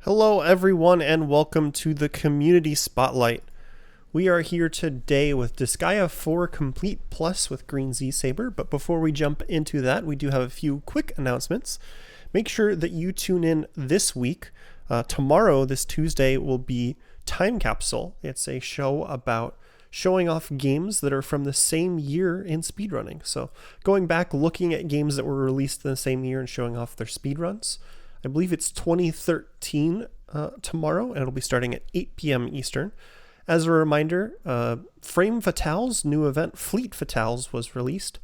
Hello, everyone, and welcome to the Community Spotlight. We are here today with Disgaea 4 Complete Plus with Green Z Saber, but before we jump into that, we do have a few quick announcements. Make sure that you tune in this week. Tomorrow, this Tuesday, will be Time Capsule. It's a show about showing off games that are from the same year in speedrunning. So going back, looking at games that were released in the same year and showing off their speedruns. I believe it's 2013 tomorrow, and it'll be starting at 8 p.m. Eastern. As a reminder, Frame Fatale's new event, Fleet Fatales, was released,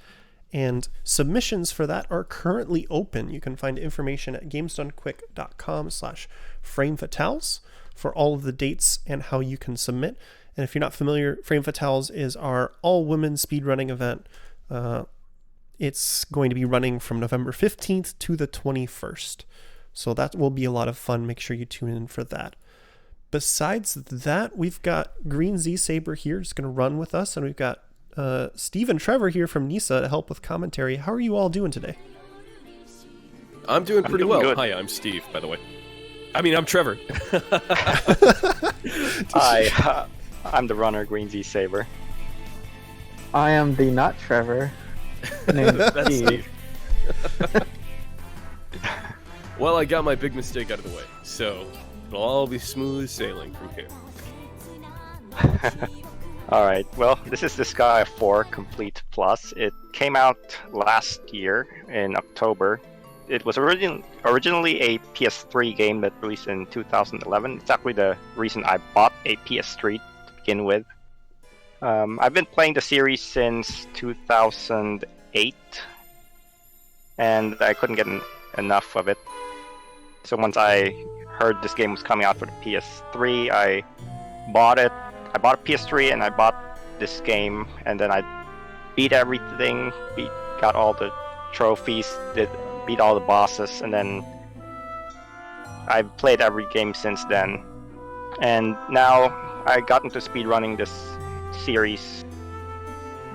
and submissions for that are currently open. You can find information at gamesdonequick.com/framefatales for all of the dates and how you can submit. And if you're not familiar, Frame Fatales is our all-women speedrunning event. It's going to be running from November 15th to the 21st. So that will be a lot of fun. Make sure you tune in for that. Besides that, we've got Green Z Saber here, just going to run with us, and we've got Steve and Trevor here from NISA to help with commentary. How are you all doing today? I'm doing pretty well. Good. Hi, I'm Steve, by the way. I'm Trevor. Hi, I'm the runner, Green Z Saber. I am the not Trevor. Named That's Steve. Well, I got my big mistake out of the way, so it'll all be smooth sailing from here. Alright, well, this is Disgaea 4 Complete Plus. It came out last year in October. It was originally a PS3 game that released in 2011. It's actually the reason I bought a PS3 to begin with. I've been playing the series since 2008, and I couldn't get enough of it. So once I heard this game was coming out for the PS3, I bought it. I bought a PS3 and I bought this game, and then I beat everything, got all the trophies, beat all the bosses, and then I've played every game since then. And now I got into speedrunning this series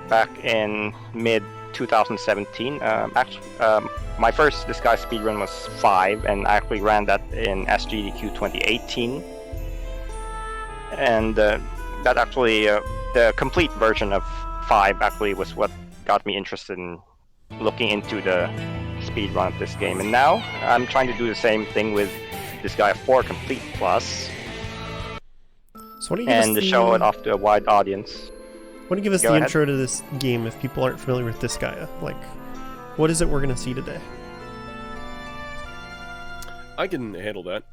back in mid 2017. My first Disgaea speedrun was 5, and I actually ran that in SGDQ 2018. And that actually, the complete version of 5 actually was what got me interested in looking into the speedrun of this game. And now I'm trying to do the same thing with Disgaea 4 Complete Plus, So why don't you give and us show it off to a wide audience. Why don't you give us Go the ahead. intro to this game if people aren't familiar with Disgaea? Like, what is it we're going to see today? I can handle that.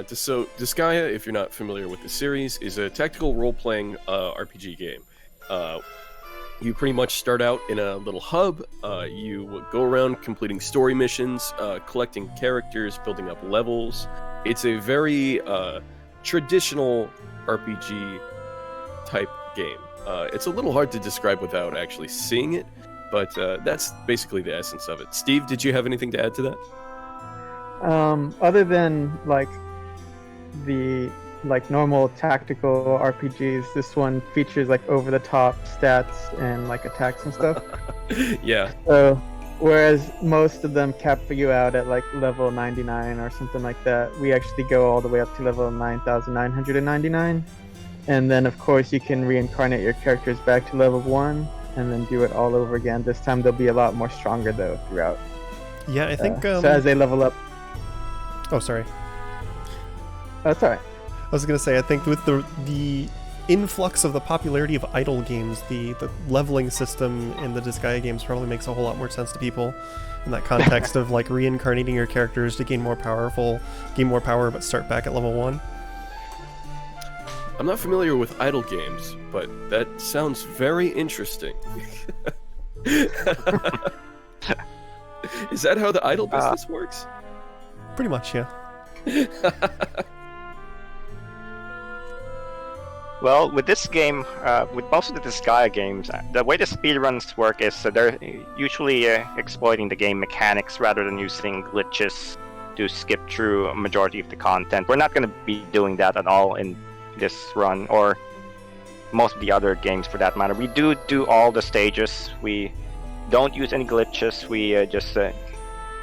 So, Disgaea, if you're not familiar with the series, is a tactical role-playing RPG game. You pretty much start out in a little hub. You go around completing story missions, collecting characters, building up levels. It's a very traditional RPG type game. It's a little hard to describe without actually seeing it, but that's basically the essence of it. Steve, did you have anything to add to that? Other than the normal tactical RPGs, this one features over-the-top stats and attacks and stuff. Yeah. So whereas most of them cap you out at level 99 or something like that, we actually go all the way up to level 9,999. And then, of course, you can reincarnate your characters back to level 1 and then do it all over again. This time they'll be a lot more stronger, though, throughout. Yeah, I think... So as they level up... Oh, sorry. That's alright. I was going to say, I think with the influx of the popularity of idle games, the leveling system in the Disgaea games probably makes a whole lot more sense to people in that context of reincarnating your characters to gain more power, but start back at level 1. I'm not familiar with idle games, but that sounds very interesting. Is that how the idle business works? Pretty much, yeah. Well, with this game, with most of the Disgaea games, the way the speedruns work is they're usually exploiting the game mechanics rather than using glitches to skip through a majority of the content. We're not going to be doing that at all in this run, or most of the other games for that matter. We do all the stages. We don't use any glitches. We just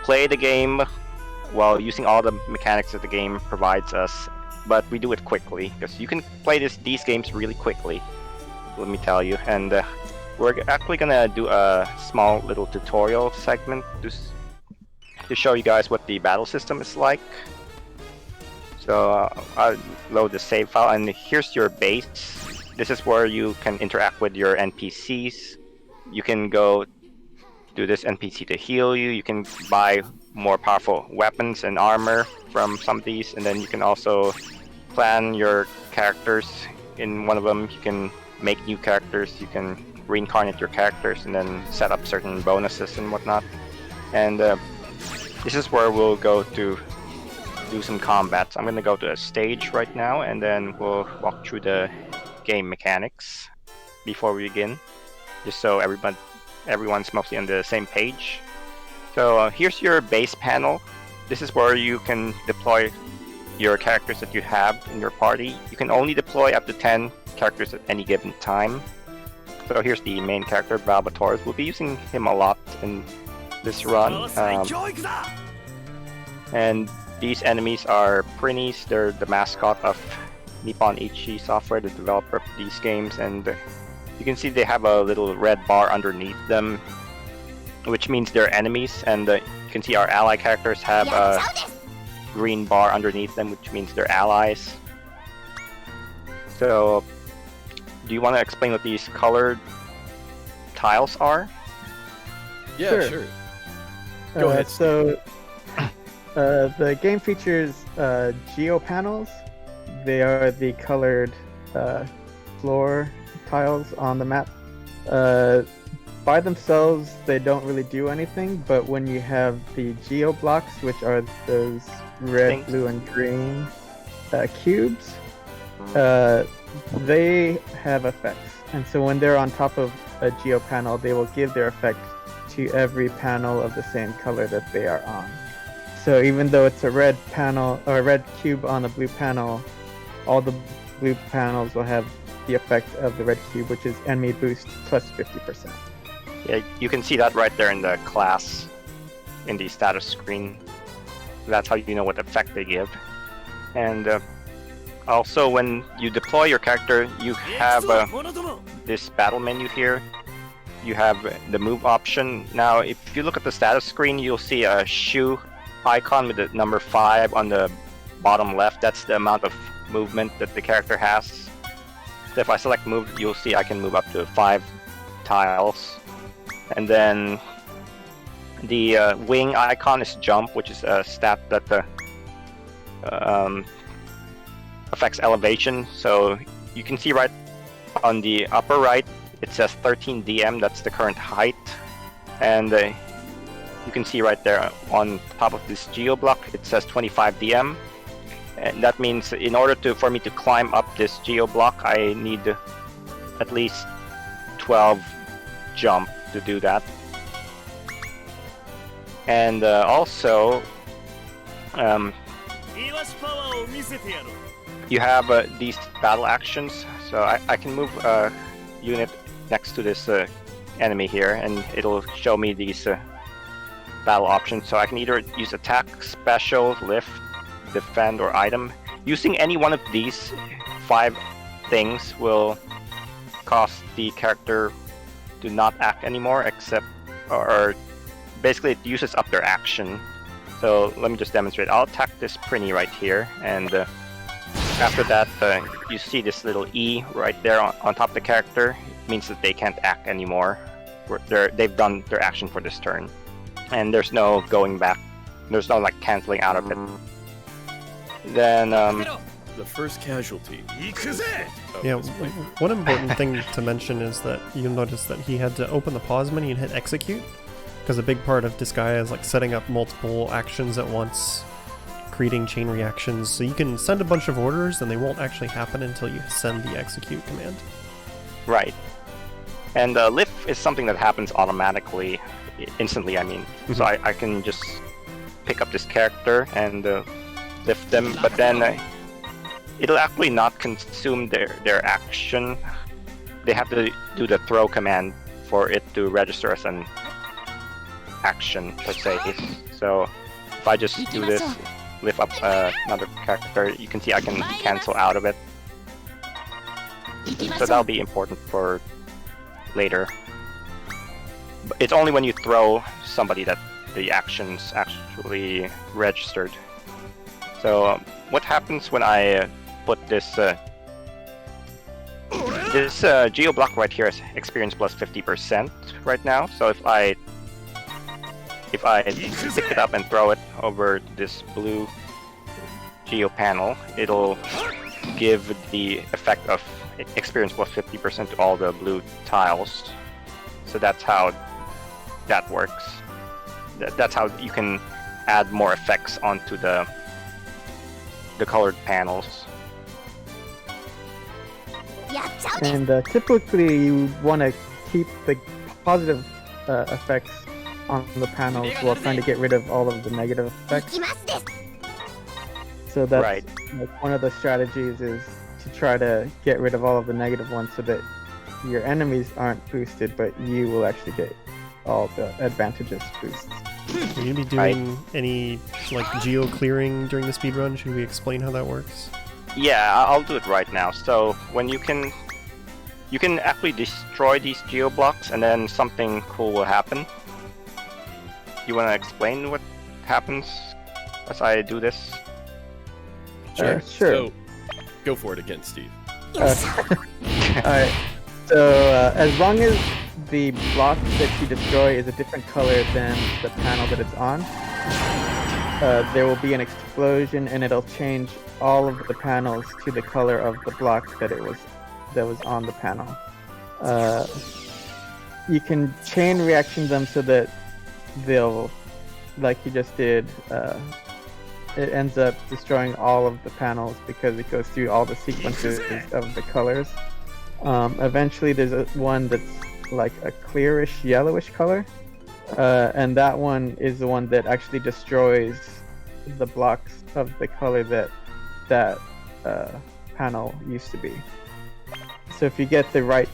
play the game while using all the mechanics that the game provides us, but we do it quickly because you can play these games really quickly. Let me tell you, and we're actually gonna do a small little tutorial segment to show you guys what the battle system is like. So I'll load the save file, and here's your base. This is where you can interact with your NPCs. You can go do this NPC to heal you. You can buy more powerful weapons and armor from some of these, and then you can also plan your characters. In one of them, you can make new characters. You can reincarnate your characters and then set up certain bonuses and whatnot. And this is where we'll go to do some combat. So I'm going to go to a stage right now, and then we'll walk through the game mechanics before we begin, just so everyone's mostly on the same page. So here's your base panel. This is where you can deploy your characters that you have in your party. You can only deploy up to 10 characters at any given time. So here's the main character, Velvetoraz. We'll be using him a lot in this run. And these enemies are Prinnies. They're the mascot of Nippon Ichi Software, the developer of these games, and you can see they have a little red bar underneath them, which means they're enemies, and you can see our ally characters have a green bar underneath them, which means they're allies. So, do you want to explain what these colored tiles are? Yeah, sure. Go ahead. So, the game features Geo Panels. They are the colored floor tiles on the map. By themselves, they don't really do anything, but when you have the Geo Blocks, which are those red, blue, and green cubes, they have effects. And so when they're on top of a Geo Panel, they will give their effect to every panel of the same color that they are on. So even though it's a red panel or a red cube on a blue panel, all the blue panels will have the effect of the red cube, which is enemy boost plus 50%. Yeah, you can see that right there in the class, in the status screen. That's how you know what effect they give. And also, when you deploy your character, you have this battle menu here. You have the move option. Now, if you look at the status screen, you'll see a shoe icon with the number 5 on the bottom left. That's the amount of movement that the character has. So if I select move, you'll see I can move up to 5 tiles. And then the wing icon is jump, which is a stat that affects elevation. So you can see right on the upper right, it says 13 DM, that's the current height. And you can see right there on top of this Geo Block, it says 25 DM. And that means in order for me to climb up this Geo Block, I need at least 12 jump to do that. And also, you have these battle actions. So I can move a unit next to this enemy here, and it'll show me these battle options. So I can either use attack, special, lift, defend, or item. Using any one of these 5 things will cause the character to not act anymore, except, or basically it uses up their action. So let me just demonstrate. I'll attack this Prinny right here, and after that you see this little E right there on top of the character. It means that they can't act anymore. They've done their action for this turn, and there's no going back. There's no like canceling out of it. Then the first casualty. Yeah, one important thing to mention is that you'll notice that he had to open the pause menu and hit execute, because a big part of Disgaea is like setting up multiple actions at once, creating chain reactions. So you can send a bunch of orders and they won't actually happen until you send the execute command. Right. And lift is something that happens automatically, instantly, I mean. Mm-hmm. So I can just pick up this character and lift them, but then it'll actually not consume their action. They have to do the throw command for it to register as an action, per se. So if I just do this, lift up another character, you can see I can cancel out of it. So that'll be important for later. But it's only when you throw somebody that the action's actually registered. So what happens when I put this Geo Block right here is experience plus 50% right now. So if I pick it up and throw it over this blue Geo Panel, it'll give the effect of experience plus 50% to all the blue tiles. So that's how that works. That's how you can add more effects onto the colored panels. And typically you want to keep the positive effects on the panels while trying to get rid of all of the negative effects. So that's Right. like one of the strategies is to try to get rid of all of the negative ones so that your enemies aren't boosted, but you will actually get all the advantageous boosts. Are you going to be doing any like Geo Clearing during the speedrun? Should we explain how that works? Yeah, I'll do it right now. So when you can actually destroy these Geo Blocks and then something cool will happen. You want to explain what happens as I do this? Sure. So, go for it again, Steve. Alright, so as long as the block that you destroy is a different color than the panel that it's on, there will be an explosion and it'll change all of the panels to the color of the block that was on the panel. You can chain reaction them so that they'll, like you just did, it ends up destroying all of the panels because it goes through all the sequences of the colors. Eventually there's one that's like a clearish yellowish color, and that one is the one that actually destroys the blocks of the color that panel used to be. So if you get the right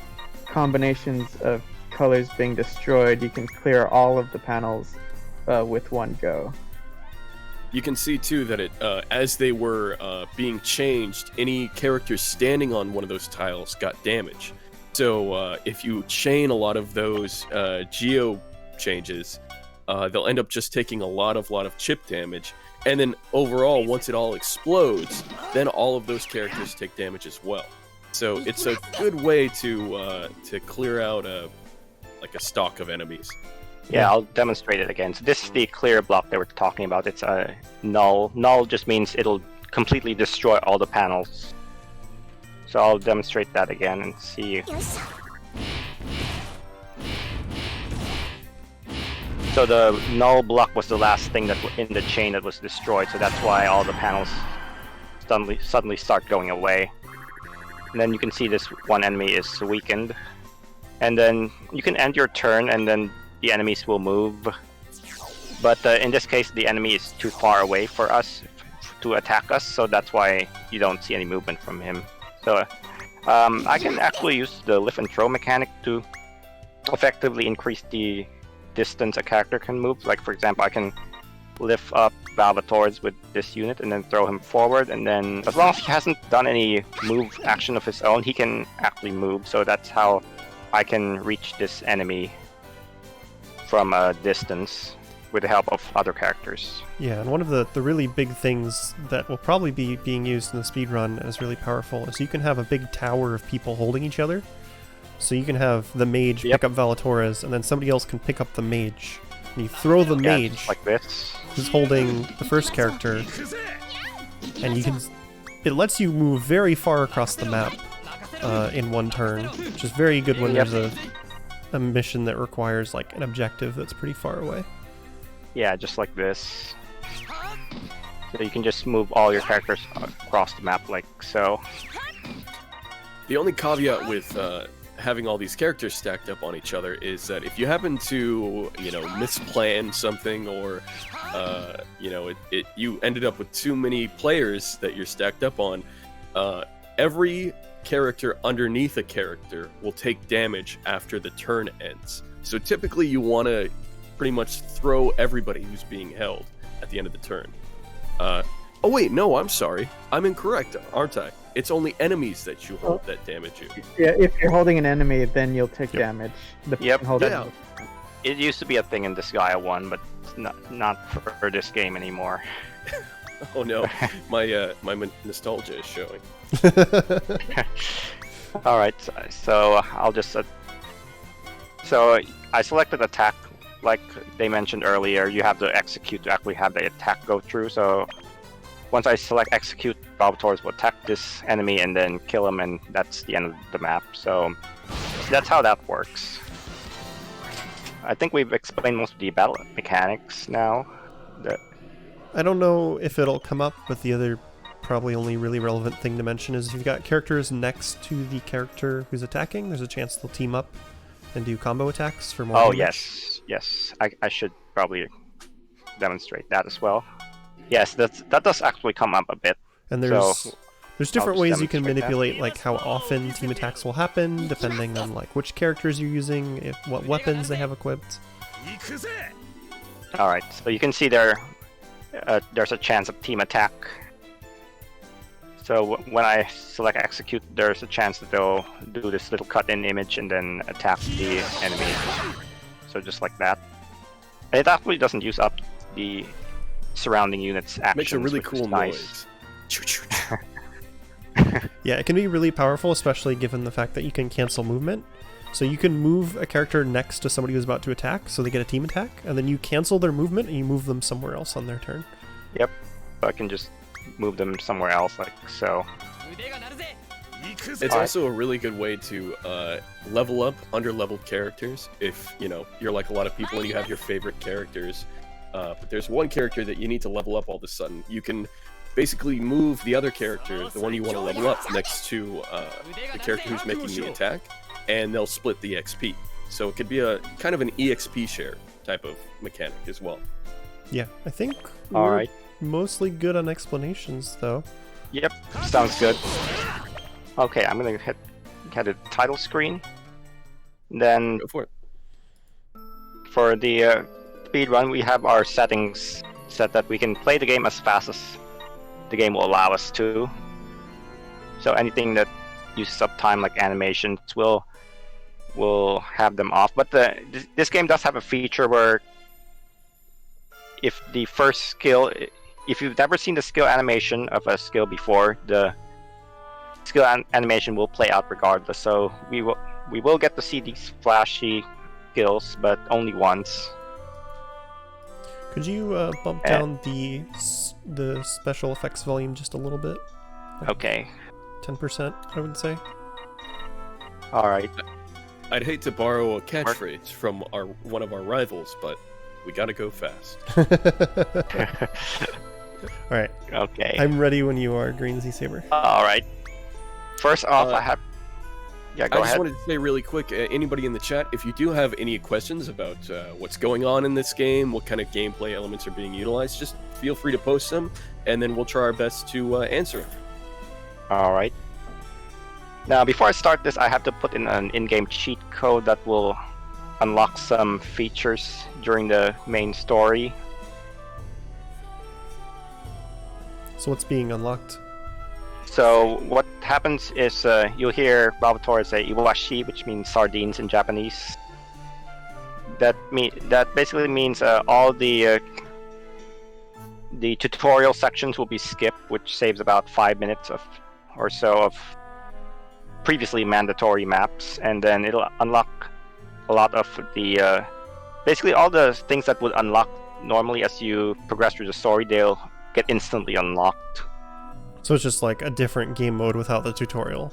combinations of colors being destroyed, you can clear all of the panels with one go. You can see too that it, as they were being changed, any characters standing on one of those tiles got damage. So if you chain a lot of those Geo changes, they'll end up just taking a lot of chip damage. And then overall, once it all explodes, then all of those characters take damage as well. So it's a good way to clear out a stock of enemies. Yeah, I'll demonstrate it again. So this is the clear block that we're talking about. It's a null. Null just means it'll completely destroy all the panels. So I'll demonstrate that again and see. So the null block was the last thing that in the chain that was destroyed. So that's why all the panels suddenly start going away. And then you can see this one enemy is weakened. And then you can end your turn and then the enemies will move. But in this case, the enemy is too far away for us to attack us. So that's why you don't see any movement from him. So I can actually use the lift and throw mechanic to effectively increase the distance a character can move. Like for example, I can lift up Velvetoraz with this unit and then throw him forward, and then as long as he hasn't done any move action of his own, he can actually move. So that's how I can reach this enemy from a distance with the help of other characters. Yeah, and one of the really big things that will probably be being used in the speedrun as really powerful is you can have a big tower of people holding each other. So you can have the mage pick up Velvetoraz, and then somebody else can pick up the mage. And you throw the mage just like this, who's holding the first character, and you can. It lets you move very far across the map in one turn, which is very good when there's a mission that requires like an objective that's pretty far away. Yeah, just like this. So you can just move all your characters across the map like so. The only caveat with having all these characters stacked up on each other is that if you happen to, misplan something, or you ended up with too many players that you're stacked up on, every character underneath a character will take damage after the turn ends. So typically you want to pretty much throw everybody who's being held. at the end of the turn. Oh wait, no, I'm sorry. I'm incorrect, aren't I? It's only enemies that you hold that damage you. Yeah, if you're holding an enemy, then you'll take damage. Yep. Yeah. It used to be a thing in Disgaea 1, but it's not for this game anymore. Oh no, my nostalgia is showing. All right, so I'll just. So I selected attack, like they mentioned earlier. You have to execute to actually have the attack go through. So once I select execute, Velvetoraz will attack this enemy and then kill him, and that's the end of the map. So that's how that works. I think we've explained most of the battle mechanics now. I don't know if it'll come up, but the other probably only really relevant thing to mention is if you've got characters next to the character who's attacking, there's a chance they'll team up and do combo attacks for more damage. Yes. I should probably demonstrate that as well. Yes, that does actually come up a bit. And there's different I'll just ways you can demonstrate that. manipulate like how often team attacks will happen, depending on like which characters you're using, what weapons they have equipped. All right, so you can see there's a chance of team attack. So when I select execute, there's a chance that they'll do this little cut-in image and then attack the enemy. So just like that. And it actually doesn't use up the surrounding units' actions. Makes a really which is cool nice. noise. Yeah, it can be really powerful, especially given the fact that you can cancel movement. So you can move a character next to somebody who's about to attack, so they get a team attack, and then you cancel their movement and you move them somewhere else on their turn. Yep, I can just move them somewhere else, like so. It's also a really good way to level up under-leveled characters. If you're like a lot of people and you have your favorite characters, but there's one character that you need to level up all of a sudden, you can basically move the other character, the one you want to level up, next to the character who's making the attack, and they'll split the XP. So it could be a kind of an EXP share type of mechanic as well. Yeah, I think All we're right. mostly good on explanations, though. Yep, sounds good. Okay, I'm gonna hit a title screen. Then Go for it. for the speed run, we have our settings set that we can play the game as fast as the game will allow us to. So anything that uses up time, like animations, will have them off. But this game does have a feature where if the first skill, if you've never seen the skill animation of a skill before, the skill animation will play out regardless. So we will get to see these flashy skills, but only once. Could you bump down the special effects volume just a little bit? Okay. 10%, I would say. All right. I'd hate to borrow a catchphrase from one of our rivals, but we gotta go fast. All right. Okay. I'm ready when you are, Green Z Saber. All right. First off, I have. Yeah, go I just ahead. wanted to say really quick, anybody in the chat, if you do have any questions about what's going on in this game, what kind of gameplay elements are being utilized, just feel free to post them, and then we'll try our best to answer them. All right. Now, before I start this, I have to put in an in-game cheat code that will unlock some features during the main story. So what's being unlocked? So what happens is you'll hear Velvetoraz say "iwashi," which means sardines in Japanese. That basically means all the tutorial sections will be skipped, which saves about 5 minutes or so of previously mandatory maps, and then it'll unlock a lot of the basically all the things that would unlock normally as you progress through the story. They'll get instantly unlocked. So it's just like a different game mode without the tutorial.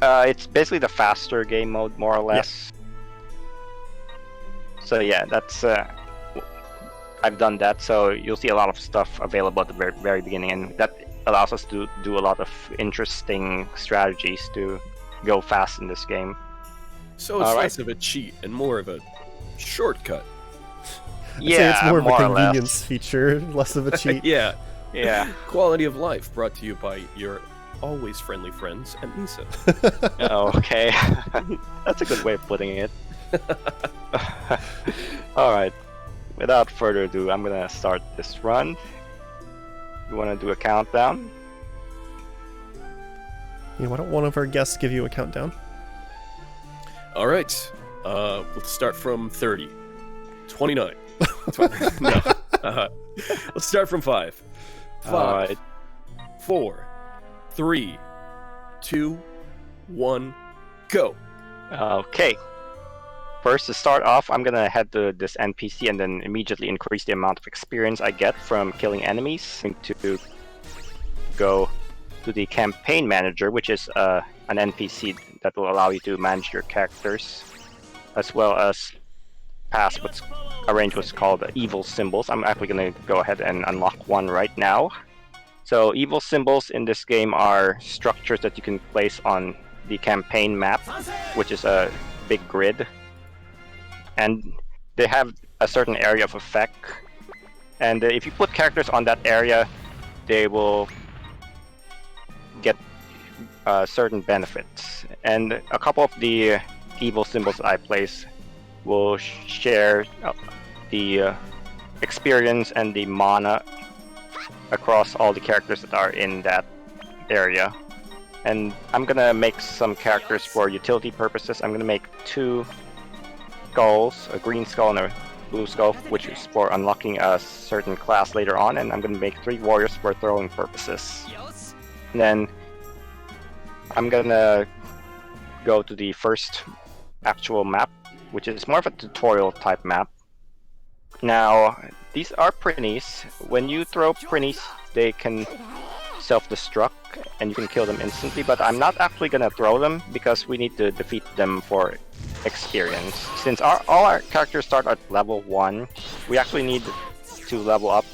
It's basically the faster game mode, more or less. So yeah, that's I've done that. So you'll see a lot of stuff available at the very, very beginning, and that allows us to do a lot of interesting strategies to go fast in this game. So it's All right. less of a cheat and more of a shortcut. I'd say it's more of a or less. convenience feature, less of a cheat. Yeah. Yeah. Quality of life brought to you by your always friendly friends at Misa. Oh, okay. That's a good way of putting it. All right. without further ado, I'm gonna start this run. You wanna do a countdown? Yeah, why don't one of our guests give you a countdown? All right. Let's start from 30. 29. No. Let's start from 5. 5, 4, 3, 2, 1, go. Okay. First, to start off, I'm gonna head to this NPC and then immediately increase the amount of experience I get from killing enemies. I'm going to go to the campaign manager, which is an NPC that will allow you to manage your characters, as well as arrange what's called evil symbols. I'm actually gonna go ahead and unlock one right now. So evil symbols in this game are structures that you can place on the campaign map, which is a big grid. And they have a certain area of effect. And if you put characters on that area, they will get certain benefits. And a couple of the evil symbols that I place will share the experience and the mana across all the characters that are in that area. And I'm gonna make some characters for utility purposes. I'm gonna make 2 skulls, a green skull and a blue skull, which is for unlocking a certain class later on, and I'm gonna make 3 warriors for throwing purposes. And then I'm gonna go to the first actual map, which is more of a tutorial type map. Now, these are prinnies. When you throw prinnies, they can self-destruct and you can kill them instantly, but I'm not actually gonna throw them because we need to defeat them for experience. Since all our characters start at level 1, we actually need to level up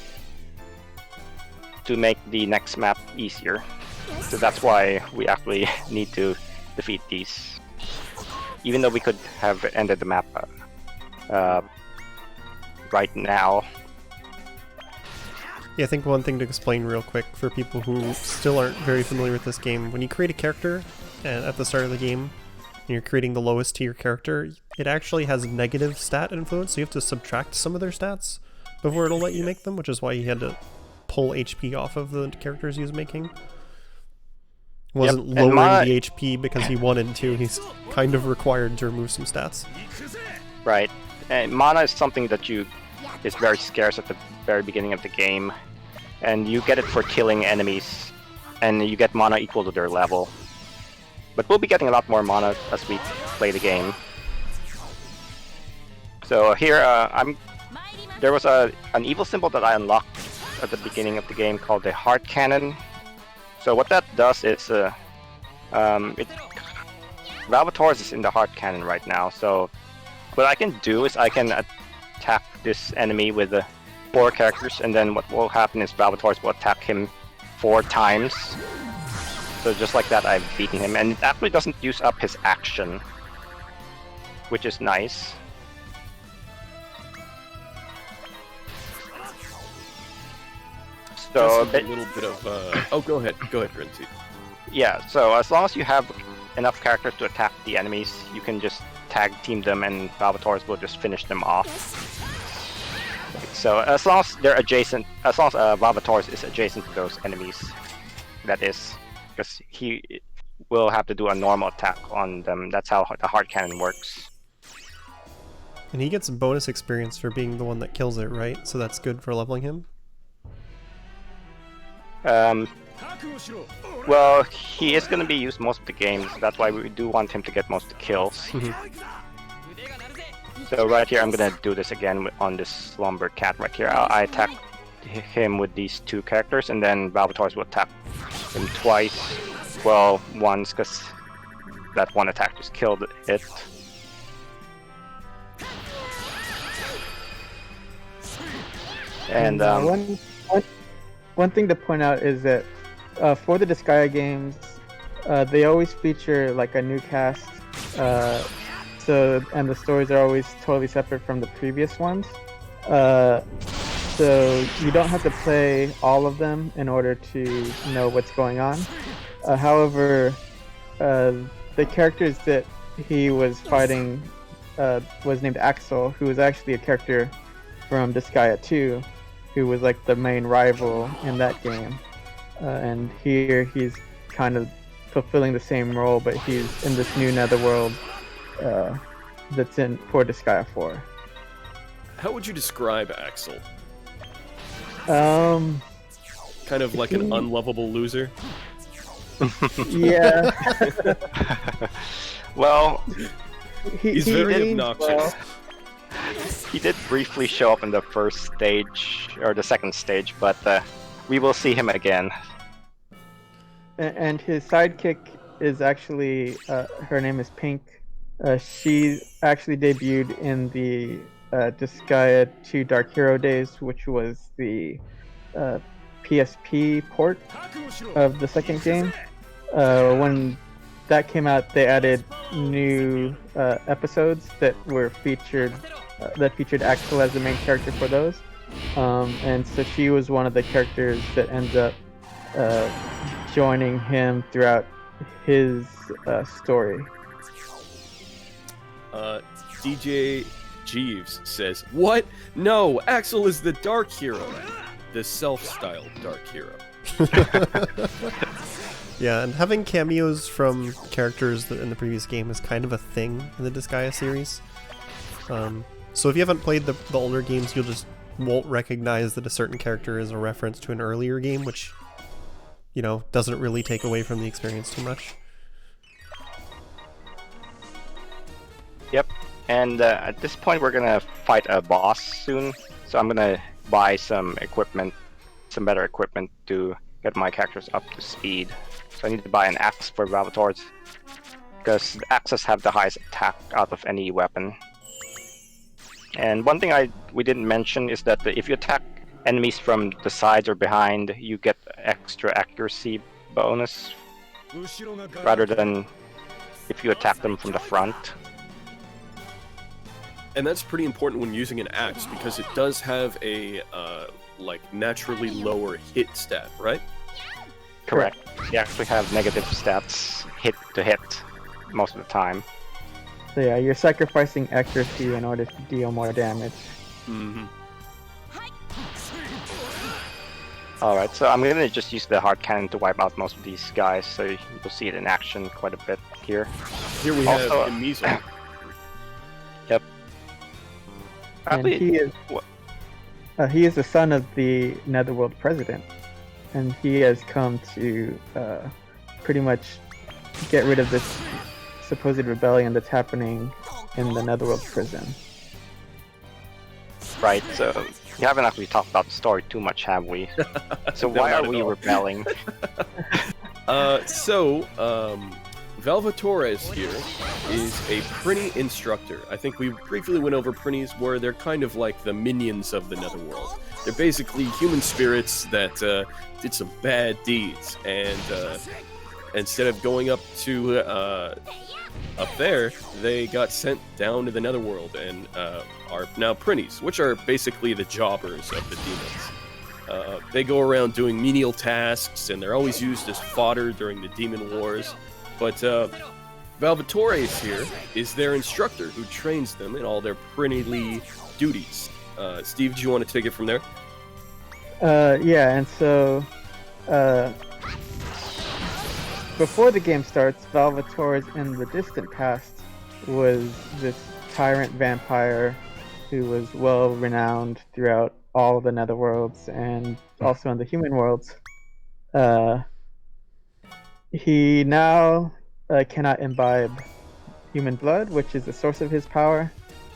to make the next map easier. So that's why we actually need to defeat these. Even though we could have ended the map right now. Yeah, I think one thing to explain real quick for people who still aren't very familiar with this game, when you create a character and at the start of the game, and you're creating the lowest tier character, it actually has negative stat influence, so you have to subtract some of their stats before it'll let you make them, which is why he had to pull HP off of the characters he was making. He wasn't lowering the HP because he wanted to, he's kind of required to remove some stats. Right. And mana is something that is very scarce at the very beginning of the game, and you get it for killing enemies, and you get mana equal to their level. But we'll be getting a lot more mana as we play the game. So here, there was an evil symbol that I unlocked at the beginning of the game called the Heart Cannon. So what that does is, Velvetoraz is in the Heart Cannon right now, so what I can do is I can attack this enemy with 4 characters, and then what will happen is Velvetoraz will attack him 4 times. So just like that, I've beaten him, and it actually doesn't use up his action, which is nice. So just a little bit of oh, go ahead, Grinty. Yeah, so as long as you have enough characters to attack the enemies, you can just tag team them and Velvetoraz will just finish them off. So as long as they're adjacent, as long as Velvetoraz is adjacent to those enemies, that is, because he will have to do a normal attack on them. That's how the Heart Cannon works. And he gets bonus experience for being the one that kills it, right? So that's good for leveling him? Well, he is going to be used most of the game, so that's why we do want him to get most of the kills. So right here, I'm going to do this again on this Slumber Cat right here. I attack him with these 2 characters, and then Velvetoraz will attack him twice. Well, once, because that one attack just killed it. And one thing to point out is that for the Disgaea games, they always feature like a new cast, and the stories are always totally separate from the previous ones. So you don't have to play all of them in order to know what's going on. However, the characters that he was fighting was named Axel, who was actually a character from Disgaea 2, who was like the main rival in that game. And here he's kind of fulfilling the same role, but he's in this new Netherworld that's in for Disgaea 4. How would you describe Axel? Um, Kind of like an unlovable loser? yeah. Well, He's very obnoxious. he did briefly show up in the first stage, or the second stage, but we will see him again. And his sidekick is actually, her name is Pink. She actually debuted in the Disgaea 2 Dark Hero days, which was the PSP port of the second game. When that came out, they added new episodes that were featured Axel as the main character for those, and so she was one of the characters that ends up joining him throughout his story. DJ Jeeves says, "What? No, Axel is the Dark Hero, the self-styled Dark Hero." Yeah, and having cameos from characters that in the previous game is kind of a thing in the Disgaea series. So if you haven't played the older games, you'll just won't recognize that a certain character is a reference to an earlier game, which, you know, doesn't really take away from the experience too much. Yep. And at this point, we're gonna fight a boss soon. So I'm gonna buy some equipment, some better equipment to get my characters up to speed. So I need to buy an axe for Velvetoraz, because the axes have the highest attack out of any weapon. And one thing we didn't mention is that if you attack enemies from the sides or behind, you get extra accuracy bonus, rather than if you attack them from the front. And that's pretty important when using an axe, because it does have a like naturally lower hit stat, right? Correct. You actually have negative stats hit to hit most of the time. So yeah, you're sacrificing accuracy in order to deal more damage. Mm-hmm. Alright, so I'm gonna just use the hard cannon to wipe out most of these guys, so you'll see it in action quite a bit here. Here we Also, have Emizel. Yep. And he is the son of the Netherworld President, and he has come to pretty much get rid of this supposed rebellion that's happening in the Netherworld Prison. Right, so we haven't actually talked about the story too much, have we? So No, why not are at we all. rebelling? Velvetoraz here is a Prinny instructor. I think we briefly went over Prinnies, where they're kind of like the minions of the Netherworld. They're basically human spirits that did some bad deeds, and instead of going up to up there, they got sent down to the Netherworld and are now Prinnies, which are basically the jobbers of the demons. They go around doing menial tasks, and they're always used as fodder during the demon wars. But Velvetoraz here is their instructor, who trains them in all their Prinny duties. Steve, do you want to take it from there? Yeah, and so before the game starts, Velvetoraz in the distant past was this tyrant vampire who was well renowned throughout all of the Netherworlds and also in the human worlds. He now cannot imbibe human blood, which is the source of his power.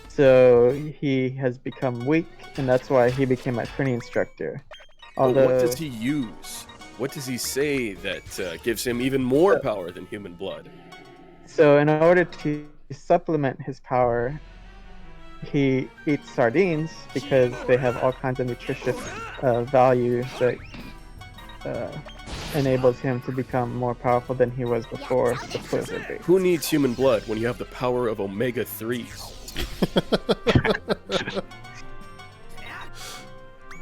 So he has become weak, and that's why he became my Prinny instructor. Although, But what does he use? What does he say that gives him even more power than human blood? so in order to supplement his power, he eats sardines because they have all kinds of nutritious value that enables him to become more powerful than he was before, supposedly. Who needs human blood when you have the power of omega-3s?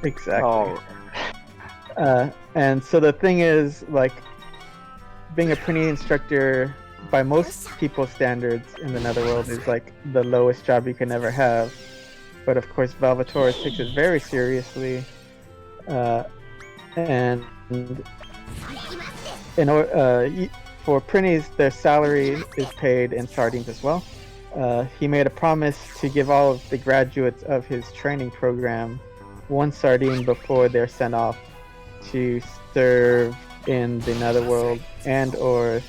Exactly. Oh, And so the thing is, like, being a Prinny instructor by most people's standards in the Netherworld is like the lowest job you can ever have. but of course Velvetoraz takes it very seriously, and for Prinnies, their salary is paid in sardines as well. He made a promise to give all of the graduates of his training program 1 sardine before they're sent off to serve in the Netherworld and or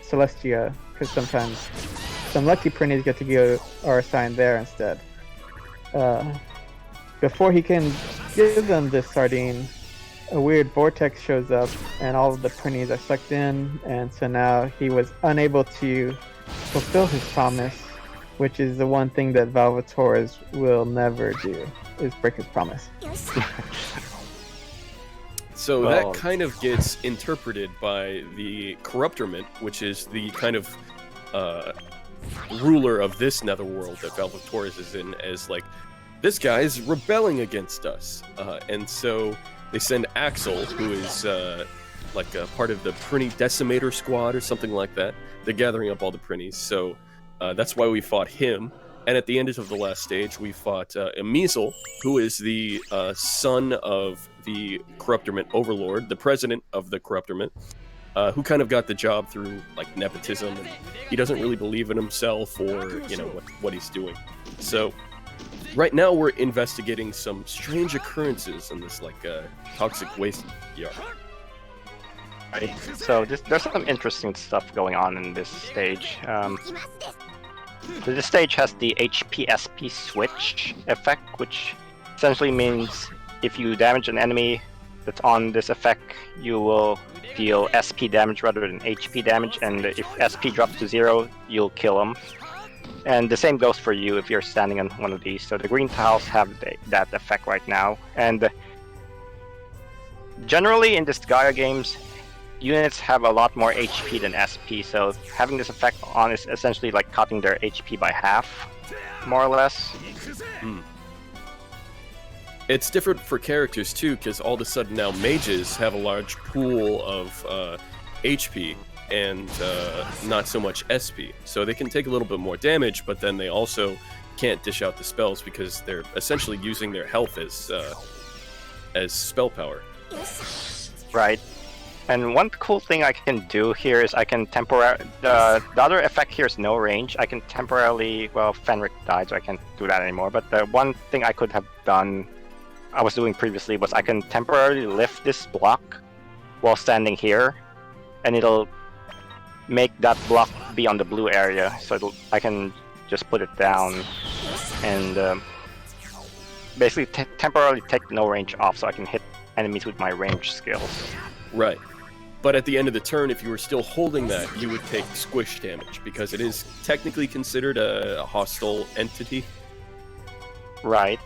Celestia, because sometimes some lucky Prinnies get to go are assigned there instead. Before he can give them this sardine, a weird vortex shows up and all of the Prinnies are sucked in, and so now he was unable to fulfill his promise, which is the one thing that Velvetoraz will never do, is break his promise. So that kind of gets interpreted by the Corruptorment, which is the kind of ruler of this Netherworld that Velvetoraz is in, as like, this guy's rebelling against us. And so they send Axel, who is like a part of the Prinny Decimator Squad or something like that. They're gathering up all the Prinnies, so that's why we fought him. And at the end of the last stage, we fought Emizel, who is the son of the Corruptorment Overlord, the president of the Corruptorment, who kind of got the job through like nepotism, and he doesn't really believe in himself or what he's doing. So right now we're investigating some strange occurrences in this like toxic waste yard. Right. So there's some interesting stuff going on in this stage. So this stage has the HP-SP switch effect, which essentially means if you damage an enemy that's on this effect, you will deal SP damage rather than HP damage, and if SP drops to 0, you'll kill them. And the same goes for you if you're standing on one of these. So the green tiles have that effect right now. And generally in Disgaea games, units have a lot more HP than SP, so having this effect on is essentially like cutting their HP by half, more or less. It's different for characters too, because all of a sudden now mages have a large pool of HP and not so much SP, so they can take a little bit more damage, but then they also can't dish out the spells because they're essentially using their health as spell power. Right. And one cool thing I can do here is I can temporarily... The other effect here is no range. I can temporarily... Well, Fenrik died, so I can't do that anymore. But the one thing I could have done, I was doing previously, was I can temporarily lift this block while standing here, and it'll make that block be on the blue area. So I can just put it down and basically temporarily take no range off, so I can hit enemies with my range skills. Right. But at the end of the turn, if you were still holding that, you would take squish damage, because it is technically considered a hostile entity. Right.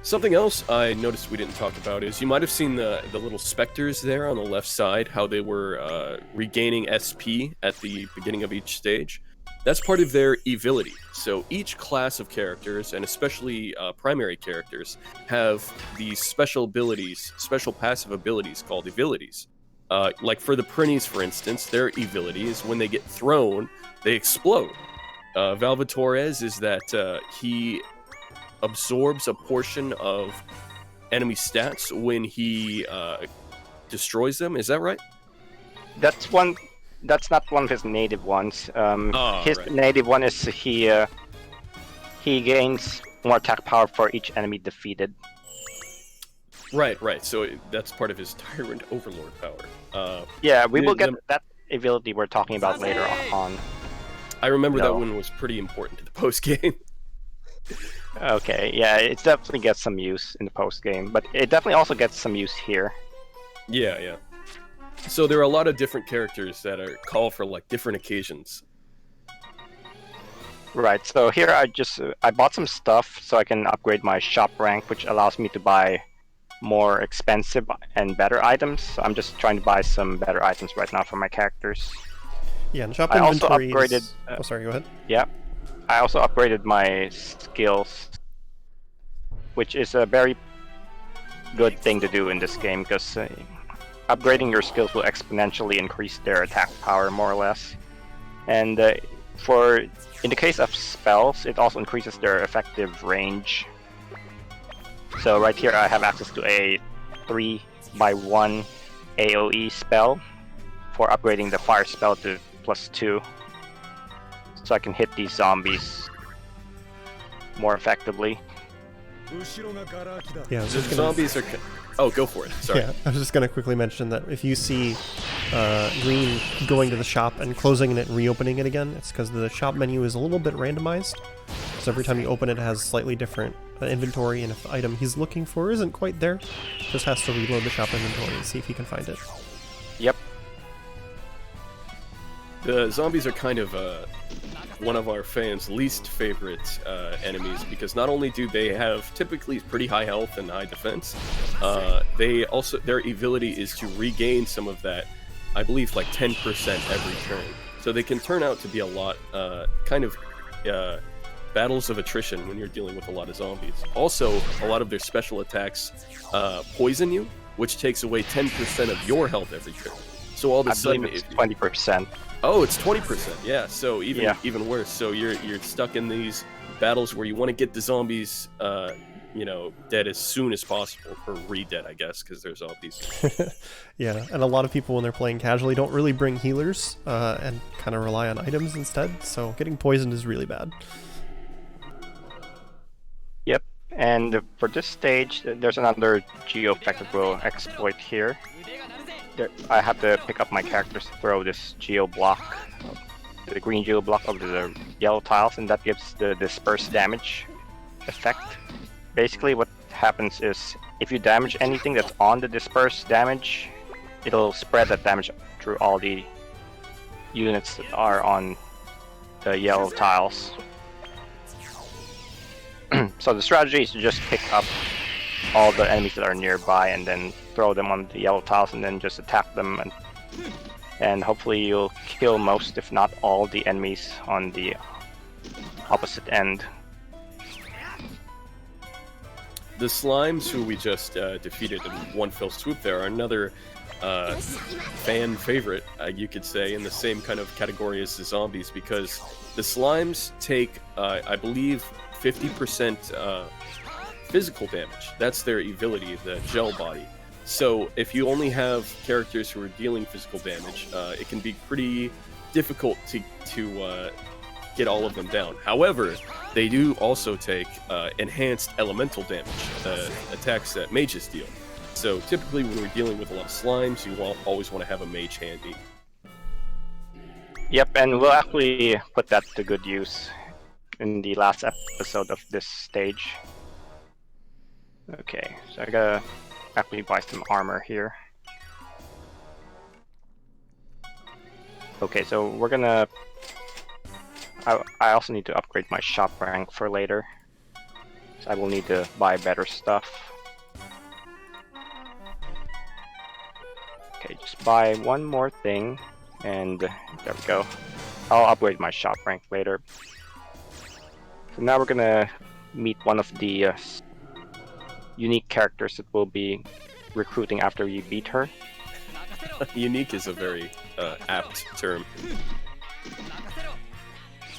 Something else I noticed we didn't talk about is you might have seen the little specters there on the left side, how they were regaining SP at the beginning of each stage. That's part of their evility. So each class of characters, and especially primary characters, have these special abilities, special passive abilities called evilties. Like for the Prinnies, for instance, their evility is when they get thrown, they explode. Velvetoraz is that he absorbs a portion of enemy stats when he destroys them. Is that right? That's not one of his native ones. His native one is he gains more attack power for each enemy defeated. Right. So that's part of his Tyrant Overlord power. Yeah, we will get that ability we're talking about later on. I remember that one was pretty important to the post game. Okay, yeah, it definitely gets some use in the post game, but it definitely also gets some use here. Yeah. So there are a lot of different characters that are called for like different occasions. Right, so here I bought some stuff so I can upgrade my shop rank, which allows me to buy more expensive and better items. So I'm just trying to buy some better items right now for my characters. Yeah, and shop I also inventories... upgraded... oh, sorry, go ahead. Yeah. I also upgraded my skills, which is a very good thing to do in this game, because upgrading your skills will exponentially increase their attack power, more or less. And in the case of spells, it also increases their effective range. So right here I have access to a 3x1 AoE spell for upgrading the fire spell to +2. So I can hit these zombies more effectively. Yeah, So the zombies are. Oh, go for it. Sorry. Yeah, I was just going to quickly mention that if you see green going to the shop and closing it and reopening it again, it's because the shop menu is a little bit randomized. So every time you open it, it has slightly different inventory, and if the item he's looking for isn't quite there, just has to reload the shop inventory and see if he can find it. Yep. The zombies are kind of one of our fans' least favorite enemies, because not only do they have typically pretty high health and high defense, they also, their ability is to regain some of that, I believe like 10% every turn. So they can turn out to be a lot, battles of attrition when you're dealing with a lot of zombies. Also, a lot of their special attacks poison you, which takes away 10% of your health every turn. So all of a sudden, it's 20%. Oh, it's 20%. Yeah, so even worse. So you're stuck in these battles where you want to get the zombies, dead as soon as possible, or re-dead, I guess, because they're zombies. Yeah, and a lot of people when they're playing casually don't really bring healers and kind of rely on items instead. So getting poisoned is really bad. Yep. And for this stage, there's another Geo effect that will exploit here. I have to pick up my characters to throw this Geo Block, the green Geo Block over the yellow tiles, and that gives the disperse damage effect. Basically what happens is, if you damage anything that's on the disperse damage, it'll spread that damage through all the units that are on the yellow tiles. So the strategy is to just pick up all the enemies that are nearby and then throw them on the yellow tiles and then just attack them, and hopefully you'll kill most, if not all, the enemies on the opposite end. The slimes, who we just defeated in one fell swoop there, are another fan favorite, you could say, in the same kind of category as the zombies, because the slimes take, I believe, 50% physical damage. That's their ability, the gel body. So if you only have characters who are dealing physical damage, it can be pretty difficult to get all of them down. However, they do also take enhanced elemental damage, attacks that mages deal. So typically when we're dealing with a lot of slimes, you always want to have a mage handy. Yep, and we'll actually put that to good use in the last episode of this stage. Okay, so I gotta actually buy some armor here. Okay, so we're gonna... I also need to upgrade my shop rank for later. So I will need to buy better stuff. Okay, just buy one more thing, and there we go. I'll upgrade my shop rank later. So now we're gonna meet one of the unique characters that we'll be recruiting after we beat her. Unique is a very apt term.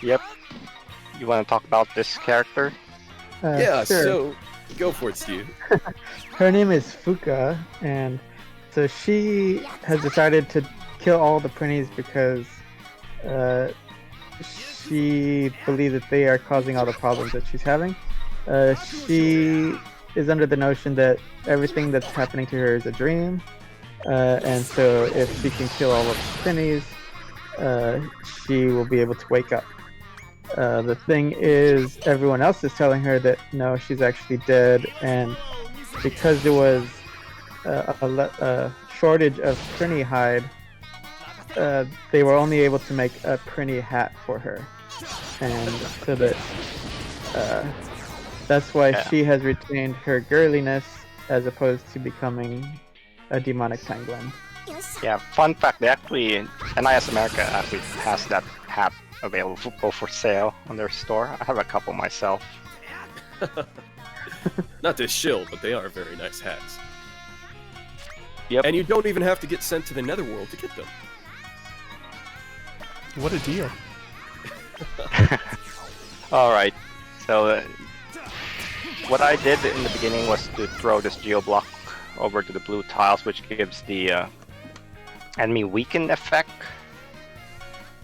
Yep. You want to talk about this character? Yeah, sure. so go for it, Steve. Her name is Fuka, and so she has decided to kill all the printies because she believes that they are causing all the problems that she's having. She is under the notion that everything that's happening to her is a dream, and so if she can kill all of the printies, she will be able to wake up. The thing is, everyone else is telling her that no, she's actually dead, and because there was a shortage of printy hide, they were only able to make a printy hat for her, and so that that's why she has retained her girliness as opposed to becoming a demonic penguin. Yeah, fun fact, they actually, NIS America actually has that hat available for sale on their store. I have a couple myself. Not to shill, but they are very nice hats. Yep. And you don't even have to get sent to the Netherworld to get them. What a deal. All right. So what I did in the beginning was to throw this Geo Block over to the blue tiles, which gives the enemy weaken effect,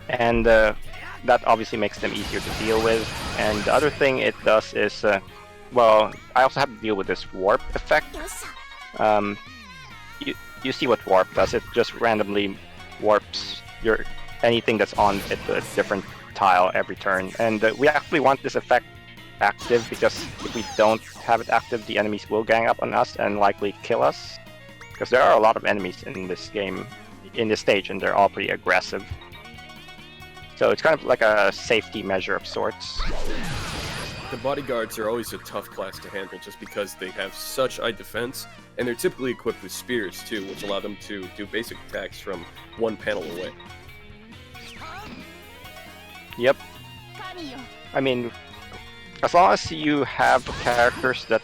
and that obviously makes them easier to deal with. And the other thing it does is, well, I also have to deal with this warp effect. You see what warp does? It just randomly warps anything that's on it to a different tile every turn, and we actually want this effect active, because if we don't have it active, the enemies will gang up on us and likely kill us, because there are a lot of enemies in this game, in this stage, and they're all pretty aggressive. So it's kind of like a safety measure of sorts. The bodyguards are always a tough class to handle just because they have such high defense, and they're typically equipped with spears too, which allow them to do basic attacks from one panel away. Yep. I mean, as long as you have characters that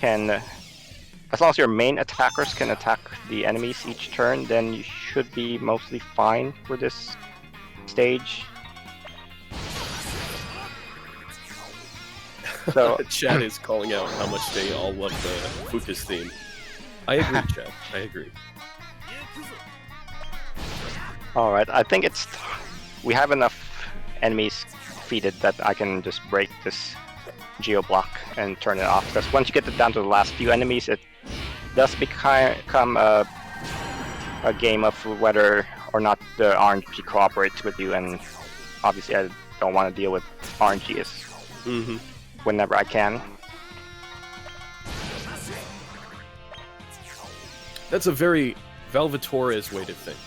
as long as your main attackers can attack the enemies each turn, then you should be mostly fine for this stage. So Chad is calling out how much they all love the Fuka's theme. I agree, Chad. I agree. Alright, I think we have enough enemies defeated that I can just break this Geo Block and turn it off. Because once you get it down to the last few enemies, it does become a game of whether or not the RNG cooperates with you, and obviously I don't want to deal with RNG whenever I can. That's a very Velvetoraz way to think.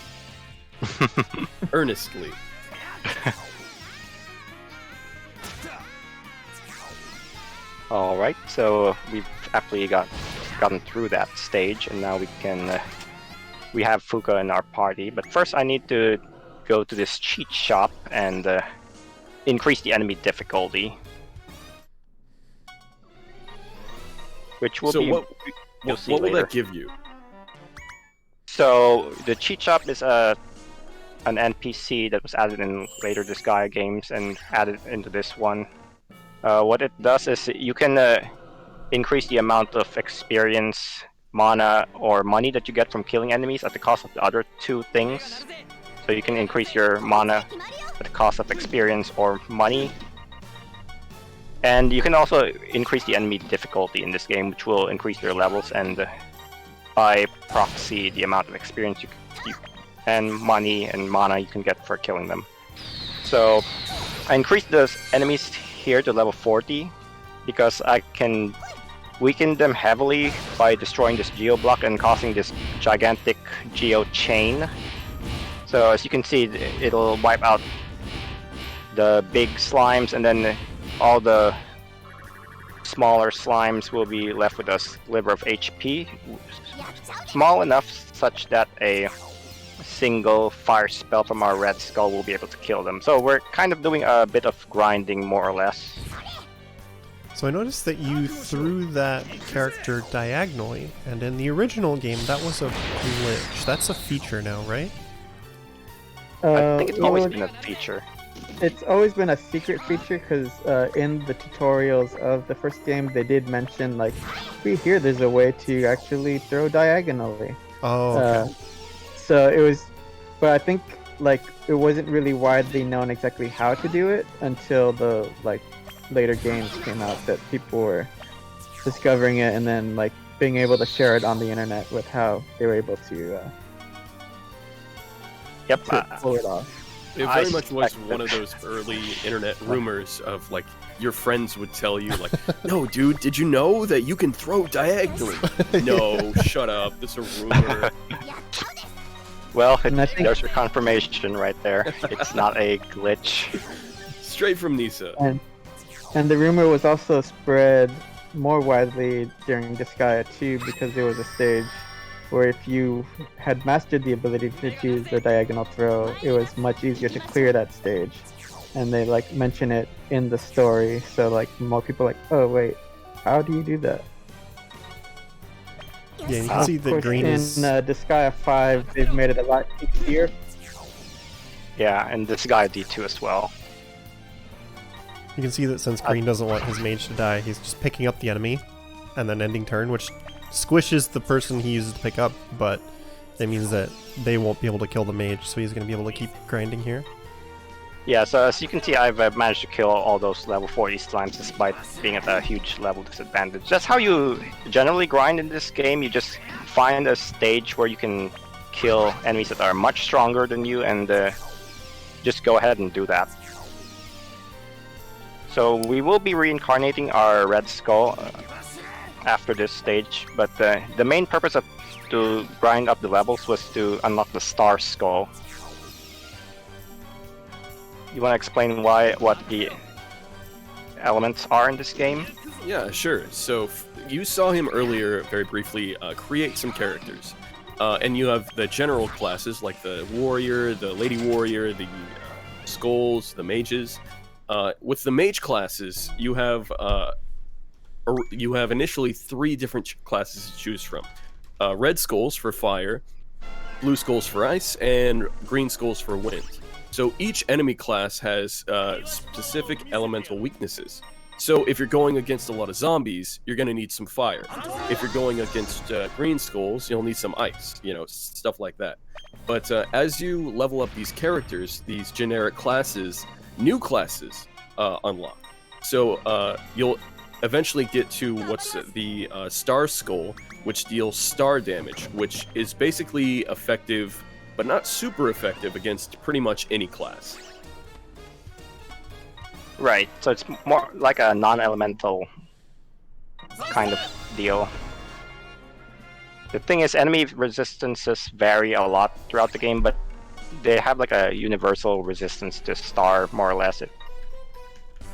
Earnestly. Alright, so we've actually gotten through that stage, and now we have Fuka in our party. But first I need to go to this cheat shop and increase the enemy difficulty. Which will be... what will that give you? So the cheat shop is an NPC that was added in later Disgaea games and added into this one. What it does is you can increase the amount of experience, mana, or money that you get from killing enemies at the cost of the other two things. So you can increase your mana at the cost of experience or money. And you can also increase the enemy difficulty in this game, which will increase your levels, and by proxy the amount of experience and money and mana you can get for killing them. So I increased the enemies here to level 40 because I can weaken them heavily by destroying this Geo Block and causing this gigantic Geo chain. So as you can see, it'll wipe out the big slimes, and then all the smaller slimes will be left with a sliver of HP, small enough such that a single fire spell from our red skull will be able to kill them. So we're kind of doing a bit of grinding, more or less. So I noticed that you threw that character diagonally, and in the original game that was a glitch. That's a feature now, right? I think it's always been a feature. It's always been a secret feature, because in the tutorials of the first game they did mention, like, we hear there's a way to actually throw diagonally. Oh, okay. So it was, but I think like it wasn't really widely known exactly how to do it until the later games came out, that people were discovering it and then like being able to share it on the internet with how they were able to pull it off. It very much was one of those early internet rumors of, like, your friends would tell you, like, no, dude, did you know that you can throw diagonally? No, shut up, this is a rumor. Well, there's your confirmation right there. It's not a glitch. Straight from Nisa. And the rumor was also spread more widely during Disgaea 2, because there was a stage where if you had mastered the ability to use the diagonal throw, it was much easier to clear that stage. And they like mention it in the story, so like more people are like, oh wait, how do you do that? Yeah, you can see the green is... In Disgaea 5, they've made it a lot easier. Yeah, and Disgaea D2 as well. You can see that since green doesn't want his mage to die, he's just picking up the enemy and then ending turn, which squishes the person he uses to pick up, but it means that they won't be able to kill the mage, so he's going to be able to keep grinding here. Yeah, so as you can see, I've managed to kill all those level 40 slimes despite being at a huge level disadvantage. That's how you generally grind in this game. You just find a stage where you can kill enemies that are much stronger than you and just go ahead and do that. So we will be reincarnating our red skull after this stage, but the main purpose of to grind up the levels was to unlock the star skull. You want to explain what the elements are in this game? Yeah, sure. So you saw him earlier, very briefly, create some characters. And you have the general classes, like the warrior, the lady warrior, the skulls, the mages. With the mage classes, you have initially 3 different classes to choose from. Red skulls for fire, blue skulls for ice, and green skulls for wind. So each enemy class has specific elemental weaknesses. So if you're going against a lot of zombies, you're going to need some fire. If you're going against green skulls, you'll need some ice, stuff like that. But as you level up these characters, these generic classes, new classes unlock. So you'll eventually get to what's the Star Skull, which deals star damage, which is basically effective, but not super effective against pretty much any class. Right, so it's more like a non-elemental kind of deal. The thing is, enemy resistances vary a lot throughout the game, but they have like a universal resistance to star, more or less.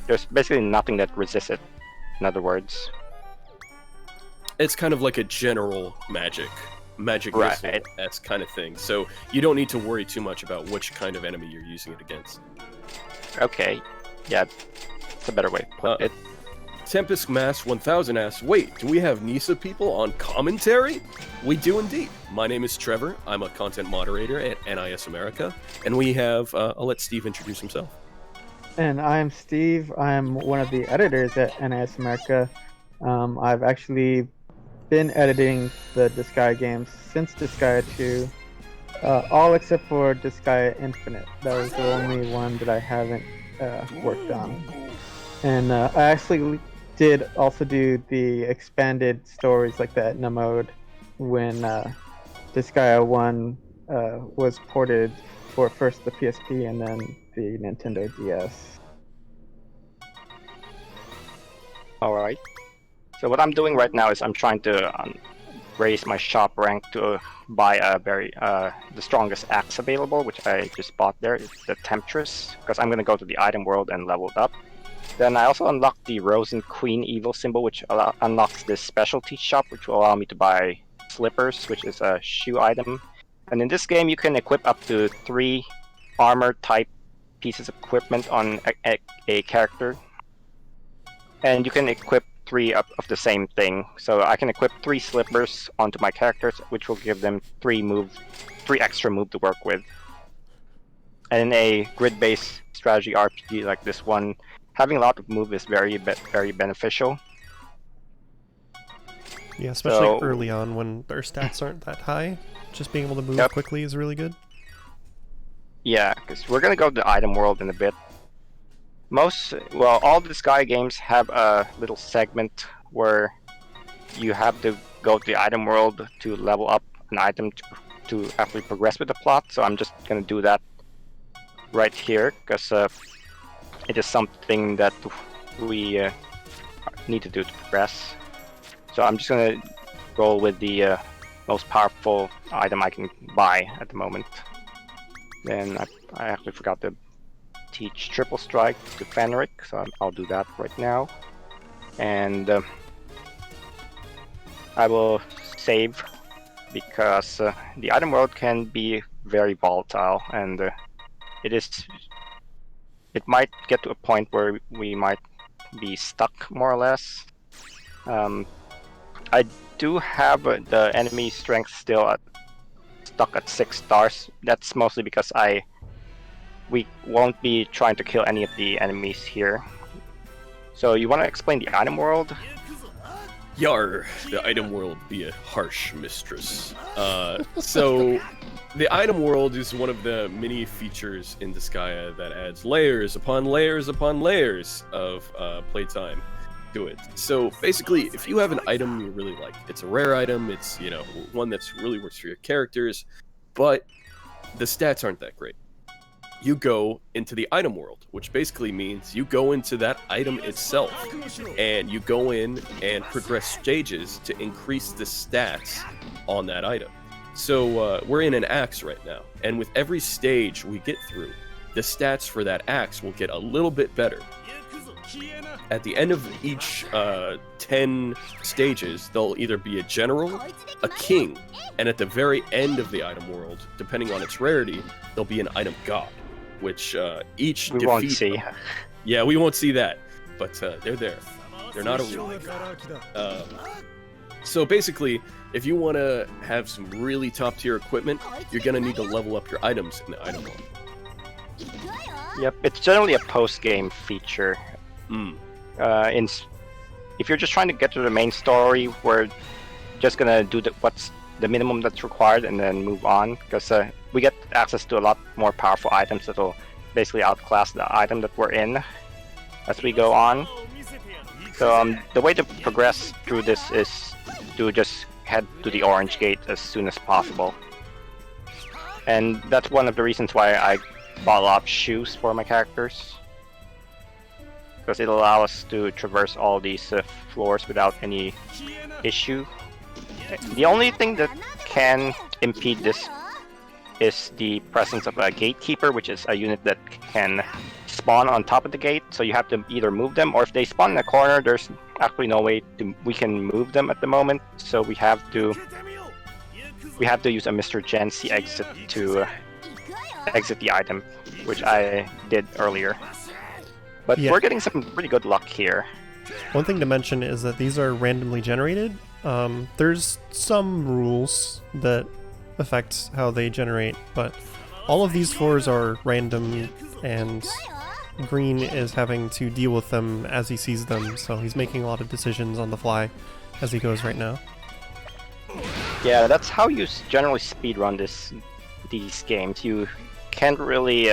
There's basically nothing that resists it, in other words. It's kind of like a general magic missile-esque kind of thing, so you don't need to worry too much about which kind of enemy you're using it against. Okay, yeah, it's a better way to put it. Tempest Mass 1000 asks, wait, do we have Nisa people on commentary? We do indeed. My name is Trevor. I'm a content moderator at NIS America, and we have, I'll let Steve introduce himself. And I'm Steve. I'm one of the editors at NIS America. I've actually been editing the Disgaea games since Disgaea 2, all except for Disgaea Infinite. That was the only one that I haven't worked on. And I actually did also do the expanded stories like the Etna mode when Disgaea 1 was ported for first the PSP and then the Nintendo DS. Alright. So what I'm doing right now is I'm trying to raise my shop rank to buy the strongest axe available, which I just bought there. It's the Temptress, because I'm going to go to the item world and level it up. Then I also unlocked the Rose and Queen Evil symbol, which unlocks this specialty shop, which will allow me to buy slippers, which is a shoe item. And in this game, you can equip up to 3 armor-type pieces of equipment on a character. And you can equip 3 of the same thing. So I can equip 3 slippers onto my characters, which will give them 3 extra move to work with. And in a grid-based strategy RPG like this one, having a lot of move is very beneficial. Yeah, especially early on when their stats aren't that high. Just being able to move quickly is really good. Yeah, because we're gonna go to the item world in a bit. All the Disgaea games have a little segment where you have to go to the item world to level up an item to actually progress with the plot. So I'm just gonna do that right here because it is something that we need to do to progress. So I'm just gonna roll with the most powerful item I can buy at the moment. Then I actually forgot to teach Triple Strike to Fenrik, so I'll do that right now. And I will save because the item world can be very volatile, and it might get to a point where we might be stuck more or less. I do have the enemy strength still stuck at 6 stars. That's mostly because we won't be trying to kill any of the enemies here. So you want to explain the item world? Yar, the item world be a harsh mistress. So the item world is one of the many features in Disgaea that adds layers upon layers upon layers of playtime to it. So basically, if you have an item you really like, it's a rare item, it's, you know, one that's really works for your characters, but the stats aren't that great. You go into the item world, which basically means you go into that item itself, and you go in and progress stages to increase the stats on that item. So we're in an axe right now, and with every stage we get through, the stats for that axe will get a little bit better. At the end of each 10 stages, there'll either be a general, a king, and at the very end of the item world, depending on its rarity, there'll be an item god, which each We defeat... won't see. Yeah, we won't see that, but they're there. They're not a real god. So basically, if you want to have some really top-tier equipment, you're going to need to level up your items in the item world. Yep, it's generally a post-game feature. If you're just trying to get to the main story, we're just gonna do what's the minimum that's required and then move on, because we get access to a lot more powerful items that'll basically outclass the item that we're in as we go on. So the way to progress through this is to just head to the orange gate as soon as possible. And that's one of the reasons why I bought a lot of shoes for my characters, because it'll allow us to traverse all these floors without any issue. The only thing that can impede this is the presence of a gatekeeper, which is a unit that can spawn on top of the gate, so you have to either move them, or if they spawn in a corner, there's actually no way we can move them at the moment, so we have to use a Mr. Gensi exit to exit the item, which I did earlier. But Yeah. we're getting some pretty good luck here. One thing to mention is that these are randomly generated. There's some rules that affect how they generate, but all of these floors are random, and Green is having to deal with them as he sees them, so he's making a lot of decisions on the fly as he goes right now. Yeah, that's how you generally speedrun these games. You can't really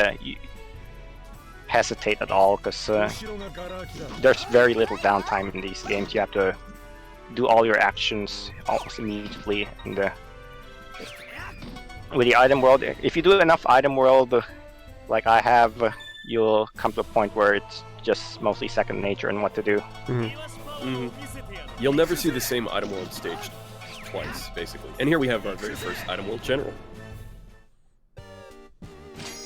hesitate at all, because there's very little downtime in these games. You have to do all your actions almost immediately. And with the item world, if you do enough item world like I have, you'll come to a point where it's just mostly second nature in what to do. You'll never see the same item world stage twice, basically. And here we have our very first item world general.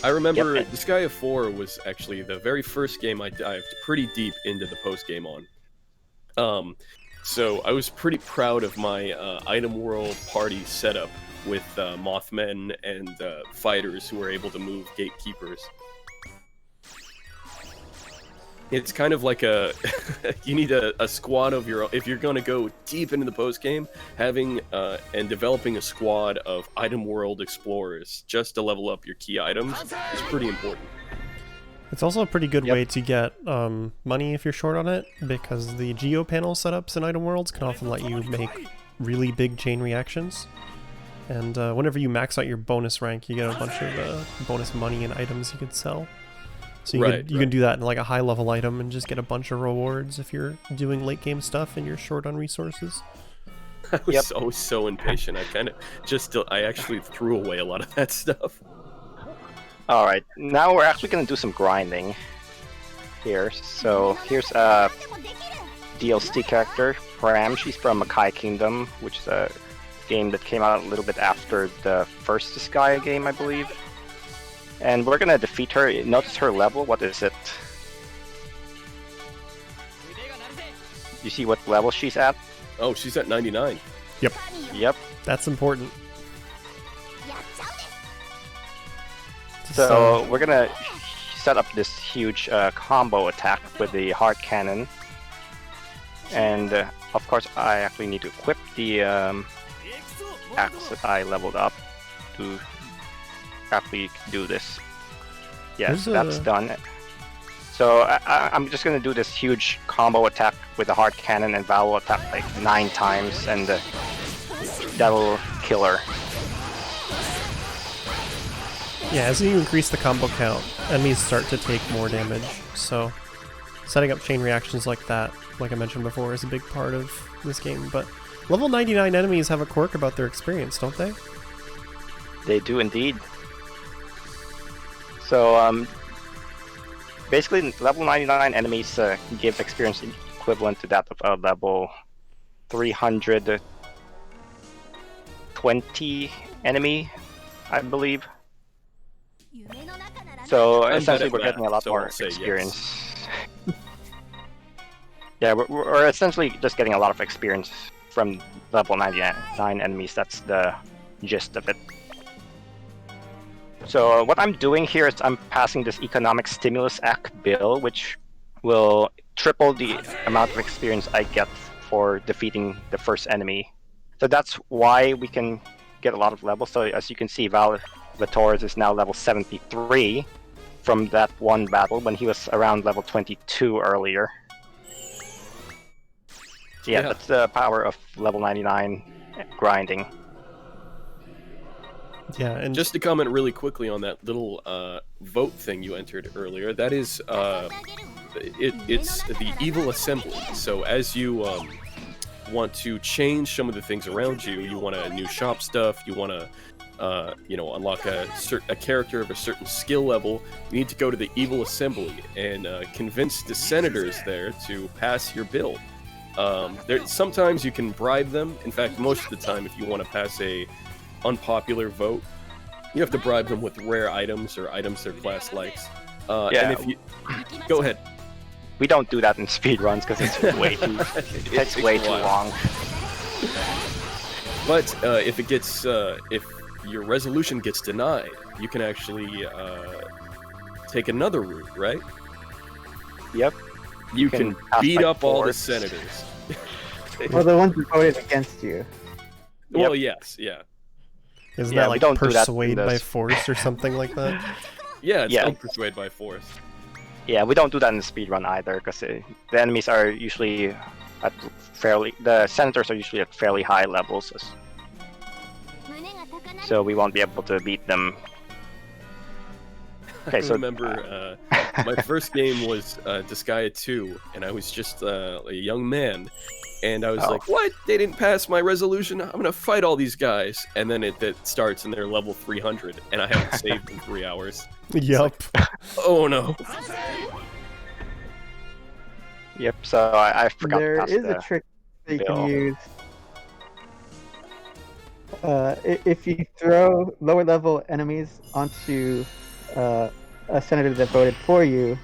I remember Disgaea 4 was actually the very first game I dived pretty deep into the post-game on. So I was pretty proud of my item world party setup with Mothmen and fighters who were able to move gatekeepers. It's kind of like you need a squad of your own. If you're going to go deep into the post-game, having and developing a squad of item world explorers just to level up your key items is pretty important. It's also a pretty good way to get money if you're short on it, because the Geo Panel setups in item worlds can often let you make really big chain reactions. And whenever you max out your bonus rank, you get a bunch of bonus money and items you could sell. So you can do that in like a high level item and just get a bunch of rewards if you're doing late game stuff and you're short on resources. I was always so impatient. I actually threw away a lot of that stuff. Alright, now we're actually going to do some grinding here. So here's a DLC character, Pram. She's from Makai Kingdom, which is a game that came out a little bit after the first Disgaea game, I believe. And we're gonna defeat her. Notice her level. What is it? You see what level she's at? Oh, she's at 99. Yep. That's important. So we're gonna set up this huge combo attack with the heart cannon. And of course, I actually need to equip the axe that I leveled up to actually do this. Yes, that's done. So I'm just gonna do this huge combo attack with the hard cannon and Valor attack like 9 times, and that'll kill her. Yeah, as you increase the combo count, enemies start to take more damage, so setting up chain reactions like that, like I mentioned before, is a big part of this game. But level 99 enemies have a quirk about their experience, don't they? They do indeed. So basically, level 99 enemies give experience equivalent to that of a level 320 enemy, I believe. So essentially, we're getting a lot more experience. Yes. Yeah, we're essentially just getting a lot of experience from level 99 enemies. That's the gist of it. So what I'm doing here is I'm passing this Economic Stimulus Act bill, which will triple the amount of experience I get for defeating the first enemy. So that's why we can get a lot of levels. So as you can see, Velvetoraz is now level 73 from that one battle when he was around level 22 earlier. So yeah, that's the power of level 99 grinding. Yeah, and just to comment really quickly on that little vote thing you entered earlier, that is, it's the Evil Assembly. So as you want to change some of the things around you, you want a new shop stuff, you want to, unlock a character of a certain skill level, you need to go to the Evil Assembly and convince the senators there to pass your bill. Sometimes you can bribe them. In fact, most of the time, if you want to pass a unpopular vote, you have to bribe them with rare items or items their class likes. And if you go ahead, we don't do that in speedruns because it's way too way too long. But if it gets if your resolution gets denied, you can actually take another route, right? Yep. You can beat up all the senators. Well, the ones who voted against you. Well, yes, yeah. Isn't that like persuade by force or something like that? Yeah, it's called persuade by force. Yeah, we don't do that in the speedrun either, because the enemies are usually at the senators are usually at fairly high levels, so we won't be able to beat them. Okay, I remember my first game was Disgaea 2, and I was just a young man, and I was like, what? They didn't pass my resolution? I'm gonna fight all these guys. And then it starts, and they're level 300, and I haven't saved in 3 hours. Yup. Like, oh no. Yep, so I forgot to pass There is a trick that you can use. If you throw lower level enemies onto a senator that voted for you,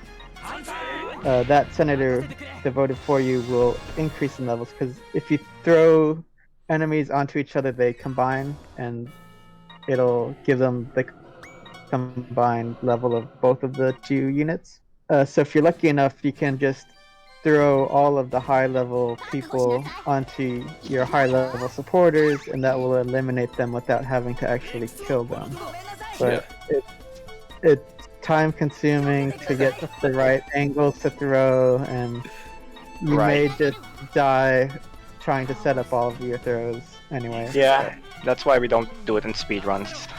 that senator that voted for you will increase in levels, because if you throw enemies onto each other, they combine, and it'll give them the combined level of both of the two units. So if you're lucky enough, you can just throw all of the high level people onto your high level supporters, and that will eliminate them without having to actually kill them. But it's time consuming to get the right angles to throw, and you may just die trying to set up all of your throws anyway. Yeah, that's why we don't do it in speedruns.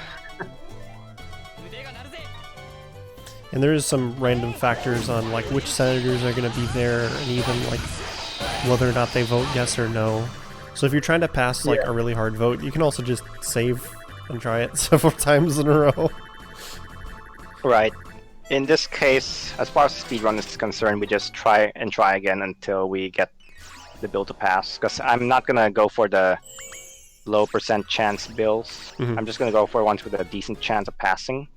And there is some random factors on like which senators are going to be there, and even like whether or not they vote yes or no. So if you're trying to pass like a really hard vote, you can also just save and try it several times in a row. Right. In this case, as far as speedrun is concerned, we just try again until we get the bill to pass. Because I'm not gonna go for the low % chance bills. I'm just gonna go for ones with a decent chance of passing.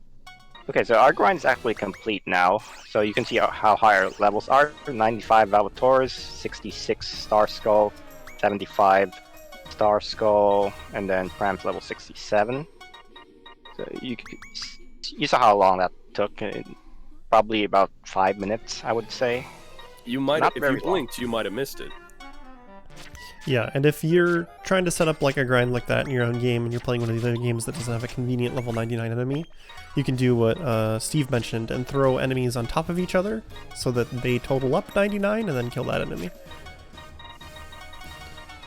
Okay, so our grind is actually complete now. So you can see how high our levels are. 95 Velvetoraz, 66 Star Skull, 75 Star Skull, and then Pram's level 67. So you saw how long that took. Probably about 5 minutes, I would say. You might, if you blinked, you might have missed it. Yeah, and if you're trying to set up like a grind like that in your own game and you're playing one of the other games that doesn't have a convenient level 99 enemy, you can do what Steve mentioned and throw enemies on top of each other so that they total up 99 and then kill that enemy.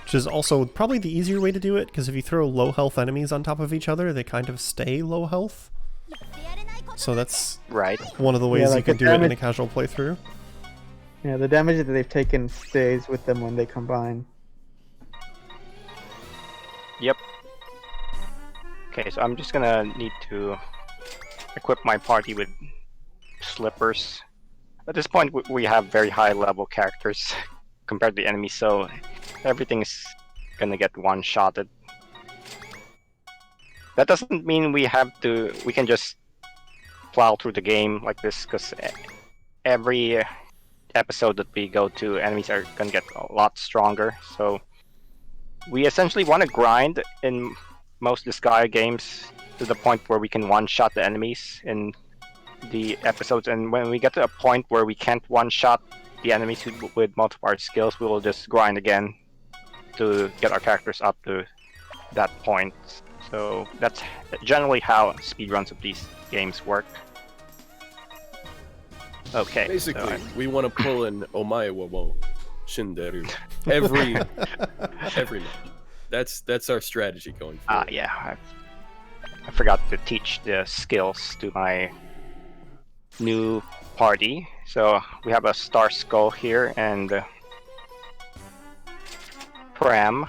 Which is also probably the easier way to do it, because if you throw low health enemies on top of each other, they kind of stay low health. So that's Right. one of the ways like you can the do it in a damage- casual playthrough. Yeah, the damage that they've taken stays with them when they combine. Yep. Okay, so I'm just gonna need to equip my party with slippers. At this point, we have very high level characters compared to the enemy, so everything's gonna get one-shotted. That doesn't mean we can just plow through the game like this, because every episode that we go to, enemies are gonna get a lot stronger. So we essentially want to grind in most Disgaea games to the point where we can one-shot the enemies in the episodes, and when we get to a point where we can't one-shot the enemies with multiple art skills, we will just grind again to get our characters up to that point. So that's generally how speedruns of these games work. Okay. Basically, we want to pull an Omae wa mo Shinderu every month. That's our strategy going forward. Yeah. I forgot to teach the skills to my new party. So we have a Star Skull here and Pram.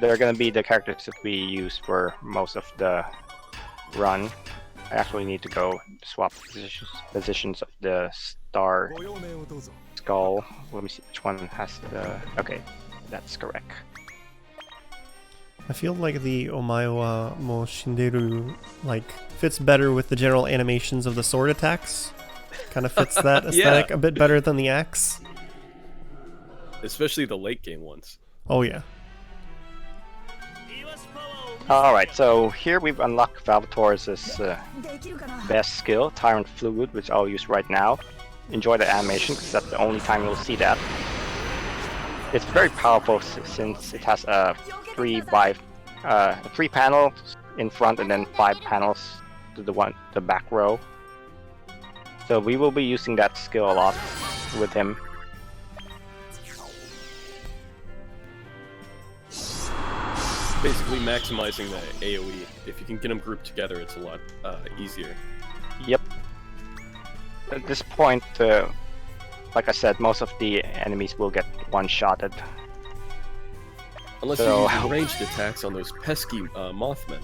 They're gonna be the characters that we use for most of the run. I actually need to go swap positions of the Star Skull. Let me see which one has the... Okay, that's correct. I feel like the Omaewa mo Shinderu like fits better with the general animations of the sword attacks. Kind of fits that aesthetic a bit better than the axe. Especially the late game ones. Oh yeah. Alright, so here we've unlocked Velvetoraz's best skill, Tyrant Fluid, which I'll use right now. Enjoy the animation, because that's the only time you'll see that. It's very powerful since it has a 3 panels in front and then 5 panels to the back row. So we will be using that skill a lot with him. Basically maximizing the AoE. If you can get them grouped together, it's a lot easier. Yep. At this point, like I said, most of the enemies will get one-shotted. Unless you're using ranged attacks on those pesky Mothmen,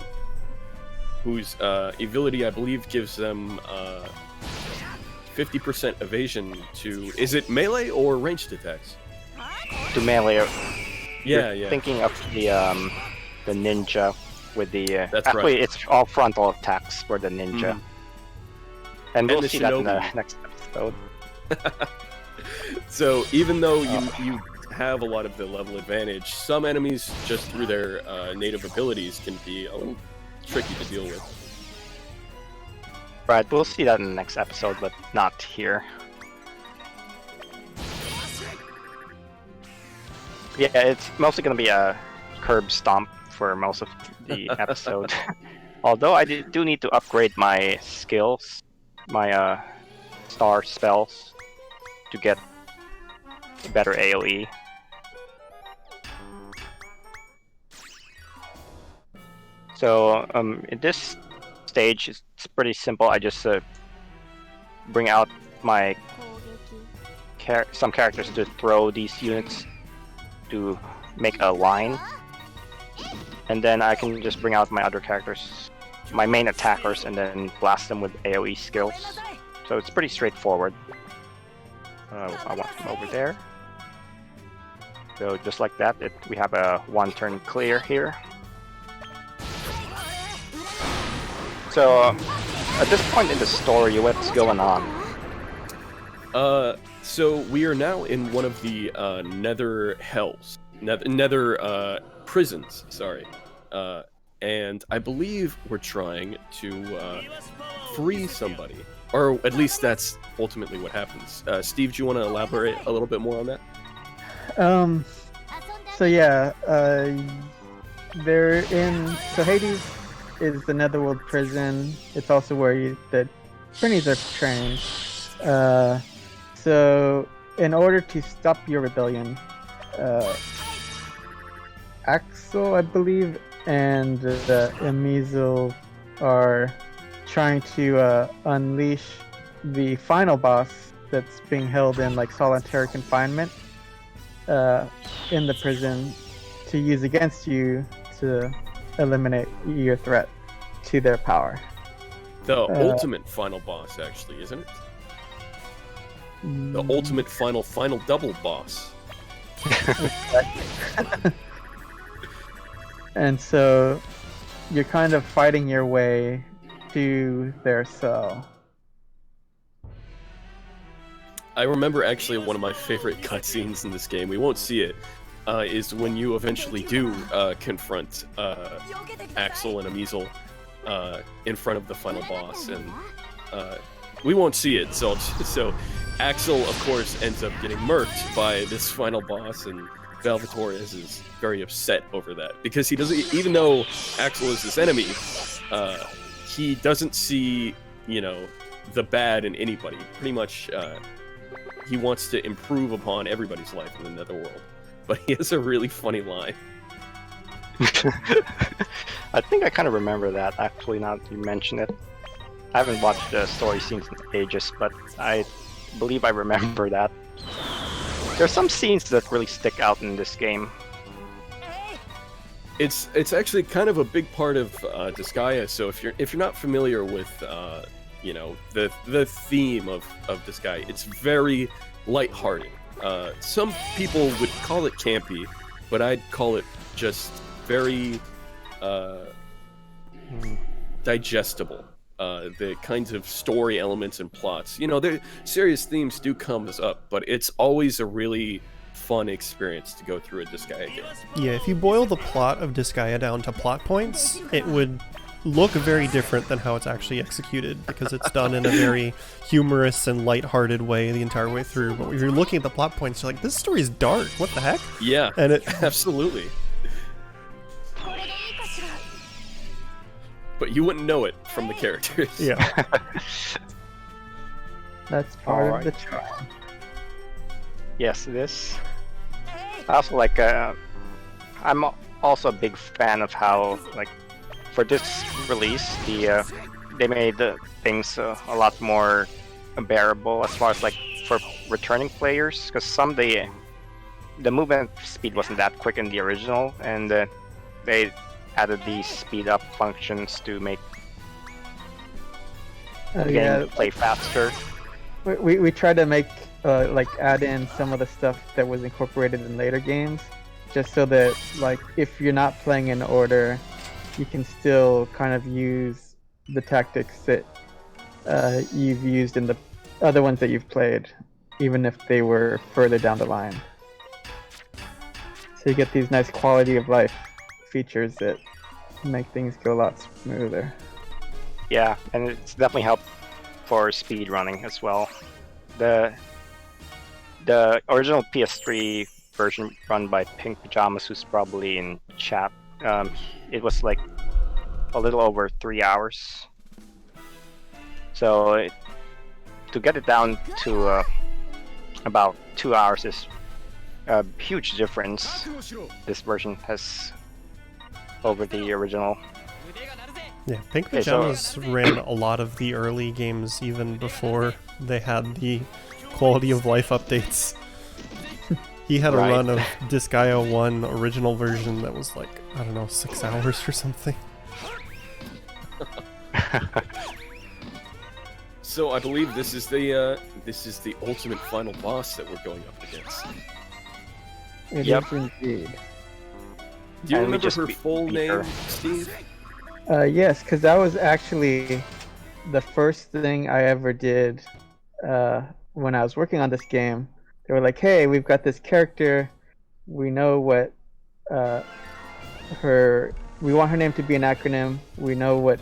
whose ability, I believe, gives them 50% evasion to... Is it melee or ranged attacks? To melee. Yeah. Thinking of the ninja with the... That's actually, right. it's all frontal attacks for the ninja. And we'll see that in the next episode. So even though you have a lot of the level advantage, some enemies, just through their native abilities, can be a little tricky to deal with. Right, we'll see that in the next episode, but not here. Yeah, it's mostly going to be a curb stomp for most of the episode. Although I do need to upgrade my skills, my star spells, to get a better AoE. So in this stage, it's pretty simple. I just bring out my some characters to throw these units to make a line, and then I can just bring out my other characters, my main attackers, and then blast them with AoE skills. So it's pretty straightforward. I want them over there. So just like that, we have a one-turn clear here. So at this point in the story, what's going on? So we are now in one of the nether hells, nether prisons, sorry. And I believe we're trying to free somebody. Or at least that's ultimately what happens. Steve, do you want to elaborate a little bit more on that? So yeah, they're in. So Hades is the Netherworld Prison. It's also where the Prinnies are trained. So in order to stop your rebellion, Axel, I believe, and Emizel are trying to unleash the final boss that's being held in like solitary confinement in the prison to use against you to eliminate your threat to their power. The ultimate final boss, actually, isn't it? The ultimate final double boss. And so you're kind of fighting your way to their cell. I remember actually one of my favorite cutscenes in this game, we won't see it, is when you eventually do confront Axel and Emizel in front of the final boss, and we won't see it, so Axel, of course, ends up getting murked by this final boss, and Velvetoraz is very upset over that, because he doesn't, even though Axel is his enemy, he doesn't see, you know, the bad in anybody. Pretty much, he wants to improve upon everybody's life in the Netherworld. But he has a really funny line. I think I kind of remember that, actually, now that you mention it. I haven't watched the story scenes in ages, but I believe I remember that. There's some scenes that really stick out in this game. It's actually kind of a big part of Disgaea. So if you're not familiar with you know, the theme of Disgaea, it's very lighthearted. Some people would call it campy, but I'd call it just very digestible. The kinds of story elements and plots, you know, the serious themes do come up, but it's always a really fun experience to go through a Disgaea game. Yeah, if you boil the plot of Disgaea down to plot points, it would look very different than how it's actually executed, because it's done in a very humorous and lighthearted way the entire way through. But when you're looking at the plot points, you're like, this story's dark, what the heck? Yeah, and it absolutely. But you wouldn't know it from the characters. Yeah. That's part of the charm. Yes, it is. I also like, I'm also a big fan of how, like, for this release, they made things a lot more bearable as far as, like, for returning players, because some the movement speed wasn't that quick in the original, and they added these speed up functions to make the game play faster. We tried to make like add in some of the stuff that was incorporated in later games, just so that, like, if you're not playing in order, you can still kind of use the tactics that you've used in the other ones that you've played, even if they were further down the line. So you get these nice quality of life features that make things go a lot smoother. Yeah, and it's definitely helped for speed running as well. The original PS3 version run by Pink Pajamas, who's probably in chat, it was like a little over 3 hours. So to get it down to about 2 hours is a huge difference this version has over the original. Yeah, Pink Pajamas ran a lot of the early games even before they had the quality of life updates. He had a run of Disgaea 1 original version that was like, I don't know, 6 hours or something. So I believe this is the ultimate final boss that we're going up against. It is indeed. Do you remember her full name, Steve? Yes, because that was actually the first thing I ever did when I was working on this game. They were like, hey, we've got this character. We know what we want her name to be an acronym. We know what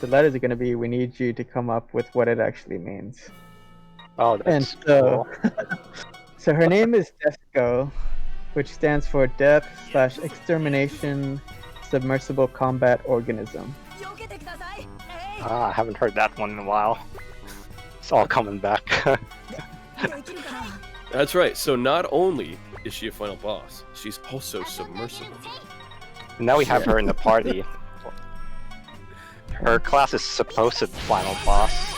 the letters are going to be. We need you to come up with what it actually means. Oh, that's cool. So her name is Desco, which stands for Death/Extermination Submersible Combat Organism. I haven't heard that one in a while. It's all coming back. That's right. So not only is she a final boss, she's also submersible. Now we have her in the party. Her class is supposed final boss.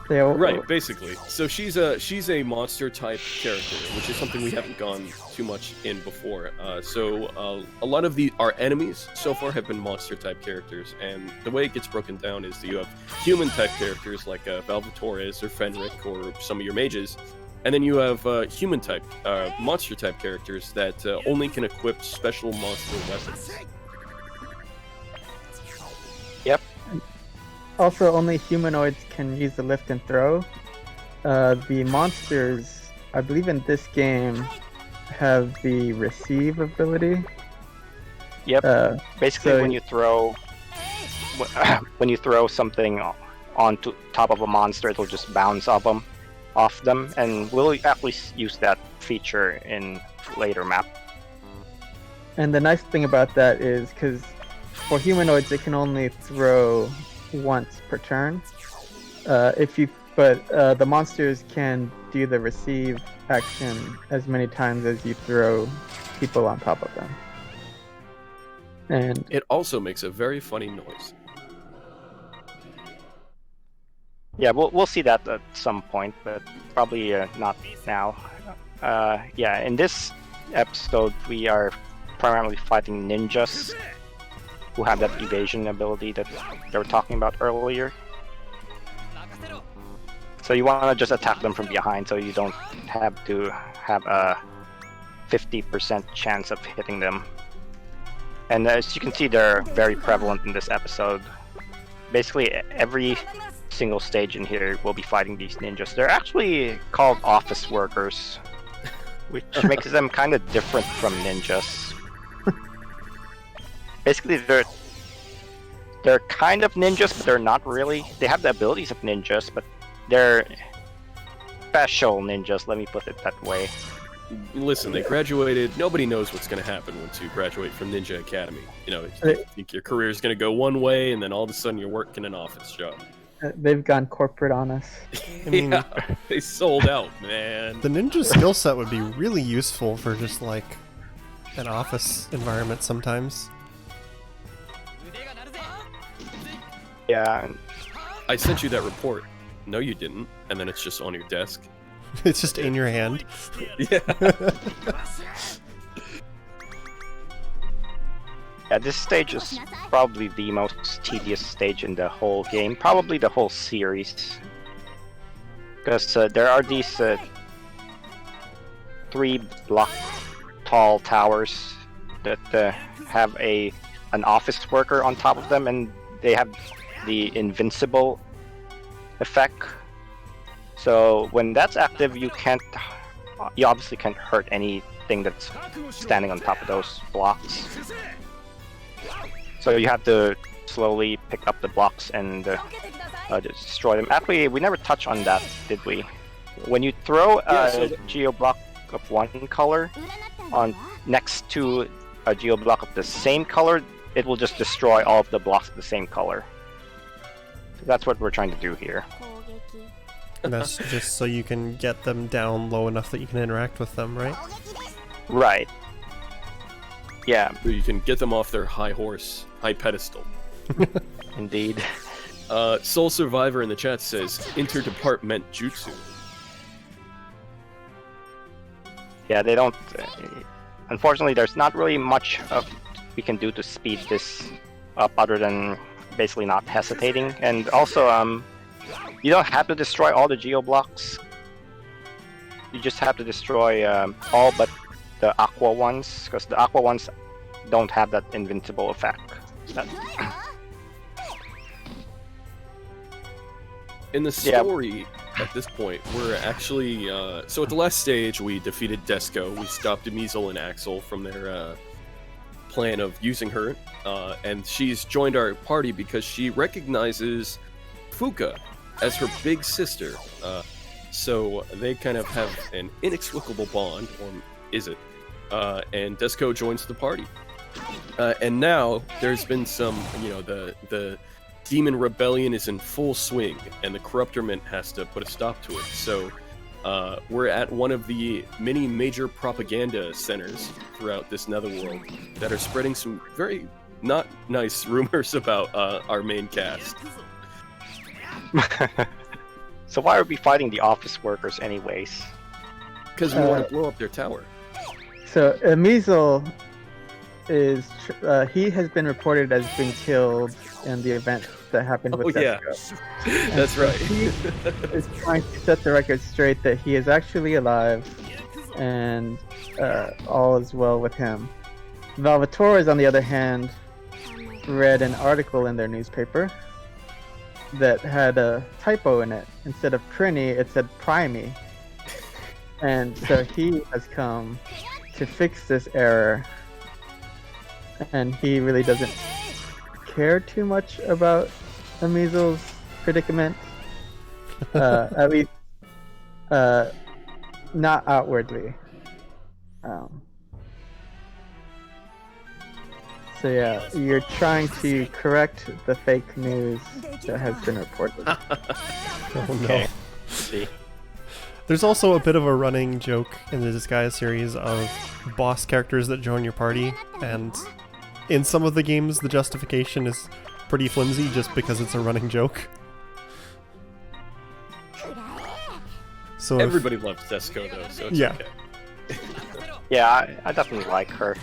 Right, basically. So she's a monster type character, which is something we haven't gone too much in before. So a lot of our enemies so far have been monster type characters, and the way it gets broken down is that you have human type characters like Velvetoraz or Fenrik or some of your mages, and then you have human type, monster type characters that only can equip special monster weapons. Yep. Also, only humanoids can use the lift and throw. The monsters, I believe in this game, have the receive ability. Yep. Basically, so when you throw something onto top of a monster, it'll just bounce off them, and we'll actually use that feature in later map. And the nice thing about that is, because for humanoids, it can only throw once per turn. The monsters can do the receive action as many times as you throw people on top of them. And it also makes a very funny noise. Yeah, we'll see that at some point, but probably not now. In this episode, we are primarily fighting ninjas who have that evasion ability that they were talking about earlier. So you want to just attack them from behind so you don't have to have a 50% chance of hitting them. And as you can see, they're very prevalent in this episode. Basically, every single stage in here will be fighting these ninjas. They're actually called office workers, which makes them kind of different from ninjas. Basically, they're kind of ninjas, but they're not really. They have the abilities of ninjas, but they're special ninjas, let me put it that way. Listen, they graduated. Nobody knows what's going to happen once you graduate from Ninja Academy. You think your career is going to go one way, and then all of a sudden you're working an office job. They've gone corporate on us. I mean, yeah, they sold out, man. The ninja skill set would be really useful for just like an office environment sometimes. Yeah. I sent you that report. No, you didn't. And then it's just on your desk. It's just in your hand. Yeah. Yeah, this stage is probably the most tedious stage in the whole game, probably the whole series. Because there are these 3-block tall towers that have an office worker on top of them, and they have the invincible effect. So when that's active, you obviously can't hurt anything that's standing on top of those blocks. So you have to slowly pick up the blocks and destroy them. Actually, we never touched on that, did we? When you throw a Geo Block of one color next to a Geo Block of the same color, it will just destroy all of the blocks of the same color. So that's what we're trying to do here. And that's just so you can get them down low enough that you can interact with them, right? Right. Yeah. So you can get them off their high pedestal. Indeed. Soul Survivor in the chat says, interdepartment jutsu. Yeah, they don't... unfortunately, there's not really much we can do to speed this up other than basically not hesitating. And also, you don't have to destroy all the Geo Blocks. You just have to destroy all but the Aqua ones, because the Aqua ones don't have that invincible effect. In the story, at this point, we're actually... so at the last stage, we defeated Desco. We stopped Demisel and Axel from their plan of using her. And she's joined our party because she recognizes Fuka as her big sister. So they kind of have an inexplicable bond, or is it? and Disco joins the party. And now there's been some, the demon rebellion is in full swing, and the corruptorment has to put a stop to it. So we're at one of the many major propaganda centers throughout this netherworld that are spreading some very not nice rumors about our main cast. So why are we fighting the office workers anyways? Because we want to blow up their tower. So Measle is he has been reported as being killed in the event that happened with Disco. That's right. He is trying to set the record straight that he is actually alive and all is well with him. Velvetoraz, on the other hand, read an article in their newspaper that had a typo in it. Instead of Prinny, it said Primy. And so he has come to fix this error. And he really doesn't care too much about Measle's predicament. At least, not outwardly. So yeah, you're trying to correct the fake news that has been reported. Oh no. Okay. See. There's also a bit of a running joke in the Disgaea series of boss characters that join your party, and in some of the games the justification is pretty flimsy just because it's a running joke. So Everybody loves Disco though, so it's Yeah. okay. Yeah, I definitely like her.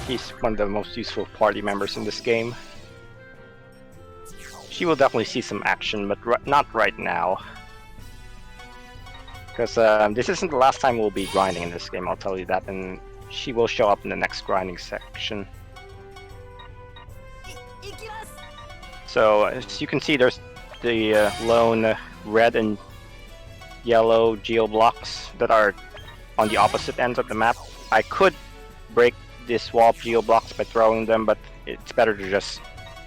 He's one of the most useful party members in this game. She will definitely see some action, but not right now. Because this isn't the last time we'll be grinding in this game, I'll tell you that, and she will show up in the next grinding section. So, as you can see, there's the lone red and yellow geo blocks that are on the opposite ends of the map. I could break this wall of geo blocks by throwing them, but it's better to just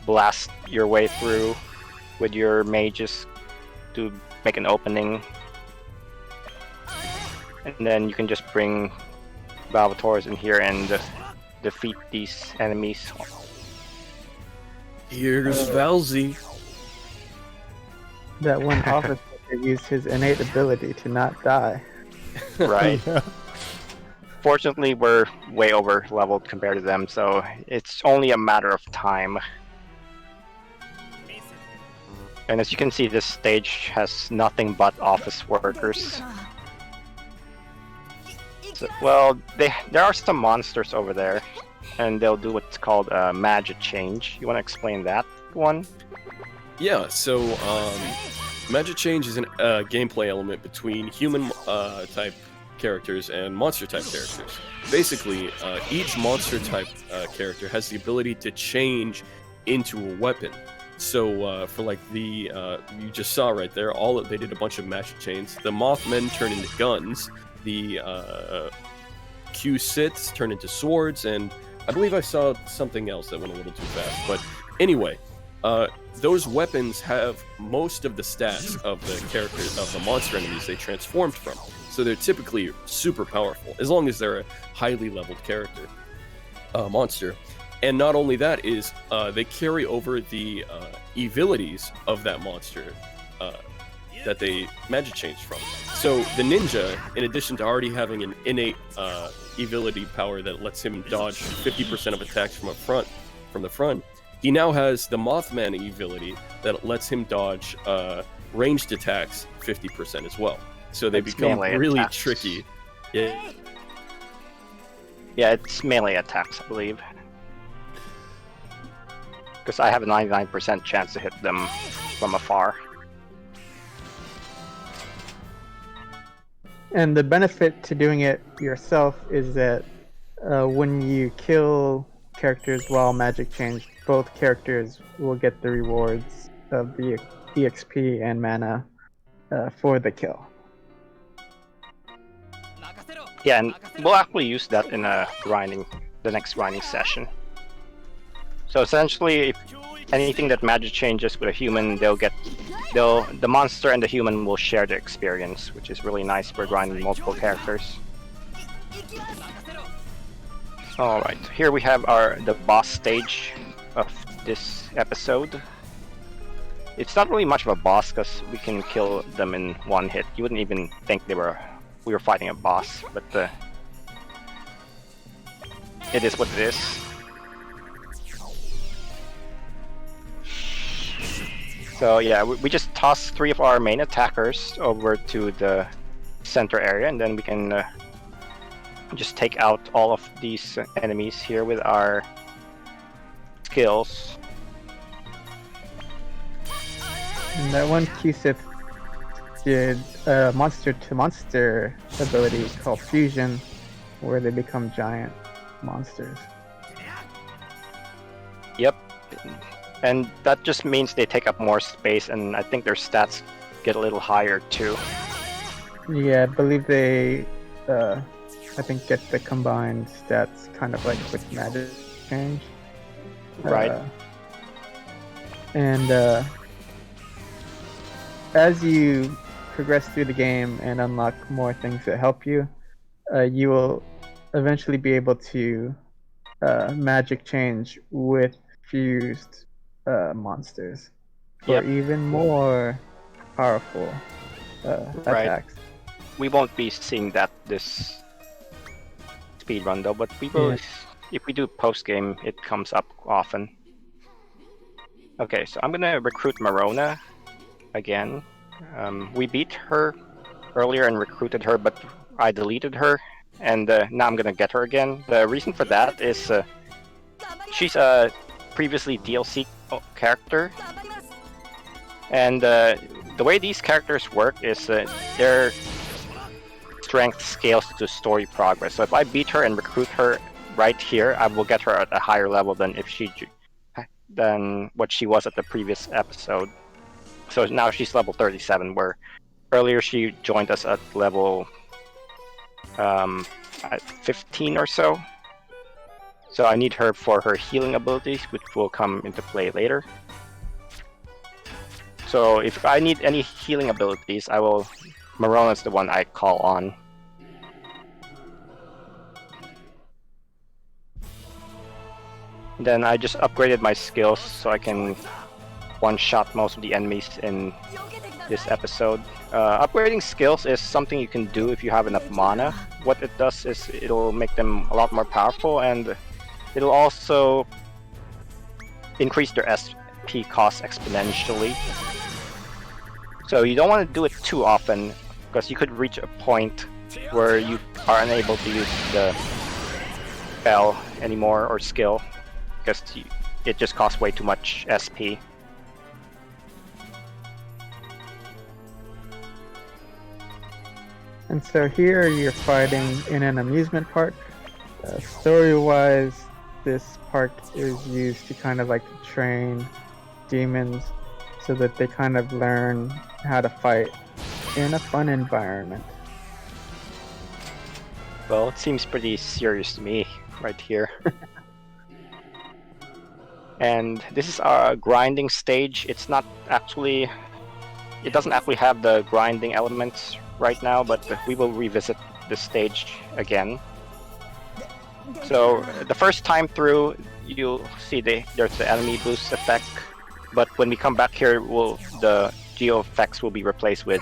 blast your way through with your mages to make an opening. And then you can just bring Velvetoraz in here and defeat these enemies. Here's Valzy. That one officer used his innate ability to not die. Right. Yeah. Fortunately, we're way over leveled compared to them, so it's only a matter of time. And as you can see, this stage has nothing but office workers. So, well, there are some monsters over there, and they'll do what's called a magic change. You want to explain that one? Yeah, so magic change is a gameplay element between human type characters and monster type characters. Basically, each monster type character has the ability to change into a weapon. So for like the you just saw right there, they did a bunch of magic chains. The Mothmen turn into guns. The Q-Sits turn into swords, and I believe I saw something else that went a little too fast. But anyway, those weapons have most of the stats of the characters of the monster enemies they transformed from. So they're typically super powerful, as long as they're a highly leveled character, monster. And not only that is, they carry over the abilities of that monster that they magic changed from. So the ninja, in addition to already having an innate ability power that lets him dodge 50% of attacks from the front, he now has the Mothman ability that lets him dodge ranged attacks 50% as well. So they It's become melee really attacks. tricky. Yeah. Yeah, it's melee attacks, I believe. Because I have a 99% chance to hit them from afar. And the benefit to doing it yourself is that when you kill characters while magic change, both characters will get the rewards of the EXP and mana for the kill. Yeah, and we'll actually use that in the next grinding session. So essentially, if anything that magic changes with a human, the monster and the human will share the experience, which is really nice for grinding multiple characters. Alright, here we have the boss stage of this episode. It's not really much of a boss because we can kill them in one hit. You wouldn't even think we were fighting a boss, but it is what it is. So yeah, we just toss 3 of our main attackers over to the center area, and then we can just take out all of these enemies here with our skills. And that one Q-Sith did a monster-to-monster ability called Fusion, where they become giant monsters. Yep. And that just means they take up more space, and I think their stats get a little higher too. Yeah, I believe they, I think get the combined stats kind of like with magic change. Right. And as you progress through the game and unlock more things that help you, you will eventually be able to magic change with fused monsters for even more powerful attacks. We won't be seeing that this speedrun though, but we will. If we do post game, it comes up often. Okay, so I'm gonna recruit Marona again. We beat her earlier and recruited her, but I deleted her, and now I'm gonna get her again. The reason for that is she's a previously DLC character, and the way these characters work is their strength scales to story progress. So if I beat her and recruit her right here, I will get her at a higher level than what she was at the previous episode. So now she's level 37, where earlier she joined us at level 15 or so. So I need her for her healing abilities, which will come into play later. So if I need any healing abilities, Marona's the one I call on. Then I just upgraded my skills so I can one-shot most of the enemies in this episode. Upgrading skills is something you can do if you have enough mana. What it does is it'll make them a lot more powerful, and it'll also increase their SP cost exponentially. So you don't want to do it too often, because you could reach a point where you are unable to use the spell anymore or skill, because it just costs way too much SP. And so here you're fighting in an amusement park. Story-wise, this park is used to kind of like train demons so that they kind of learn how to fight in a fun environment. Well, it seems pretty serious to me right here. And this is our grinding stage. It doesn't actually have the grinding elements right now, but we will revisit this stage again. So the first time through, you'll see there's the enemy boost effect, but when we come back here, the geo effects will be replaced with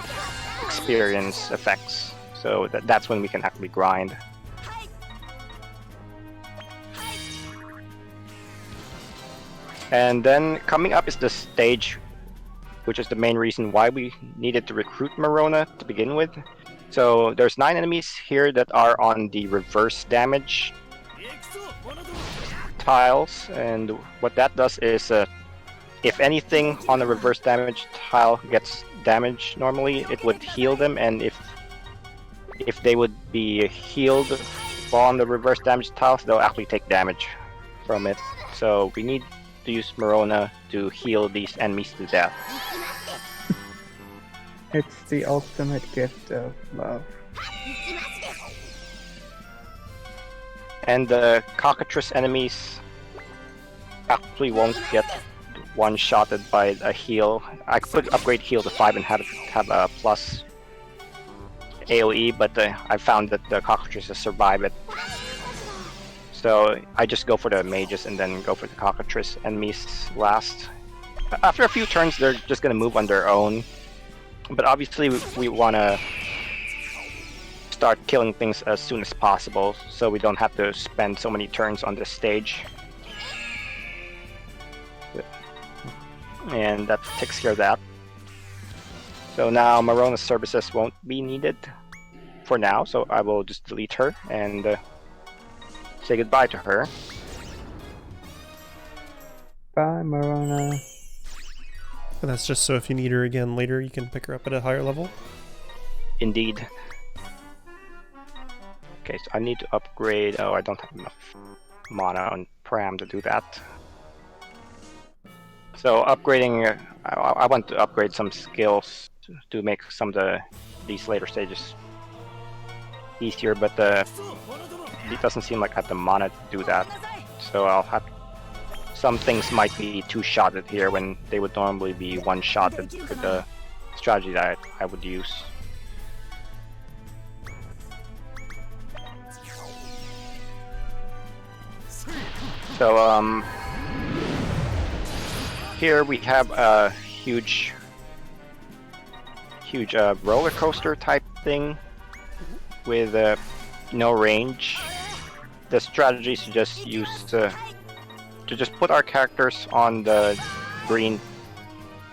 experience effects. So that's when we can actually grind. And then coming up is the stage, which is the main reason why we needed to recruit Marona to begin with. So there's 9 enemies here that are on the reverse damage tiles, and what that does is if anything on the reverse damage tile gets damaged normally, it would heal them, and if they would be healed while on the reverse damage tiles, they'll actually take damage from it. So we need to use Marona to heal these enemies to death. It's the ultimate gift of love. And the cockatrice enemies actually won't get one-shotted by a heal. I could upgrade heal to 5 and have a plus AoE, but I found that the cockatrices survive it. So I just go for the mages and then go for the cockatrice enemies last. After a few turns, they're just gonna move on their own. But obviously, we want to start killing things as soon as possible, so we don't have to spend so many turns on this stage. And that takes care of that. So now Marona's services won't be needed for now, so I will just delete her and say goodbye to her. Bye, Marona. And that's just so if you need her again later, you can pick her up at a higher level. Indeed. Okay, so I need to upgrade. Oh, I don't have enough mana on Pram to do that. So upgrading, I want to upgrade some skills to make some of these later stages easier, but it doesn't seem like I have the mana to do that. So I'll have some things might be two-shotted here when they would normally be one-shotted with the strategy that I would use. So here we have a huge roller coaster type thing with no range. The strategy is to just use to just put our characters on the green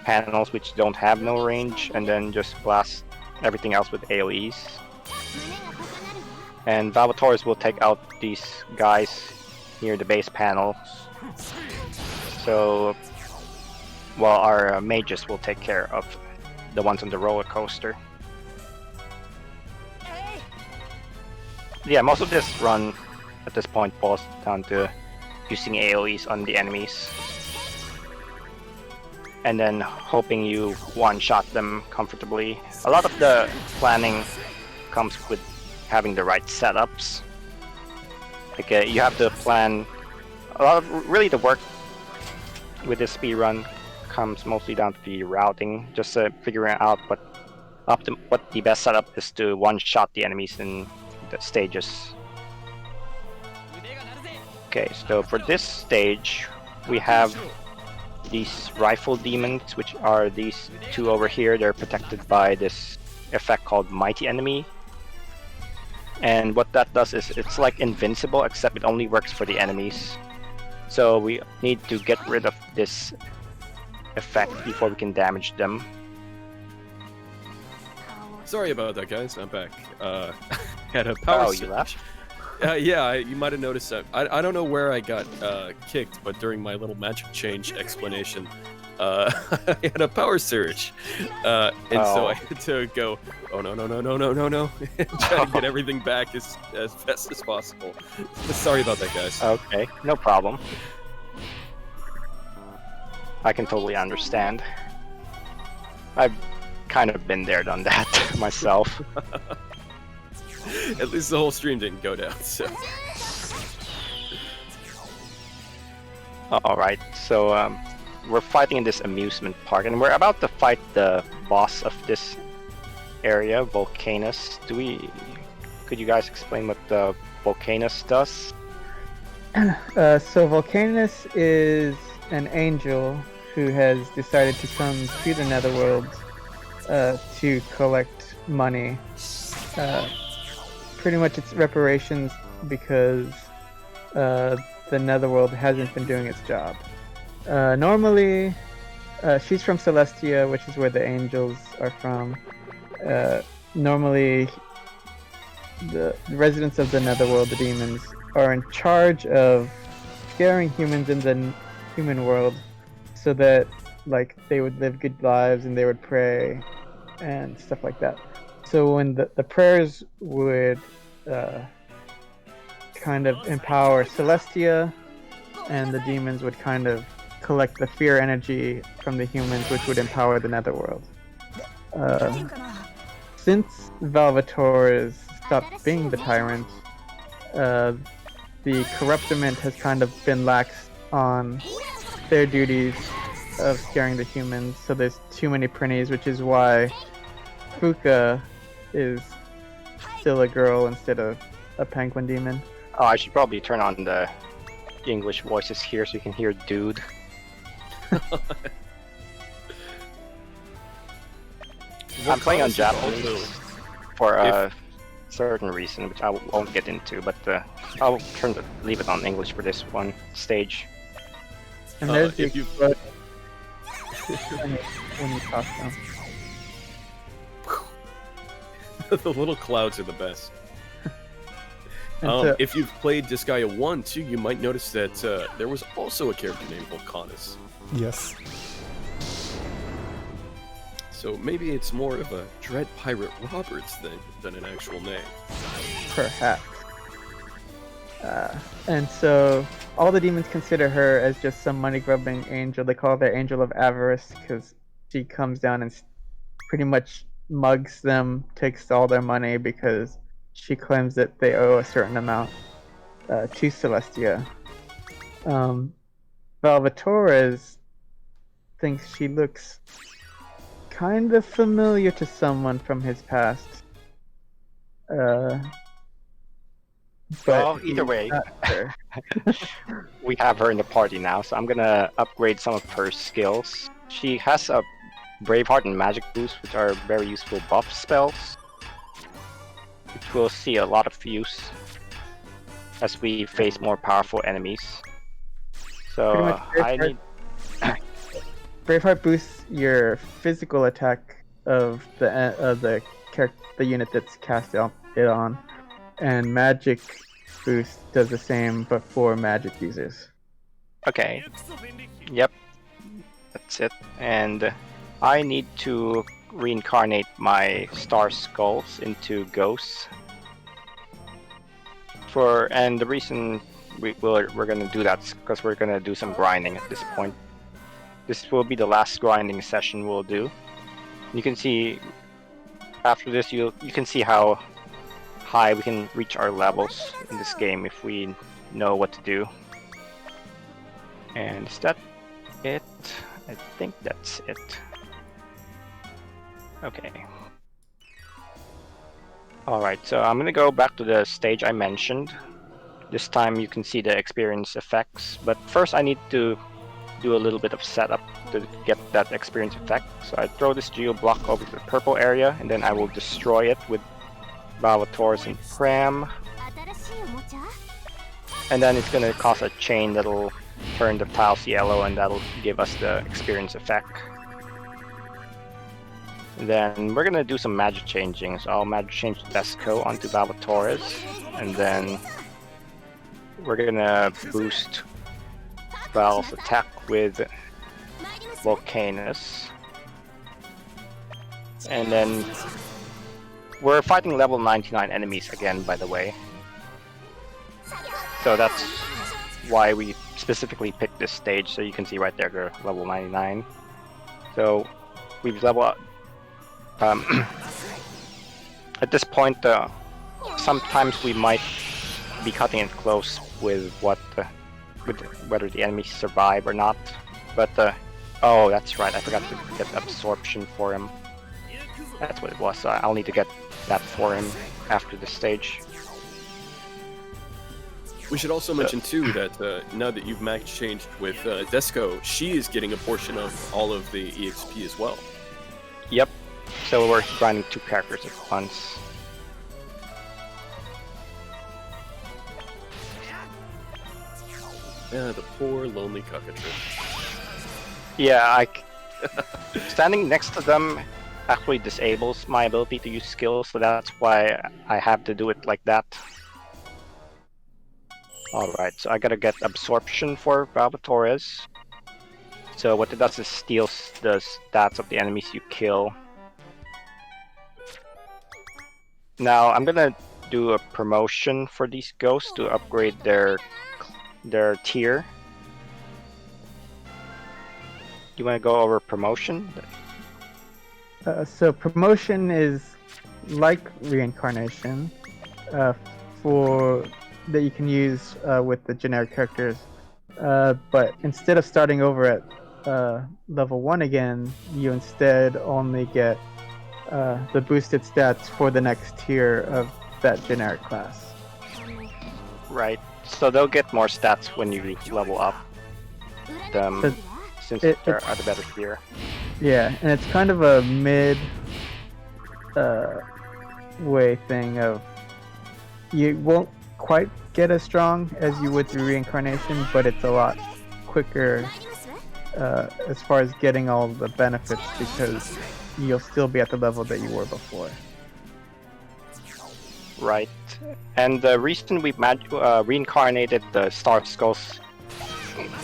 panels which don't have no range, and then just blast everything else with AoEs. And Velvetoraz will take out these guys near the base panels. So while our mages will take care of the ones on the roller coaster. Yeah, most of this run at this point boils down to using AoEs on the enemies. And then hoping you one-shot them comfortably. A lot of the planning comes with having the right setups. Like you have to plan a lot of really the work with this speedrun comes mostly down to the routing, just figuring out what the best setup is to one-shot the enemies in the stages. Okay, so for this stage, we have these rifle demons, which are these two over here. They're protected by this effect called Mighty Enemy. And what that does is it's like invincible, except it only works for the enemies. So we need to get rid of this effect before we can damage them. Sorry about that, guys. I'm back. Had a power you left? Yeah, you might have noticed that. I don't know where I got kicked, but during my little magic change explanation, I had a power surge. So I had to go, oh no, and try to get everything back as fast as possible. Sorry about that, guys. Okay, no problem. I can totally understand. I've kind of been there, done that myself. At least the whole stream didn't go down, so. Alright, so we're fighting in this amusement park, and we're about to fight the boss of this area, Volcanus. Could you guys explain what the Volcanus does? So Volcanus is an angel who has decided to come to the Netherworld to collect money. Pretty much it's reparations because the Netherworld hasn't been doing its job. Normally, she's from Celestia, which is where the angels are from. Normally, the residents of the Netherworld, the demons, are in charge of scaring humans in the human world so that like they would live good lives and they would pray and stuff like that. So when the prayers would kind of empower Celestia, and the demons would kind of collect the fear energy from the humans, which would empower the Netherworld. Since Velvetoraz stopped being the tyrant, the corruptiment has kind of been lax on their duties of scaring the humans, so there's too many prinnies, which is why Fuka is still a girl instead of a penguin demon. Oh, I should probably turn on the English voices here so you can hear dude. I'm playing on Japanese for a certain reason, which I won't get into, but I'll leave it on English for this one stage. And there's if the you when you talk now. the little clouds are the best. And so, If you've played Disgaea 1 too, you might notice that there was also a character named Volcanus. Yes. So maybe it's more of a Dread Pirate Roberts thing than an actual name. perhaps. And so all the demons consider her as just some money-grubbing angel. They call her their angel of avarice because she comes down and pretty much mugs them, takes all their money because she claims that they owe a certain amount to Celestia. Velvetoraz thinks she looks kind of familiar to someone from his past. Well, either way, Sure. we have her in the party now, so I'm gonna upgrade some of her skills. She has a Braveheart and Magic Boost, which are very useful buff spells, which will see a lot of use as we face more powerful enemies. So I need. Braveheart boosts your physical attack of the unit that's cast it on, and Magic Boost does the same, but for magic users. Okay. Yep. That's it. And I need to reincarnate my Star Skulls into ghosts. And the reason we're gonna do that is because we're gonna do some grinding at this point. This will be the last grinding session we'll do. You can see after this you can see how high we can reach our levels in this game if we know what to do. And is that it? I think that's it. Okay. Alright, so I'm gonna go back to the stage I mentioned. This time you can see the experience effects, but first I need to do a little bit of setup to get that experience effect. So I throw this Geo Block over the purple area, and then I will destroy it with Velvetoraz and Fram. And then it's gonna cause a chain that'll turn the tiles yellow, and that'll give us the experience effect. And then we're gonna do some magic changing. So I'll magic change Disgaea onto Velvetoraz, and then we're gonna boost Val's attack with Volcanus. And then we're fighting level 99 enemies again, by the way. So that's why we specifically picked this stage. So you can see right there, they're level 99. So we've leveled up. At this point, sometimes we might be cutting it close with whether the enemies survive or not. But oh, that's right, I forgot to get absorption for him. That's what it was. So I'll need to get that for him after this stage. We should also mention too that now that you've max changed with Disgaea, she is getting a portion of all of the EXP as well. Yep. So we're grinding two characters at once. Yeah, the poor lonely cockatrice. Yeah, standing next to them actually disables my ability to use skills, so that's why I have to do it like that. Alright, so I gotta get absorption for Velvetoraz. So what it does is steals the stats of the enemies you kill. Now I'm gonna do a promotion for these ghosts to upgrade their tier. You want to go over promotion? So promotion is like reincarnation, for that you can use with the generic characters, but instead of starting over at level 1 again, you instead only get the boosted stats for the next tier of that generic class. Right. So they'll get more stats when you level up them, since they're at a better tier. Yeah, and it's kind of a mid way thing of you won't quite get as strong as you would through reincarnation, but it's a lot quicker as far as getting all the benefits because you'll still be at the level that you were before. Right. And the reason we reincarnated the Star Skulls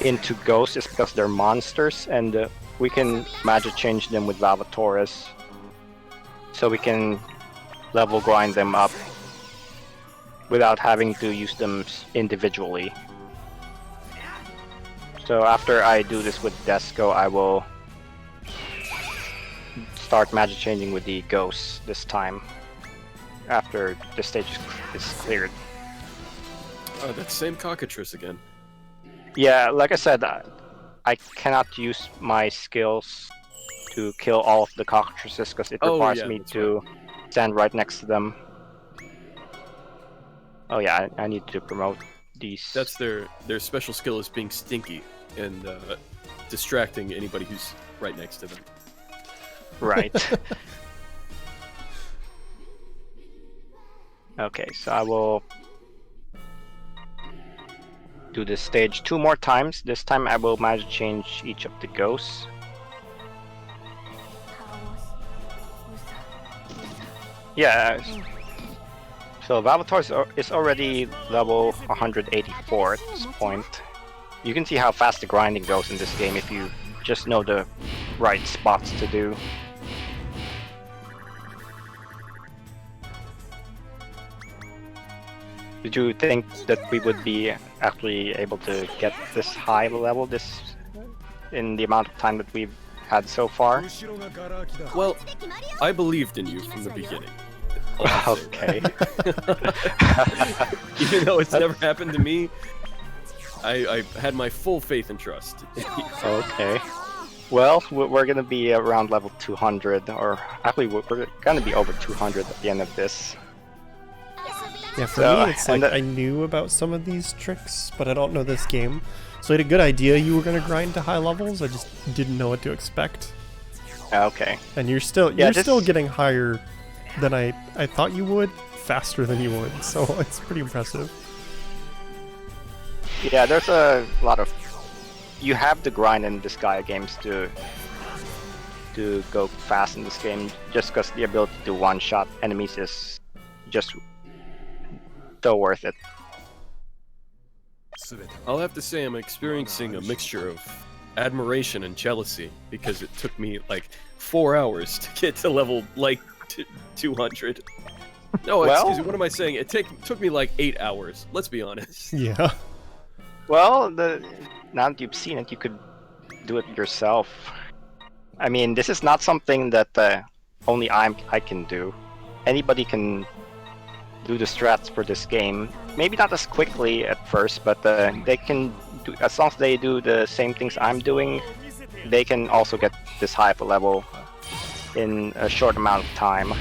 into ghosts is because they're monsters, and we can magic change them with Velvetoraz, so we can level grind them up without having to use them individually. So after I do this with Desco, I will start magic changing with the ghosts this time, after the stage is cleared. Oh, that same cockatrice again. Yeah, like I said, I cannot use my skills to kill all of the cockatrices because it requires me to stand right next to them. Oh yeah, I need to promote these. That's their special skill is being stinky and distracting anybody who's right next to them. Right. Okay, so I will do this stage 2 more times. This time I will magic change each of the ghosts. Yeah, so Velvetoraz is already level 184 at this point. You can see how fast the grinding goes in this game if you just know the right spots to do. Did you think that we would be actually able to get this high level in the amount of time that we've had so far? Well, I believed in you from the beginning. Okay. Even though it's never happened to me, I had my full faith and trust. Okay. Well, we're gonna be around level 200, or actually we're gonna be over 200 at the end of this. Yeah, for me, it's like I knew about some of these tricks, but I don't know this game. So I had a good idea you were going to grind to high levels, I just didn't know what to expect. Okay. And you're still getting higher than I thought you would, faster than you would, so it's pretty impressive. Yeah, there's a lot of... You have to grind in Disgaea games to go fast in this game, just because the ability to one-shot enemies is just so worth it. I'll have to say I'm experiencing a mixture of admiration and jealousy, because it took me like 4 hours to get to level like 200. No, excuse me, what am I saying? It took me like 8 hours, let's be honest. Yeah. Well, now that you've seen it, you could do it yourself. I mean, this is not something that only I can do. Anybody can do the strats for this game. Maybe not as quickly at first, but they can do, as long as they do the same things I'm doing, they can also get this high of a level in a short amount of time.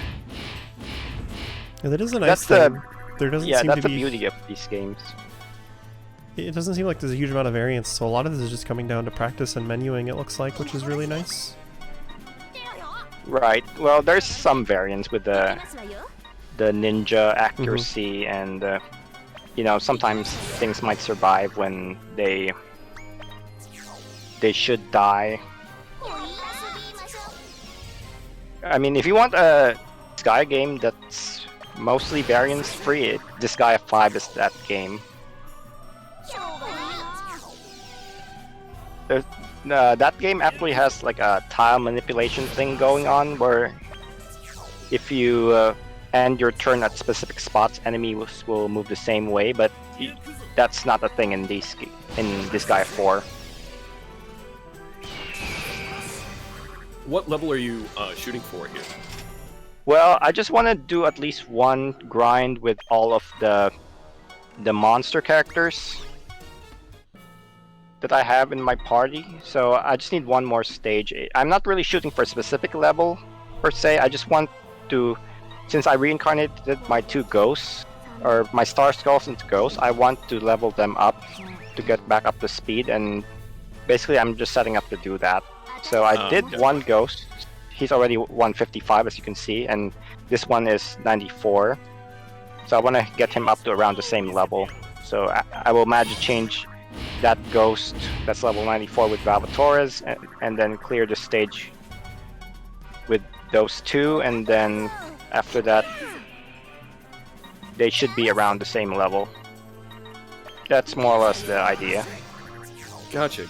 Yeah, that is a nice thing. There doesn't seem that's to the be... beauty of these games. It doesn't seem like there's a huge amount of variance, so a lot of this is just coming down to practice and menuing, it looks like, which is really nice. Right. Well, there's some variance with the ninja accuracy, and you know, sometimes things might survive when they should die. I mean, if you want a Disgaea game that's mostly variance free, Disgaea 5 is that game. That game actually has like a tile manipulation thing going on, where if you end your turn at specific spots, enemies will move the same way, but that's not a thing in Disgaea 4. What level are you shooting for here? Well, I just want to do at least one grind with all of the monster characters that I have in my party, so I just need one more stage. I'm not really shooting for a specific level per se. I just want to, since I reincarnated my 2 ghosts, or my star skulls into ghosts, I want to level them up to get back up to speed, and basically I'm just setting up to do that. So I did okay. one ghost. He's already 155 as you can see, and this one is 94. So I want to get him up to around the same level. So I will manage to change that ghost that's level 94 with Velvetoraz, and then clear the stage with those two, and then after that they should be around the same level. That's more or less the idea. Gotcha.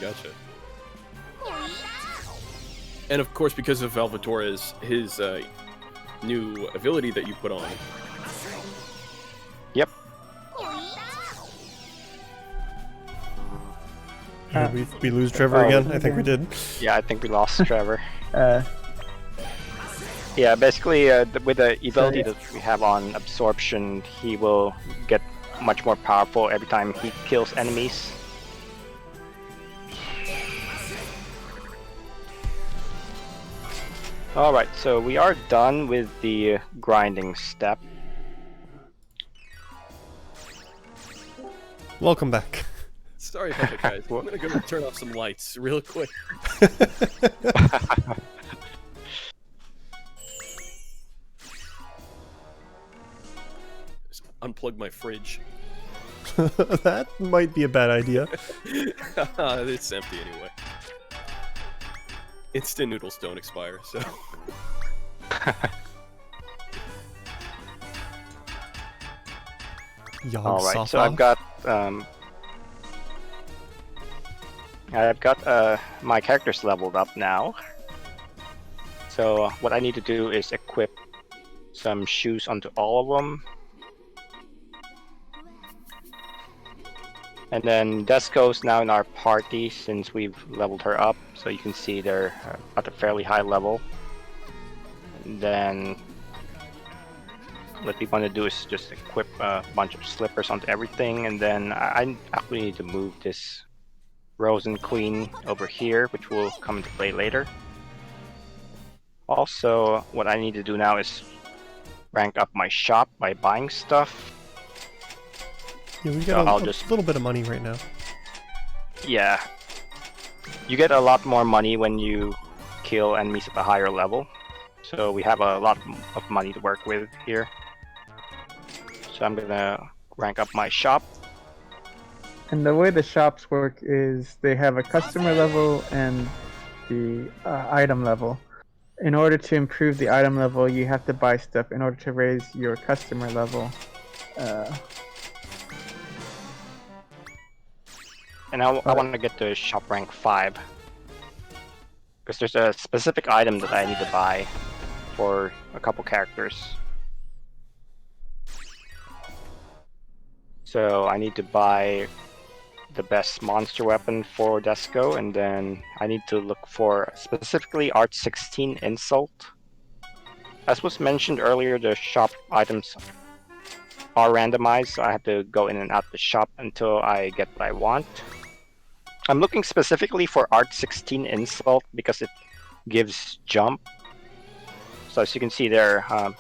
And of course, because of Velvetoraz, his new ability that you put on. Yep. Did we lose Trevor again? I think we did. Yeah, I think we lost Trevor. Yeah, basically, with the ability that we have on Absorption, he will get much more powerful every time he kills enemies. Alright, so we are done with the grinding step. Welcome back. Sorry about that, guys. I'm gonna go turn off some lights real quick. Just unplug my fridge. That might be a bad idea. It's empty anyway. Instant noodles don't expire, so. Alright, so I've got my characters leveled up now. So what I need to do is equip some shoes onto all of them. And then Desco's now in our party since we've leveled her up, so you can see they're at a fairly high level. And then what we want to do is just equip a bunch of slippers onto everything, and then I actually need to move this Rosen Queen over here, which will come into play later. Also, what I need to do now is rank up my shop by buying stuff. Yeah, we got a little bit of money right now. Yeah. You get a lot more money when you kill enemies at a higher level. So we have a lot of money to work with here. So I'm gonna rank up my shop. And the way the shops work is they have a customer level and the item level. In order to improve the item level, you have to buy stuff in order to raise your customer level. And I want to get to shop rank 5. Because there's a specific item that I need to buy for a couple characters. So I need to buy the best monster weapon for Desco, and then I need to look for specifically Art 16 Insult. As was mentioned earlier, the shop items are randomized, so I have to go in and out the shop until I get what I want. I'm looking specifically for Art 16 Insult because it gives jump. So as you can see there, on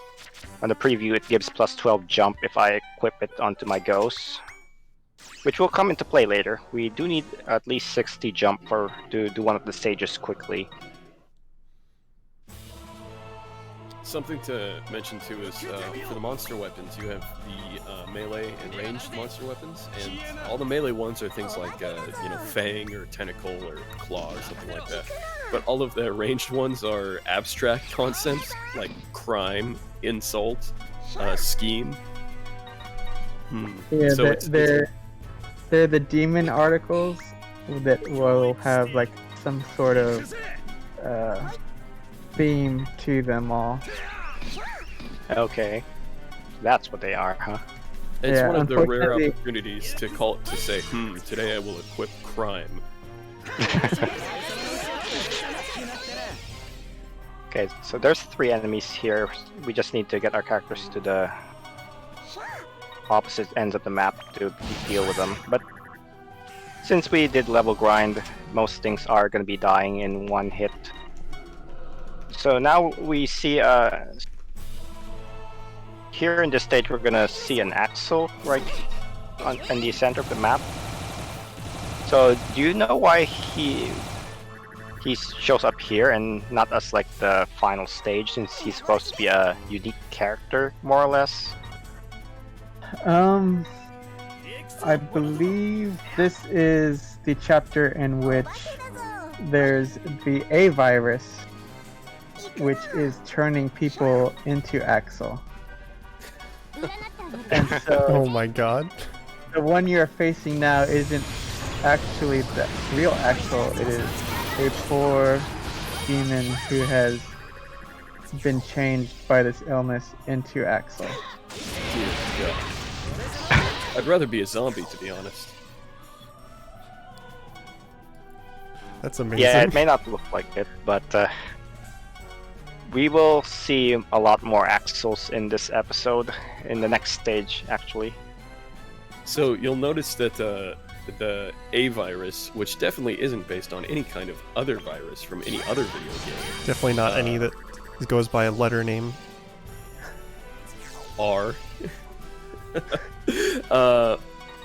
the preview, it gives plus 12 jump if I equip it onto my ghosts, which will come into play later. We do need at least 60 jump to do one of the stages quickly. Something to mention too is for the monster weapons, you have the melee and ranged monster weapons, and all the melee ones are things like fang or tentacle or claw or something like that. But all of the ranged ones are abstract concepts like crime, insult, scheme. Yeah, So they're the demon articles that will have like some sort of theme to them all. Okay, that's what they are, huh? It's Yeah, one of the rare unfortunately- opportunities to say, today I will equip crime. Okay, so there's 3 enemies here. We just need to get our characters to the opposite ends of the map to deal with them. But since we did level grind, most things are going to be dying in one hit. So now we see here in this stage, we're gonna see an axle right in the center of the map. So, do you know why he shows up here and not as like the final stage, since he's supposed to be a unique character, more or less? I believe this is the chapter in which there's the A virus, which is turning people into Axel. And so Oh my god. the one you're facing now isn't actually the real Axel. It is a poor demon who has been changed by this illness into Axel. Dear God. I'd rather be a zombie, to be honest. That's amazing. Yeah, it may not look like it, but we will see a lot more Axels in this episode, in the next stage, actually. So you'll notice that the A virus, which definitely isn't based on any kind of other virus from any other video game. Definitely not any that goes by a letter name. R.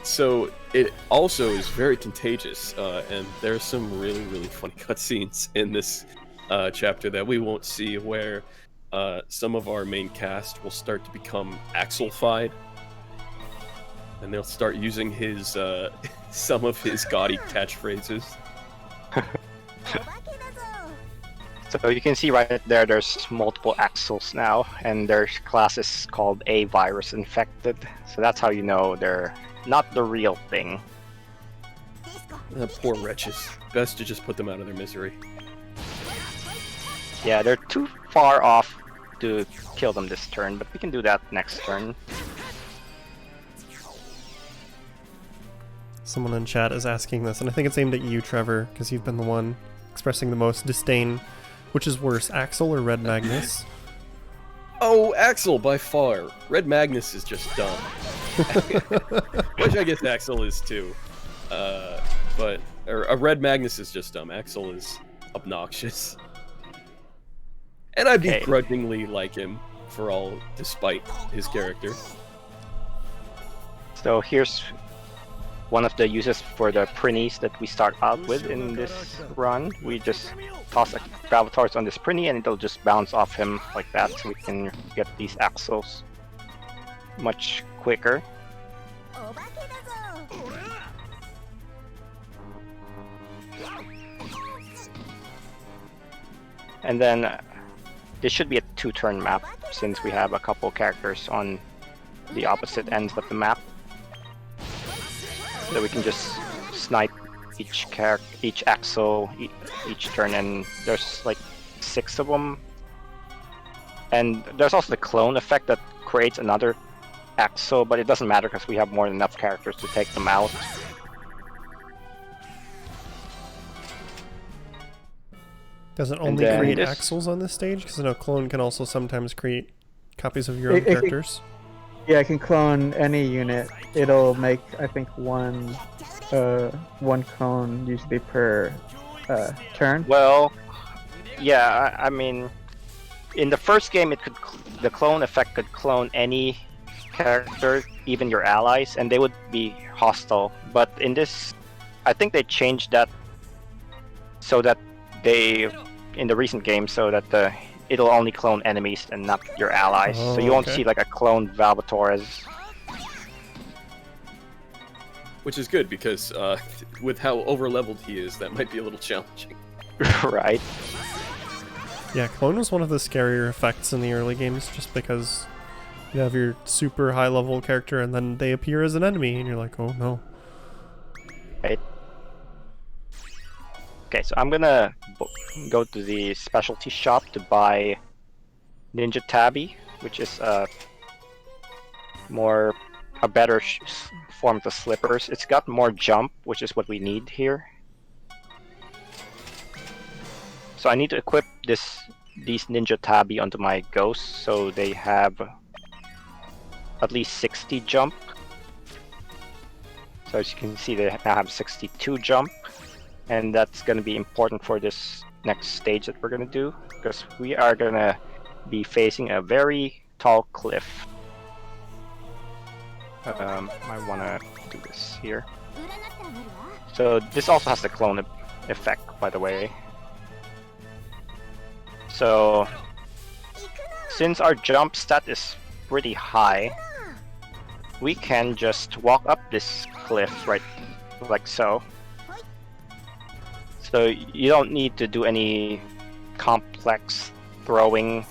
So it also is very contagious, and there's some really, really funny cutscenes in this chapter that we won't see, where some of our main cast will start to become Axel-fied, and they'll start using his some of his gaudy catchphrases. So you can see right there, there's multiple Axels now, and their class is called A virus infected. So that's how you know they're not the real thing. Poor wretches. Best to just put them out of their misery. Yeah, they're too far off to kill them this turn, but we can do that next turn. Someone in chat is asking this, and I think it's aimed at you, Trevor, because you've been the one expressing the most disdain. Which is worse, Axel or Red Magnus? Oh, Axel by far. Red Magnus is just dumb. Which I guess Axel is too. But Red Magnus is just dumb. Axel is obnoxious. And I begrudgingly like him for all, despite his character. So here's one of the uses for the Prinnies that we start out with in this run. We just toss a Velvetoraz on this Prinny and it'll just bounce off him like that, so we can get these Axels much quicker. And then this should be a 2-turn map, since we have a couple characters on the opposite ends of the map. So we can just snipe each Axel each turn, and there's like 6 of them. And there's also the clone effect that creates another Axel, but it doesn't matter because we have more than enough characters to take them out. Does it only create Axels on this stage? Because I know clone can also sometimes create copies of your own characters. Yeah, I can clone any unit. It'll make, I think, one clone usually per turn. Well, yeah, I mean, in the first game, the clone effect could clone any character, even your allies, and they would be hostile. But in this, I think they changed that so that in the recent game, so that it'll only clone enemies and not your allies. Oh, so you won't see like a cloned Velvetoraz. Which is good, because with how over-leveled he is, that might be a little challenging. Right. Yeah, clone was one of the scarier effects in the early games, just because you have your super high-level character and then they appear as an enemy, and you're like, oh no. Right. Okay, so I'm gonna go to the specialty shop to buy Ninja Tabby, which is a better form of the slippers. It's got more jump, which is what we need here. So I need to equip these Ninja Tabby onto my ghosts, so they have at least 60 jump. So as you can see, they now have 62 jump. And that's going to be important for this next stage that we're going to do, because we are going to be facing a very tall cliff. I want to do this here. So this also has the clone effect, by the way. So since our jump stat is pretty high, we can just walk up this cliff right like so. So you don't need to do any complex throwing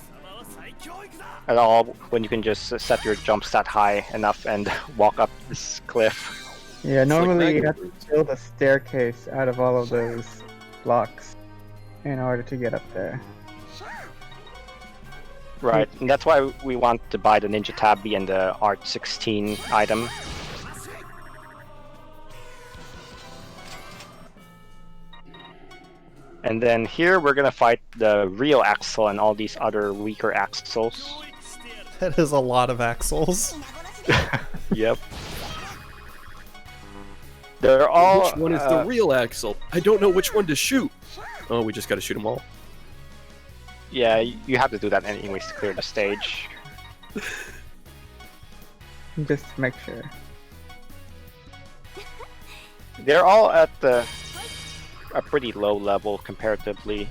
at all when you can just set your jump stat high enough and walk up this cliff. Yeah, normally you have to build a staircase out of all of those blocks in order to get up there. Right, and that's why we want to buy the Ninja Tabby and the Art 16 item. And then here we're gonna fight the real Axel and all these other weaker Axels. That is a lot of axles. Yep. They're all. Which one is the real Axel? I don't know which one to shoot. Oh, we just gotta shoot them all. Yeah, you have to do that anyways to clear the stage. Just to make sure. They're all at a pretty low level comparatively,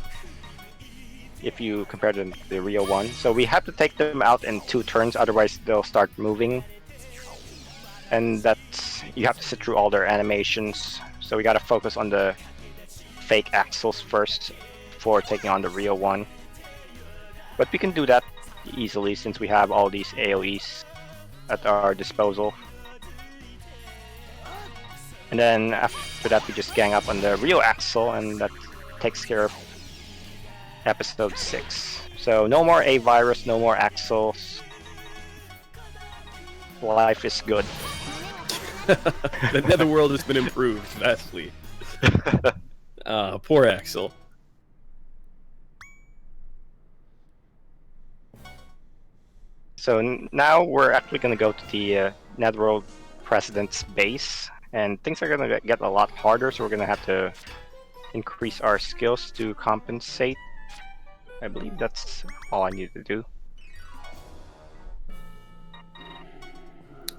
if you compare them to the real one. So we have to take them out in 2 turns, otherwise they'll start moving. And that's, you have to sit through all their animations. So we gotta focus on the fake Axels first before taking on the real one. But we can do that easily since we have all these AoEs at our disposal. And then after that we just gang up on the real Axel, and that takes care of episode 6. So no more A-Virus, no more Axels. Life is good. The Netherworld has been improved vastly. Poor Axel. So now we're actually going to go to the Netherworld President's base, and things are going to get a lot harder, so we're going to have to increase our skills to compensate. I believe that's all I need to do.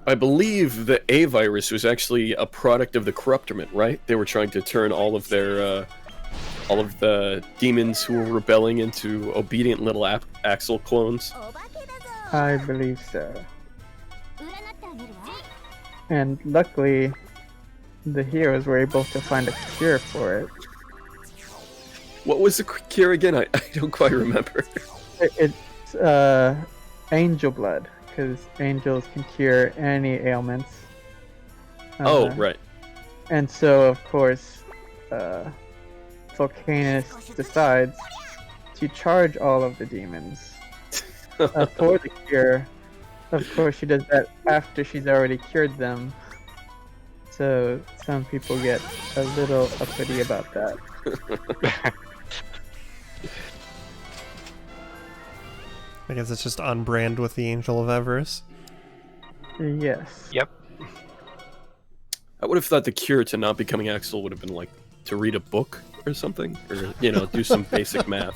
I believe the A-Virus was actually a product of the Corruptorment, right? They were trying to turn all of their, all of the demons who were rebelling into obedient little Axel clones. I believe so. And luckily, the heroes were able to find a cure for it. What was the cure again? I don't quite remember. It's angel blood, because angels can cure any ailments. Oh, right. And so, of course, Volcanus decides to charge all of the demons for the cure. Of course, she does that after she's already cured them. So some people get a little uppity about that. I guess it's just on brand with the Angel of Avarice. Yes. Yep. I would have thought the cure to not becoming Axel would have been like to read a book or something, or do some basic math.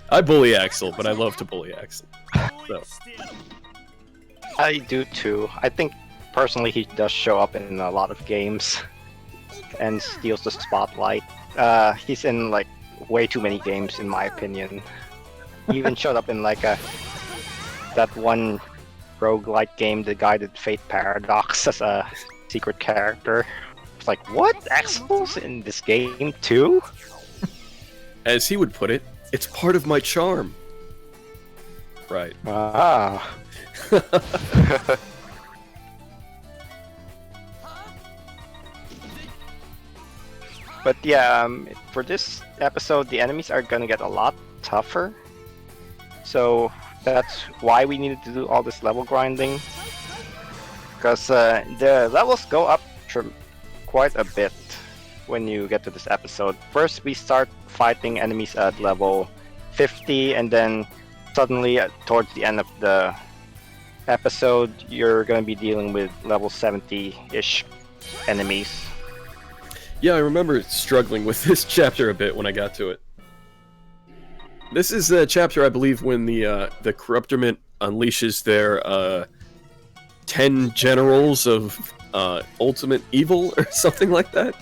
I bully Axel, but I love to bully Axel. So. I do too. I think personally he does show up in a lot of games and steals the spotlight. He's in like way too many games in my opinion. He even showed up in like that one roguelike game, the guided Fate Paradox, as a secret character. It's like, what? Axel's in this game too? As he would put it, it's part of my charm. Right. Ah. But yeah, for this episode, the enemies are gonna get a lot tougher. So that's why we needed to do all this level grinding. Because the levels go up quite a bit when you get to this episode. First, we start fighting enemies at level 50, and then suddenly towards the end of the episode, you're going to be dealing with level 70-ish enemies. Yeah, I remember struggling with this chapter a bit when I got to it. This is the chapter, I believe, when the Corruptorment unleashes their 10 generals of ultimate evil or something like that.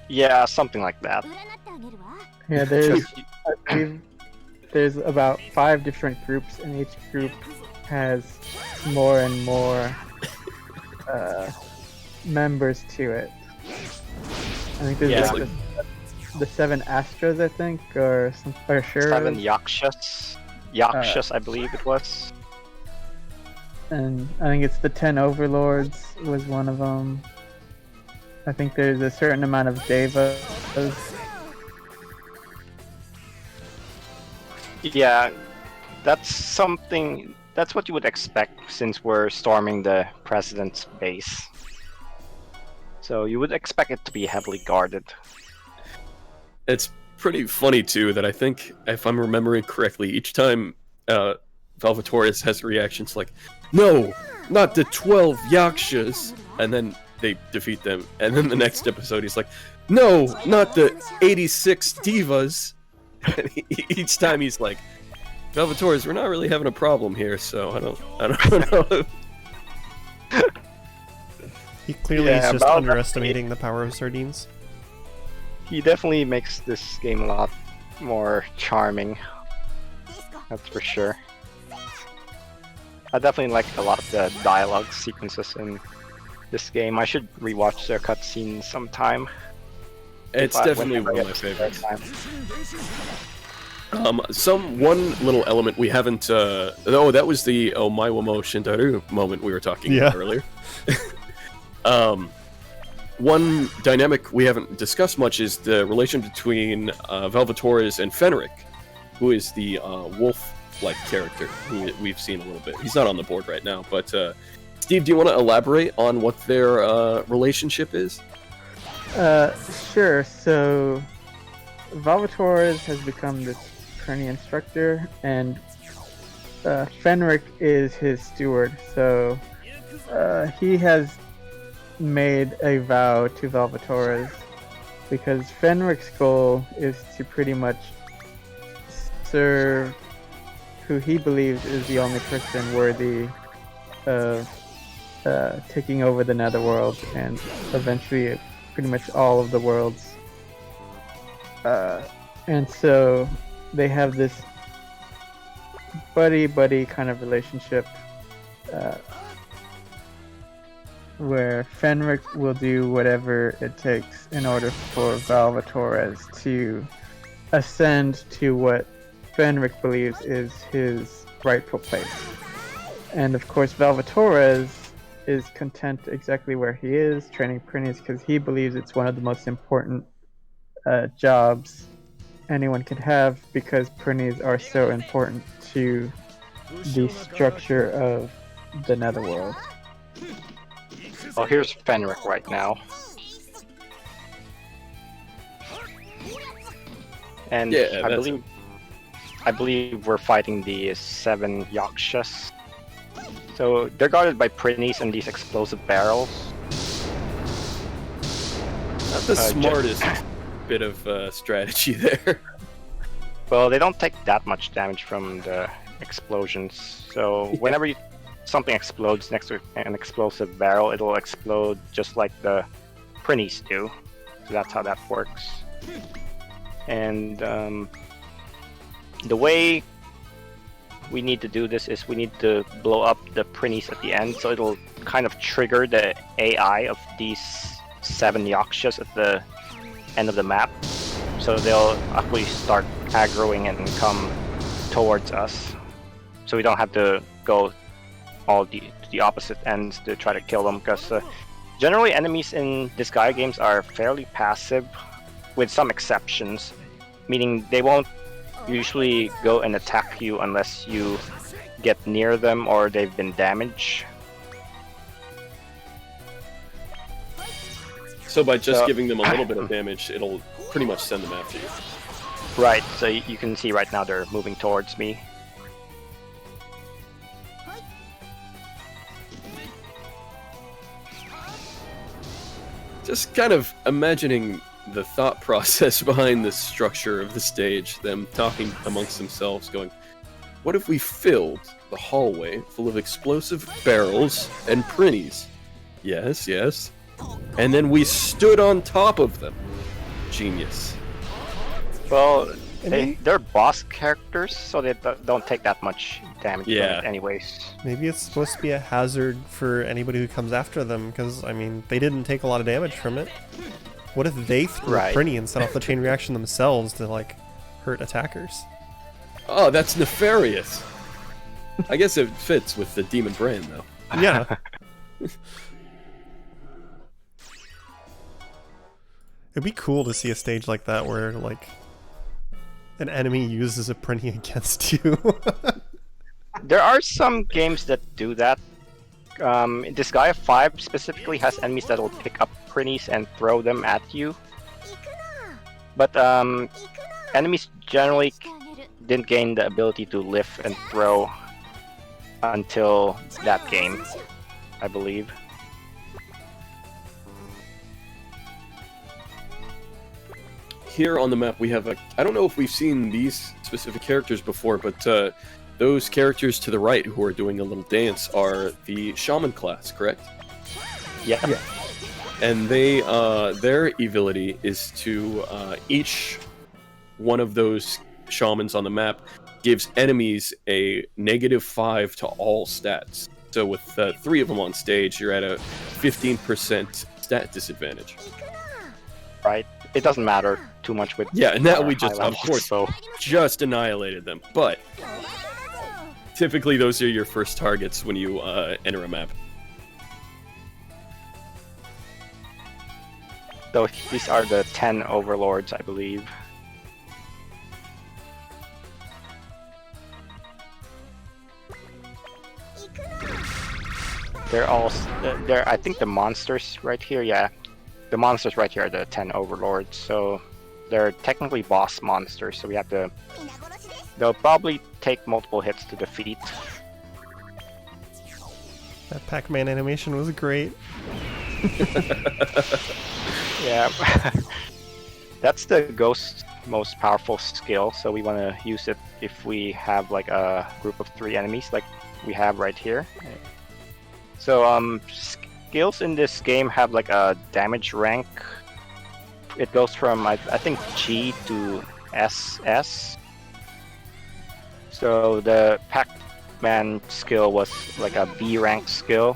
Yeah, something like that. Yeah, I believe there's about 5 different groups, and each group has more and more members to it. I think there's like the 7 Astros, I think, or some, or sure. 7 Yakshas. Yakshas, I believe it was. And I think it's the 10 Overlords was one of them. I think there's a certain amount of Devas. Yeah, that's what you would expect since we're storming the president's base. So you would expect it to be heavily guarded. It's pretty funny too that I think, if I'm remembering correctly, each time Velvetoraz has reactions like, "No, not the 12 Yakshas," and then they defeat them, and then the next episode he's like, "No, not the 86 Divas." And each time he's like, "Velvetoraz, we're not really having a problem here, so I don't know." He clearly is just underestimating the power of sardines. He definitely makes this game a lot more charming. That's for sure. I definitely like a lot of the dialogue sequences in this game. I should rewatch the cutscenes sometime. It's definitely one of my favorites. One little element we haven't. That was the Omaiwamo Shintaru moment we were talking about earlier. One dynamic we haven't discussed much is the relation between Velvetoraz and Fenrik, who is the wolf-like character who we've seen a little bit. He's not on the board right now, but Steve, do you want to elaborate on what their relationship is? Sure. So Velvetoraz has become this Kearney instructor, and Fenrik is his steward. So he has made a vow to Velvetoraz because Fenrik's goal is to pretty much serve who he believes is the only person worthy of taking over the Netherworld and eventually pretty much all of the worlds. And so they have this buddy kind of relationship where Fenrik will do whatever it takes in order for Velvetoraz to ascend to what Fenrik believes is his rightful place. And of course Velvetoraz is content exactly where he is, training Prinnies, because he believes it's one of the most important jobs anyone could have, because Prinnies are so important to the structure of the Netherworld. Well, here's Fenrik right now. And I believe we're fighting the 7 Yakshas. So they're guarded by Prinnies and these explosive barrels. Not the smartest bit of strategy there. Well, they don't take that much damage from the explosions. So whenever something explodes next to an explosive barrel, it'll explode just like the Prinnies do. So that's how that works. And the way we need to do this is we need to blow up the Prinnies at the end, so it'll kind of trigger the AI of these 7 Yakshas at the end of the map. So they'll actually start aggroing and come towards us. So we don't have to go all the opposite ends to try to kill them, because generally enemies in Disgaea games are fairly passive, with some exceptions, meaning they won't usually go and attack you unless you get near them or they've been damaged. So by just giving them a little bit of damage, it'll pretty much send them after you. Right, so you can see right now they're moving towards me. Just kind of imagining the thought process behind the structure of the stage, them talking amongst themselves, going, what if we filled the hallway full of explosive barrels and prinnies? Yes, yes. And then we stood on top of them. Genius. Well, they're boss characters, so they don't take that much damage from Yeah. it anyways. Maybe it's supposed to be a hazard for anybody who comes after them, because, I mean, they didn't take a lot of damage from it. What if they threw Right. a Prinny and set off the chain reaction themselves to, like, hurt attackers? Oh, that's nefarious. I guess it fits with the demon brain, though. Yeah. It'd be cool to see a stage like that where, like, an enemy uses a Prinny against you. There are some games that do that. Disgaea 5 specifically has enemies that will pick up prinnies and throw them at you. But enemies generally didn't gain the ability to lift and throw until that game, I believe. Here on the map we have I don't know if we've seen these specific characters before, but those characters to the right who are doing a little dance are the shaman class, correct? Yeah. And they their ability is to each one of those shamans on the map gives enemies a -5 to all stats. So with 3 of them on stage, you're at a 15% stat disadvantage. Right. It doesn't matter too much with. Yeah, and now we high just, of levels, course, so just annihilated them. But typically those are your first targets when you enter a map. so these are the 10 overlords, I believe. They're all. They're. I think the monsters right here. Yeah, the monsters right here are the 10 overlords. So they're technically boss monsters. So we have to. They'll probably take multiple hits to defeat. That Pac-Man animation was great. Yeah, that's the ghost's most powerful skill. So we want to use it if we have like a group of 3 enemies, like we have right here. So skills in this game have like a damage rank. It goes from I think G to SS. So the Pac-Man skill was like a B rank skill,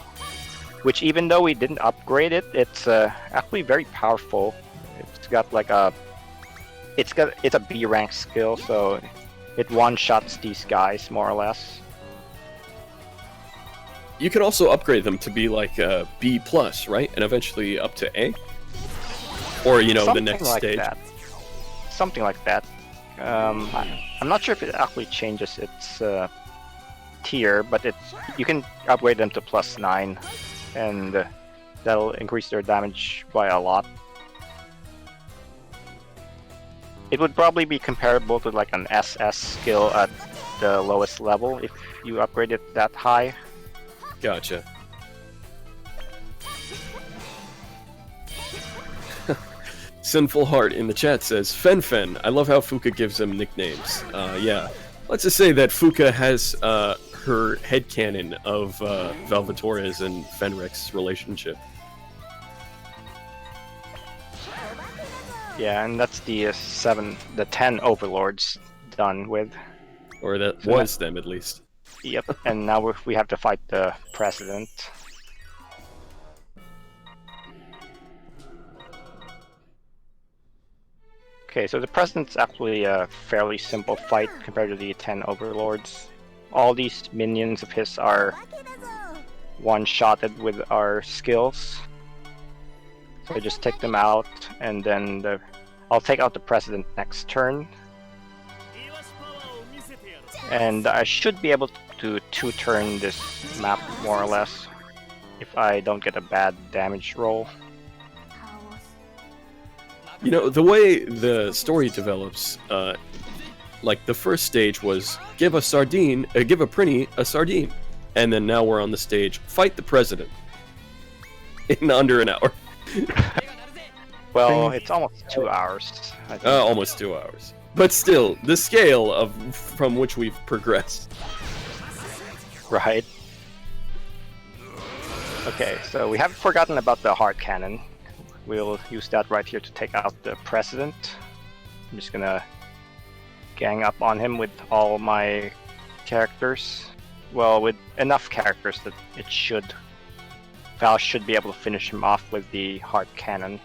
which even though we didn't upgrade it, it's actually very powerful. It's got like it's a B rank skill, so it one-shots these guys more or less. You can also upgrade them to be like B+, right? And eventually up to A? Or, you know, Something the next like stage. that. Something like that. I'm not sure if it actually changes its tier, but you can upgrade them to +9, and that'll increase their damage by a lot. It would probably be comparable to like an SS skill at the lowest level if you upgrade it that high. Gotcha. Sinful Heart in the chat says, Fen, I love how Fuka gives them nicknames. Yeah. Let's just say that Fuka has her headcanon of Velvetoraz and Fenrik's relationship. Yeah, and that's the 10 overlords done with. Or that So was them, at least. Yep, and now we have to fight the president. Okay, so the president's actually a fairly simple fight compared to the 10 overlords. All these minions of his are one-shotted with our skills. So I just take them out, and then I'll take out the president next turn. And I should be able to two-turn this map more or less if I don't get a bad damage roll. You know, the way the story develops, like the first stage was give a Prinny a sardine, and then now we're on the stage fight the president in under an hour. Well, it's almost 2 hours. I think. Almost 2 hours. But still, the scale of from which we've progressed. Right. Okay, so we haven't forgotten about the hard cannon. We'll use that right here to take out the president. I'm just gonna gang up on him with all my characters. Well, with enough characters that Val should be able to finish him off with the hard cannon.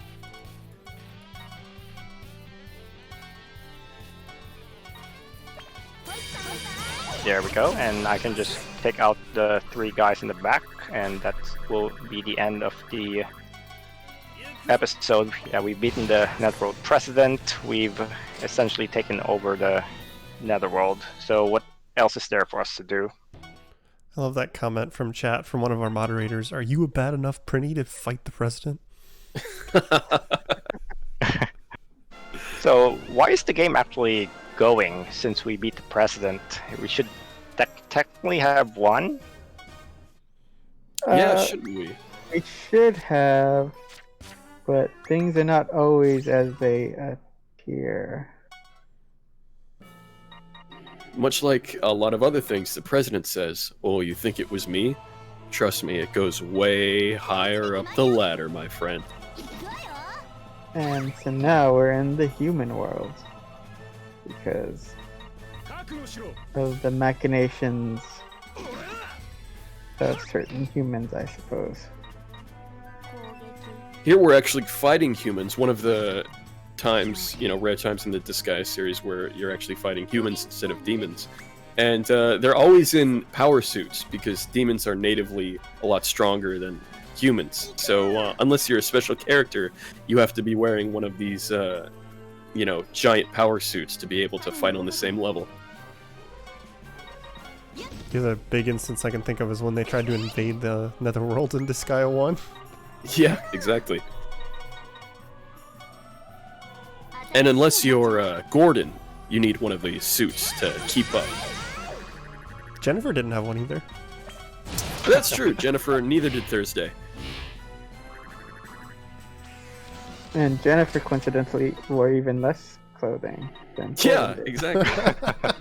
There we go, and I can just take out the 3 guys in the back, and that will be the end of the episode. Yeah, we've beaten the Netherworld President, we've essentially taken over the Netherworld, so what else is there for us to do? I love that comment from chat from one of our moderators. Are you a bad enough Prinny to fight the president? So, why is the game actually going since we beat the president? We should technically have won? Yeah, shouldn't we? We should have, but things are not always as they appear. Much like a lot of other things, the president says, "Oh, you think it was me? Trust me, it goes way higher up the ladder, my friend." And so now we're in the human world. Because of the machinations of certain humans, I suppose. Here we're actually fighting humans. One of the times, rare times in the Disgaea series where you're actually fighting humans instead of demons. And they're always in power suits because demons are natively a lot stronger than humans. So unless you're a special character, you have to be wearing one of these, giant power suits to be able to fight on the same level. The other big instance I can think of is when they tried to invade the Netherworld in Disgaea 1. Yeah, exactly. And unless you're Gordon, you need one of these suits to keep up. Jennifer didn't have one either. But that's true, Jennifer, neither did Thursday. And Jennifer, coincidentally, wore even less clothing than Yeah, Gordon did. exactly.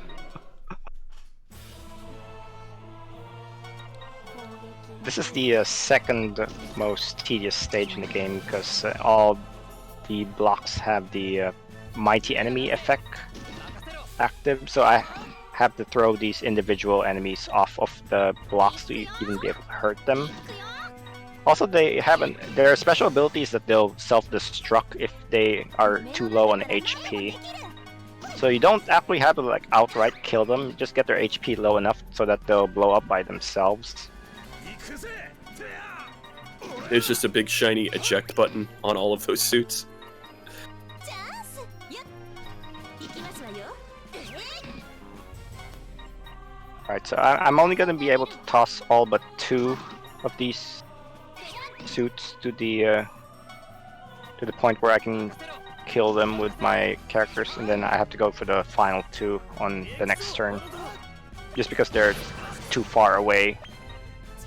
This is the second most tedious stage in the game because all the blocks have the mighty enemy effect active, so I have to throw these individual enemies off of the blocks to even be able to hurt them. Also, there are special abilities that they'll self-destruct if they are too low on HP. So you don't actually have to outright kill them, just get their HP low enough so that they'll blow up by themselves. There's just a big shiny eject button on all of those suits. Alright, so I'm only going to be able to toss all but 2 of these suits to the point where I can kill them with my characters, and then I have to go for the final 2 on the next turn. Just because they're too far away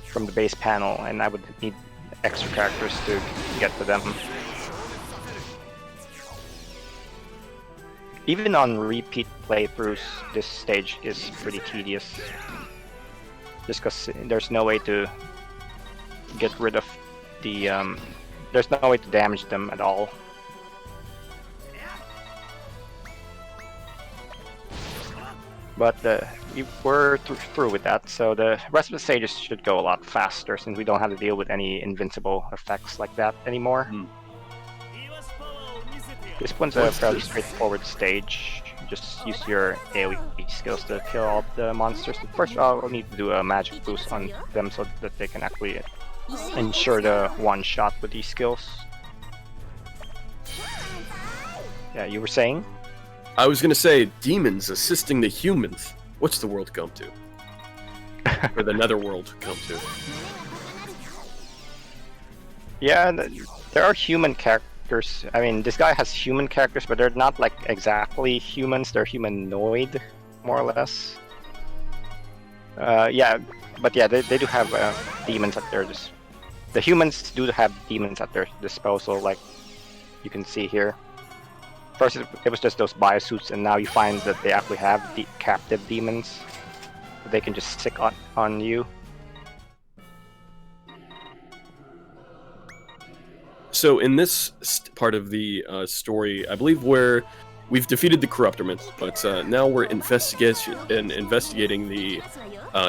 from the base panel, and I would need extra characters to get to them. Even on repeat playthroughs, this stage is pretty tedious. Just because there's no way to get rid of the... there's no way to damage them at all. But we're through with that, so the rest of the stages should go a lot faster since we don't have to deal with any invincible effects like that anymore. This one's a fairly straightforward stage. Just use your AoE skills to kill all the monsters. First, I'll need to do a magic boost on them so that they can actually ensure the one-shot with these skills. Yeah, you were saying? I was gonna say, demons assisting the humans. What's the world come to? Or the Netherworld come to? Yeah, there are human characters. I mean, this guy has human characters, but they're not exactly humans. They're humanoid, more or less. Yeah, but yeah, they do have demons at their the humans do have demons at their disposal, like you can see here. First, it was just those biosuits, and now you find that they actually have captive demons. They can just stick on you. So in this part of the story, I believe we've defeated the Corruptormen, but now we're investigating the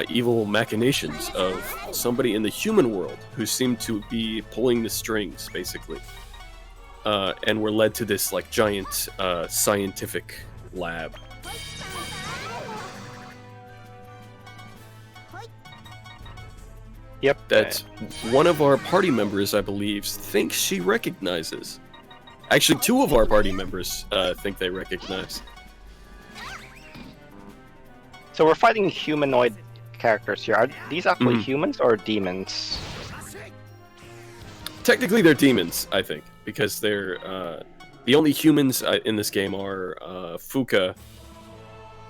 evil machinations of somebody in the human world who seem to be pulling the strings, basically. And we're led to this like giant scientific lab. Yep. That one of our party members, I believe, thinks she recognizes. Actually, two of our party members think they recognize. So we're fighting humanoid characters here. Are these actually humans or demons? Technically, they're demons, I think, because they're the only humans in this game are Fuka,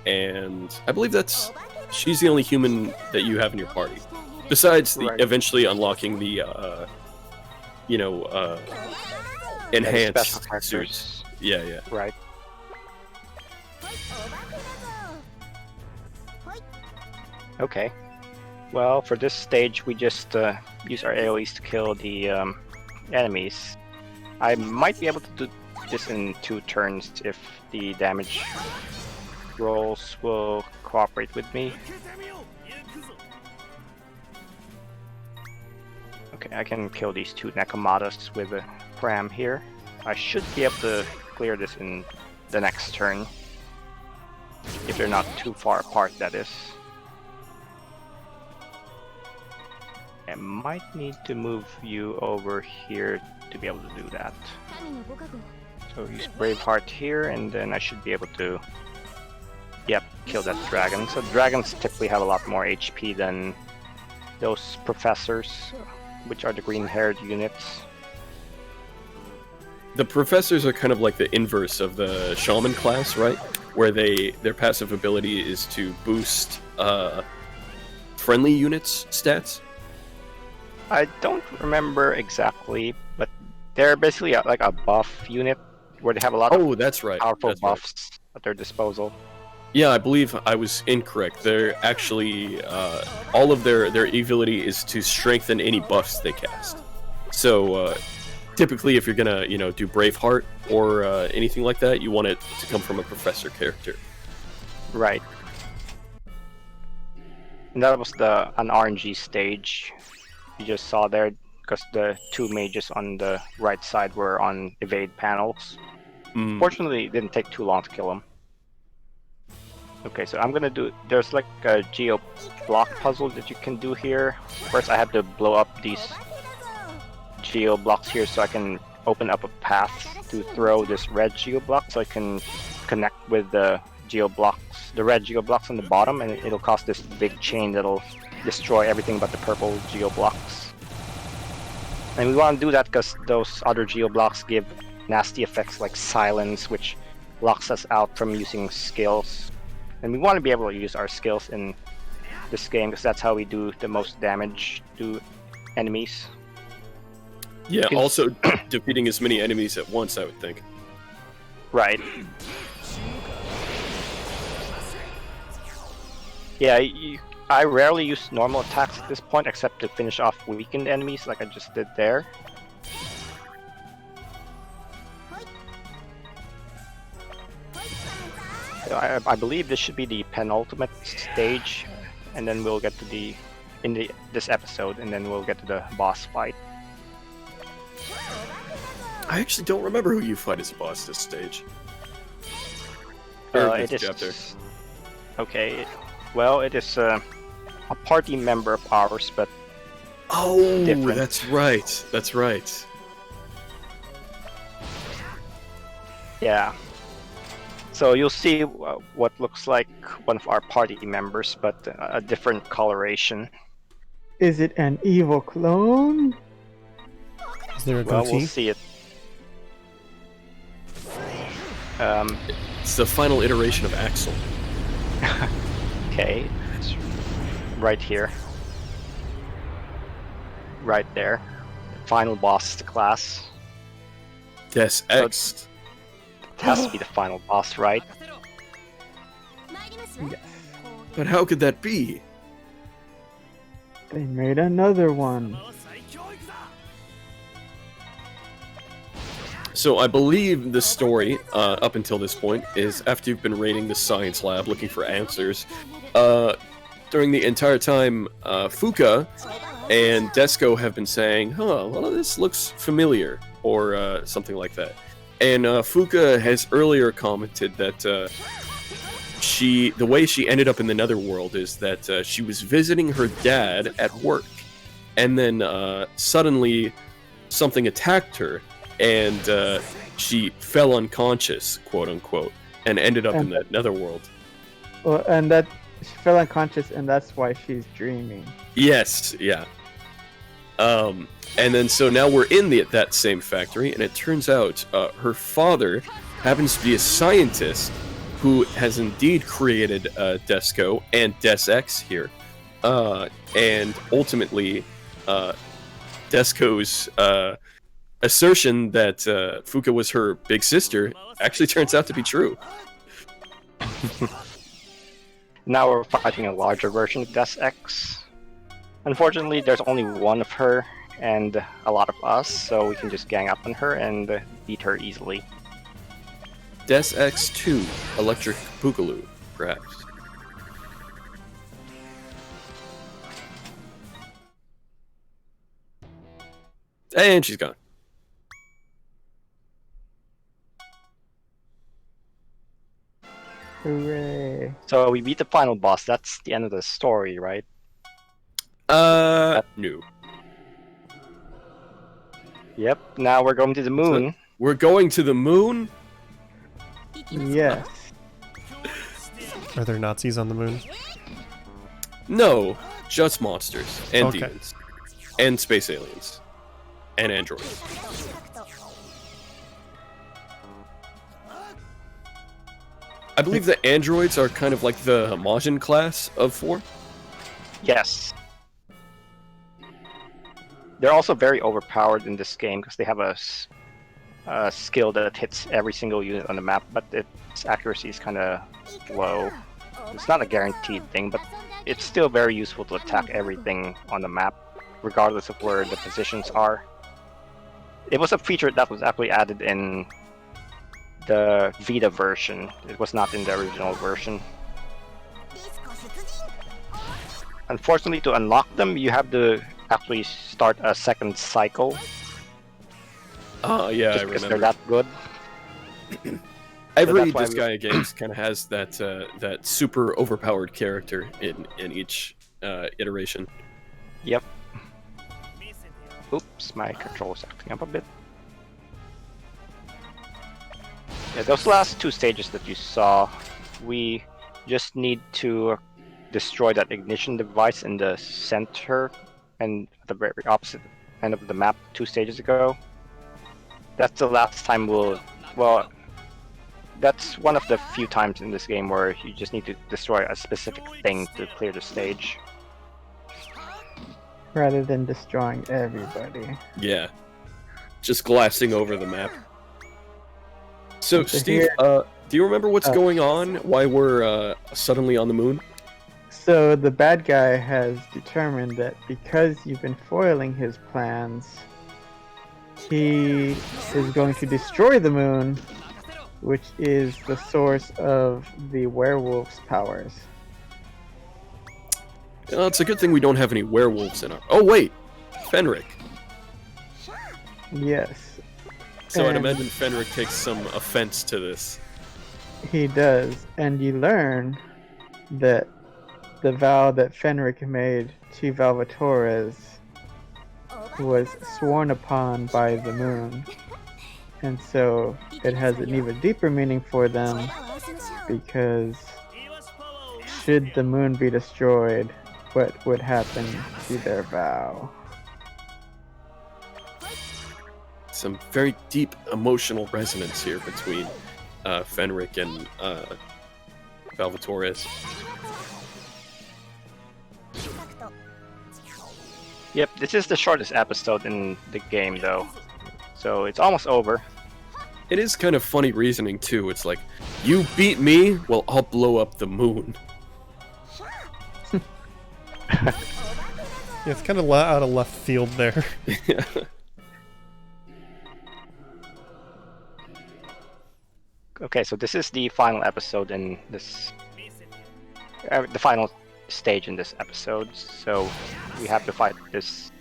and I believe she's the only human that you have in your party. Besides eventually unlocking the, enhanced suits. Yeah. Right. Okay. Well, for this stage, we just use our AoEs to kill the enemies. I might be able to do this in 2 turns if the damage rolls will cooperate with me. Okay, I can kill these 2 Nekomatas with a Pram here. I should be able to clear this in the next turn. If they're not too far apart, that is. I might need to move you over here to be able to do that. So use Braveheart here, and then I should be able to... Yep, kill that dragon. So dragons typically have a lot more HP than those professors, which are the green-haired units. The professors are kind of like the inverse of the shaman class, right? Where their passive ability is to boost friendly units' stats. I don't remember exactly, but they're basically like a buff unit where they have a lot of that's right. powerful buffs at their disposal. Yeah, I believe I was incorrect. They're actually all of their ability is to strengthen any buffs they cast. So typically, if you're gonna do Braveheart or anything like that, you want it to come from a professor character. Right. And that was an RNG stage you just saw there, because the 2 mages on the right side were on evade panels. Fortunately, it didn't take too long to kill them. Okay, so I'm gonna do... There's like a Geo Block Puzzle that you can do here. First, I have to blow up these Geo Blocks here so I can open up a path to throw this red Geo Block so I can connect with the Geo Blocks, the red Geo Blocks on the bottom, and it'll cause this big chain that'll destroy everything but the purple Geo Blocks. And we want to do that because those other Geo Blocks give nasty effects like silence, which locks us out from using skills. And we want to be able to use our skills in this game because that's how we do the most damage to enemies. Yeah, also defeating as many enemies at once, I would think. Right. Yeah, I rarely use normal attacks at this point, except to finish off weakened enemies like I just did there. So I believe this should be the penultimate stage, and then we'll get to this episode, and then we'll get to the boss fight. I actually don't remember who you fight as a boss this stage. It is chapter. Okay. Well, it is a party member of ours, but different. That's right. That's right. Yeah. So you'll see what looks like one of our party members, but a different coloration. Is it an evil clone? Is there a Well, goatee? we'll see it. It's the final iteration of Axel. Okay, it's right here. Right there. Final boss of the class. Yes, X. has to be the final boss, right? Yes. But how could that be? They made another one. So I believe the story, up until this point, is after you've been raiding the science lab looking for answers, during the entire time, Fuka and Desko have been saying, well, this looks familiar, or something like that. And Fuka has earlier commented that the way she ended up in the Netherworld is that she was visiting her dad at work, and then suddenly something attacked her, and she fell unconscious, quote unquote, and ended up in that Netherworld. Well, and that she fell unconscious, and that's why she's dreaming. Yes, yeah. And then so now we're in that same factory, and it turns out her father happens to be a scientist who has indeed created Desko and Des-Ex here. And ultimately, Desko's assertion that Fuka was her big sister actually turns out to be true. Now we're fighting a larger version of Des-Ex. Unfortunately, there's only one of her and a lot of us, so we can just gang up on her and beat her easily. Des-Ex 2, Electric Boogaloo, perhaps. And she's gone. Hooray. So we beat the final boss, that's the end of the story, right? No. Yep, now we're going to the moon. We're going to the moon? Yes. Are there Nazis on the moon? No, just monsters and Okay. demons and space aliens and androids. I believe the androids are kind of like the Majin class of 4. Yes. They're also very overpowered in this game because they have a skill that hits every single unit on the map, but its accuracy is kind of low. It's not a guaranteed thing, but it's still very useful to attack everything on the map, regardless of where the positions are. It was a feature that was actually added in the Vita version. It was not in the original version. Unfortunately, to unlock them, you have to actually start a second cycle. Oh, yeah, Just I because remember. they're that good. Every that's why we- Disgaea games kind of has that super overpowered character in each iteration. Yep. Oops, my control's acting up a bit. Yeah, those last 2 stages that you saw, we just need to destroy that ignition device in the center and the very opposite end of the map 2 stages ago. That's the last time well, that's one of the few times in this game where you just need to destroy a specific thing to clear the stage. Rather than destroying everybody. Yeah. Just glassing over the map. So, So Steve, here- do you remember what's going on? Why we're suddenly on the moon? So the bad guy has determined that because you've been foiling his plans, he is going to destroy the moon, which is the source of the werewolf's powers. It's a good thing we don't have any werewolves in our... Oh, wait! Fenrik. Yes, So I'd And- imagine Fenrik takes some offense to this. he does. And you learn that the vow that Fenrik made to Velvetoraz was sworn upon by the moon. And so it has an even deeper meaning for them because should the moon be destroyed, what would happen to their vow? Some very deep emotional resonance here between Fenrik and Velvetoraz. Yep, this is the shortest episode in the game though. So it's almost over. It is kind of funny reasoning too. It's like, you beat me, well, I'll blow up the moon. Yeah, it's kind of out of left field there. Yeah. Okay, so this is the final episode in this, the final stage in this episode. So we have to fight this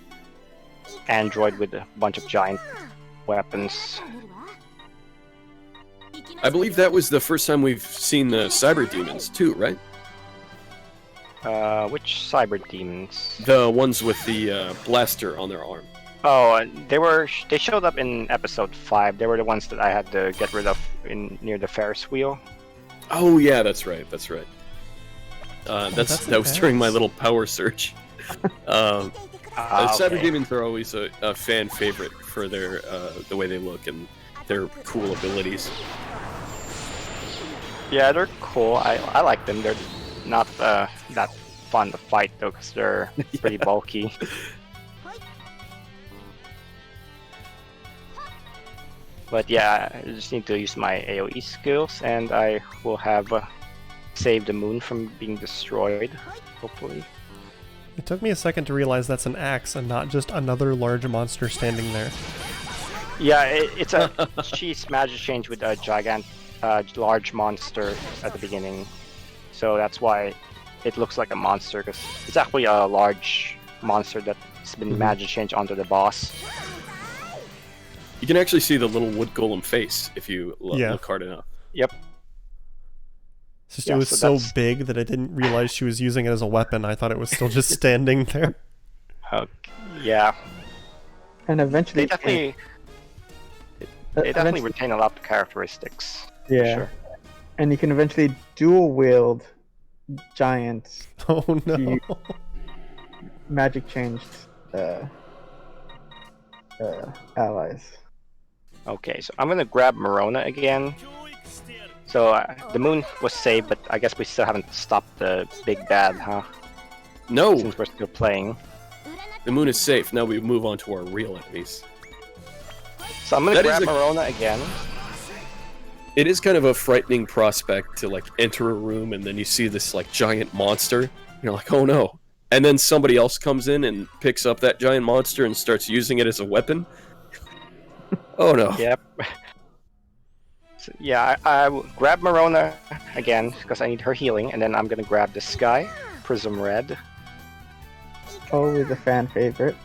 android with a bunch of giant weapons. I believe that was the first time we've seen the cyber demons too, right? Which cyber demons? The ones with the blaster on their arm. Oh, they showed up in episode 5. They were the ones that I had to get rid of near the Ferris wheel. Oh yeah, that's right. That's right. That was during my little power search. Cyber demons are always a fan favorite for their the way they look and their cool abilities. Yeah, they're cool. I like them. They're not that fun to fight though, because they're pretty bulky. But yeah, I just need to use my AoE skills, and I will have saved the moon from being destroyed, hopefully. It took me a second to realize that's an axe and not just another large monster standing there. Yeah, it's a cheese magic change with a large monster at the beginning. So that's why it looks like a monster, because it's actually a large monster that's been magic changed onto the boss. You can actually see the little wood golem face if you look hard enough. Yep. It was so big that I didn't realize she was using it as a weapon. I thought it was still just standing there. Okay. Yeah. And eventually... They definitely retain a lot of characteristics. Yeah. Sure. And you can eventually dual wield giants. Oh no. Magic changed allies. Okay, so I'm gonna grab Morona again. So the moon was saved, but I guess we still haven't stopped the big bad, huh? No! Since we're still playing. The moon is safe. Now we move on to our real enemies. So I'm gonna grab Morona again. It is kind of a frightening prospect to like enter a room and then you see this like giant monster. You're like, oh no. And then somebody else comes in and picks up that giant monster and starts using it as a weapon. Oh no. Yep. So, yeah, I will grab Morona again because I need her healing, and then I'm gonna grab this guy, Prism Red. Always a fan favorite.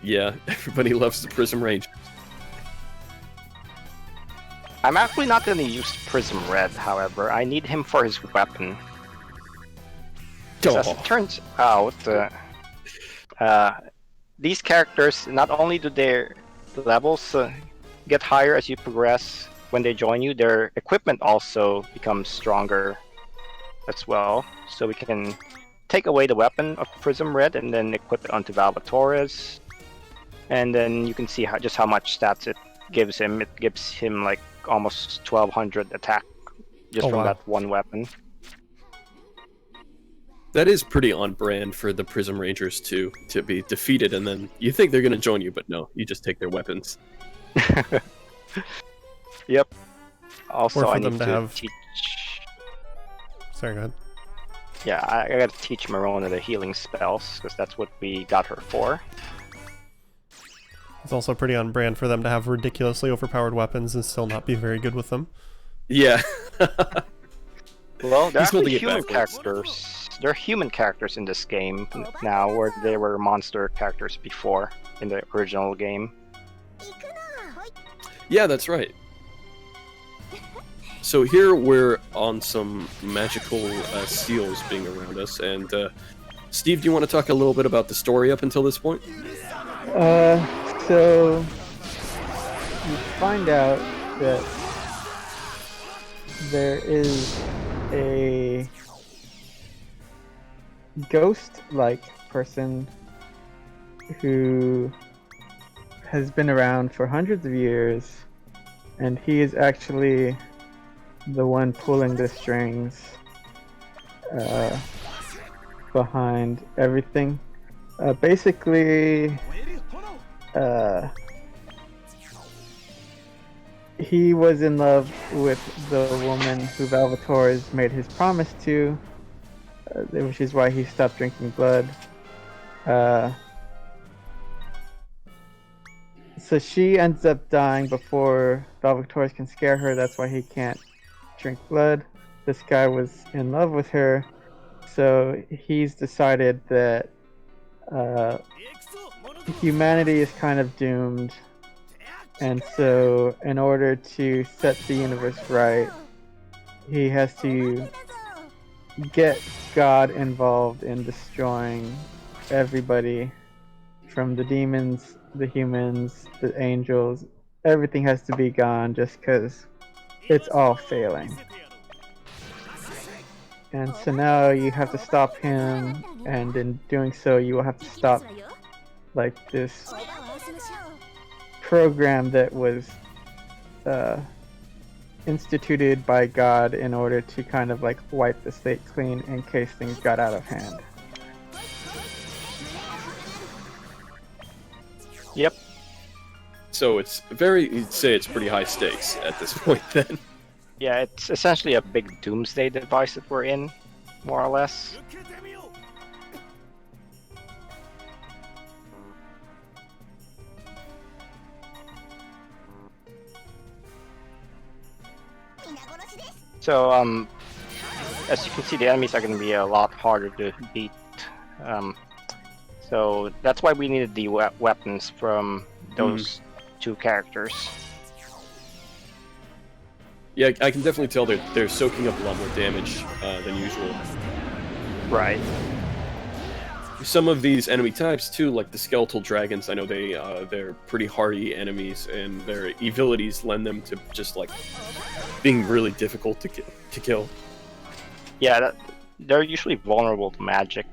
Yeah, everybody loves the Prism Ranger. I'm actually not gonna use Prism Red, however. I need him for his weapon. As it turns out, these characters, not only do their levels get higher as you progress when they join you, their equipment also becomes stronger as well. So we can take away the weapon of Prism Red and then equip it onto Velvetoraz. And then you can see just how much stats it gives him. It gives him like almost 1200 attack just from that one weapon. That is pretty on brand for the Prism Rangers to be defeated, and then you think they're going to join you, but no, you just take their weapons. Yep. Also, I need to teach... Sorry, go ahead. Yeah, I gotta teach Morona the healing spells, because that's what we got her for. It's also pretty on brand for them to have ridiculously overpowered weapons and still not be very good with them. Yeah. Well, they're actually human characters. They're human characters in this game now, where they were monster characters before in the original game. Yeah, that's right. So here we're on some magical seals being around us, and Steve, do you want to talk a little bit about the story up until this point? So you find out that there is a ghost-like person who has been around for hundreds of years, and he is actually the one pulling the strings behind everything. Basically, he was in love with the woman who Velvetoraz made his promise to, which is why he stopped drinking blood. So she ends up dying before Velvetoraz can scare her. That's why he can't drink blood. This guy was in love with her, so he's decided that humanity is kind of doomed. And so, in order to set the universe right, he has to get God involved in destroying everybody, from the demons, the humans, the angels. Everything has to be gone just because it's all failing. And so now you have to stop him, and in doing so, you will have to stop like this program that was instituted by God in order to kind of like wipe the slate clean in case things got out of hand. Yep. So it's you'd say it's pretty high stakes at this point then. Yeah, it's essentially a big doomsday device that we're in, more or less. So, as you can see, the enemies are going to be a lot harder to beat. So that's why we needed the weapons from those two characters. Yeah, I can definitely tell they're soaking up a lot more damage than usual. Right. Some of these enemy types too, like the skeletal dragons, I know they're pretty hardy enemies, and their abilities lend them to just like being really difficult to kill. Yeah, they're usually vulnerable to magic,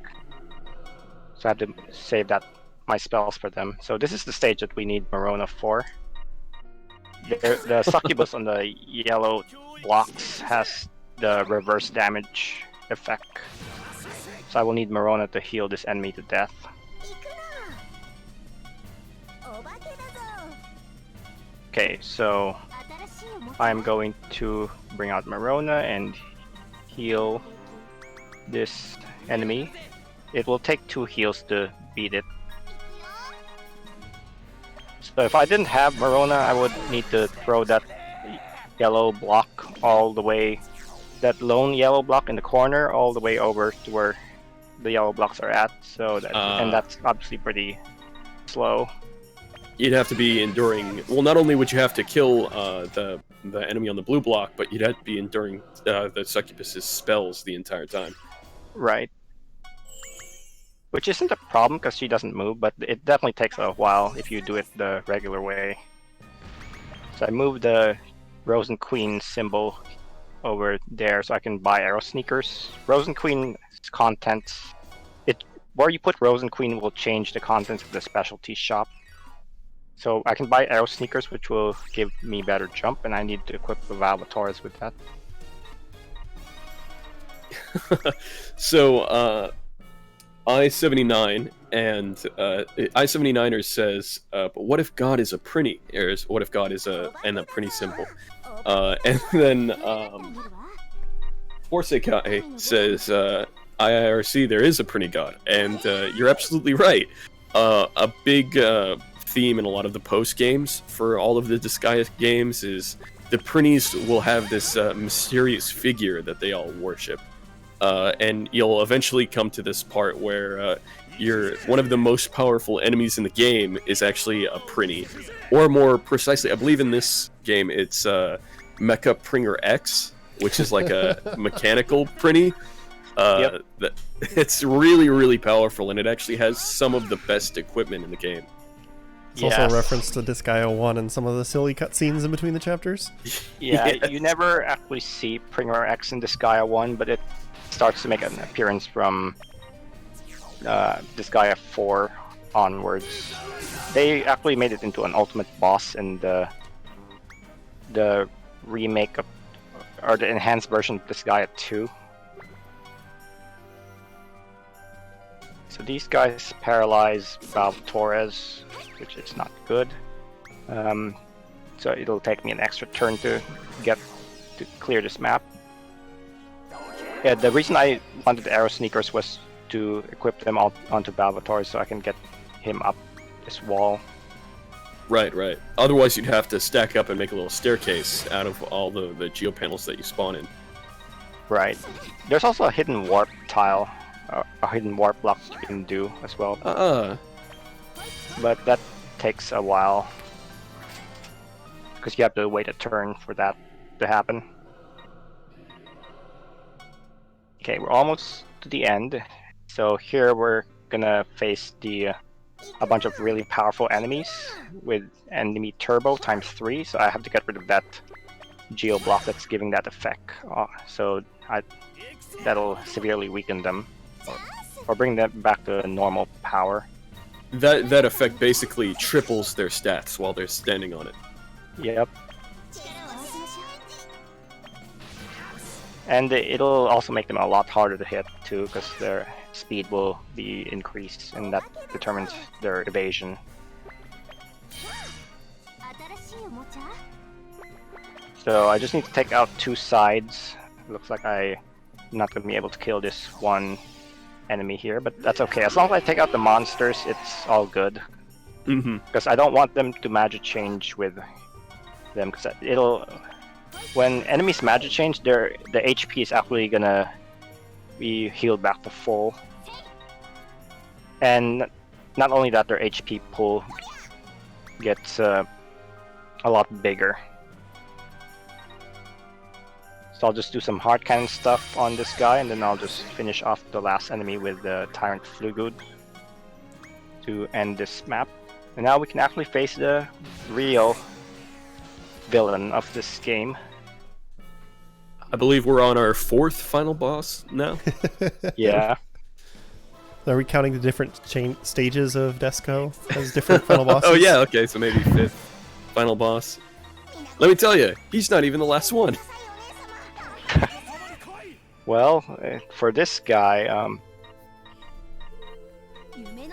so I have to save my spells for them. So this is the stage that we need Marona for. The succubus on the yellow blocks has the reverse damage effect. So I will need Marona to heal this enemy to death. Okay, so I'm going to bring out Marona and heal this enemy. It will take 2 heals to beat it. So if I didn't have Marona, I would need to throw that yellow block all the way, that lone yellow block in the corner, all the way over to where the yellow blocks are at. So that, and that's obviously pretty slow. You'd have to be enduring. Well, not only would you have to kill the enemy on the blue block, but you'd have to be enduring the succubus's spells the entire time. Right. Which isn't a problem because she doesn't move, but it definitely takes a while if you do it the regular way. So I moved the Rose and Queen symbol over there so I can buy arrow sneakers. Rose and Queen's contents, where you put Rose and Queen will change the contents of the specialty shop. So I can buy arrow sneakers, which will give me better jump, and I need to equip the Velvetoraz with that. So, I-79 and I-79er says, but what if God is a prinny? Or what if God is a prinny symbol? And then Forsekai says, IIRC, there is a prinny god, and you're absolutely right. A big theme in a lot of the post games for all of the Disgaea games is the prinnies will have this mysterious figure that they all worship. And you'll eventually come to this part where one of the most powerful enemies in the game is actually a prinny. Or more precisely, I believe in this game it's Mecha Pringer X, which is like a mechanical prinny. Yep. It's really, really powerful, and it actually has some of the best equipment in the game. It's also a reference to Disgaea 1 and some of the silly cutscenes in between the chapters. Yeah, you never actually see Pringer X in Disgaea 1, but it starts to make an appearance from Disgaea 4 onwards. They actually made it into an ultimate boss in the remake of, or the enhanced version of Disgaea 2. So these guys paralyze Velvetoraz, which is not good. so it'll take me an extra turn to clear this map. Yeah, the reason I wanted the Arrow Sneakers was to equip them onto Velvetoraz so I can get him up this wall. Right. Otherwise, you'd have to stack up and make a little staircase out of all the Geo Panels that you spawn in. Right. There's also a hidden warp tile, a hidden warp block you can do as well. But that takes a while because you have to wait a turn for that to happen. Okay, we're almost to the end. So here we're gonna face a bunch of really powerful enemies with enemy turbo ×3. So I have to get rid of that Geo block that's giving that effect. That'll severely weaken them or bring them back to normal power. That effect basically triples their stats while they're standing on it. Yep. And it'll also make them a lot harder to hit too, because their speed will be increased, and that determines their evasion. So I just need to take out 2 sides. Looks like I'm not going to be able to kill this one enemy here, but that's okay. As long as I take out the monsters, it's all good. Because I don't want them to magic change with them, because when enemies magic change, the HP is actually gonna be healed back to full. And not only that, their HP pool gets a lot bigger. So I'll just do some hard cannon stuff on this guy, and then I'll just finish off the last enemy with the Tyrant Flugud to end this map. And now we can actually face the real villain of this game. I believe we're on our 4th final boss now. Yeah. Are we counting the different stages of Desco as different final bosses? Oh yeah, okay, so maybe 5th final boss. Let me tell you, he's not even the last one. Well, for this guy,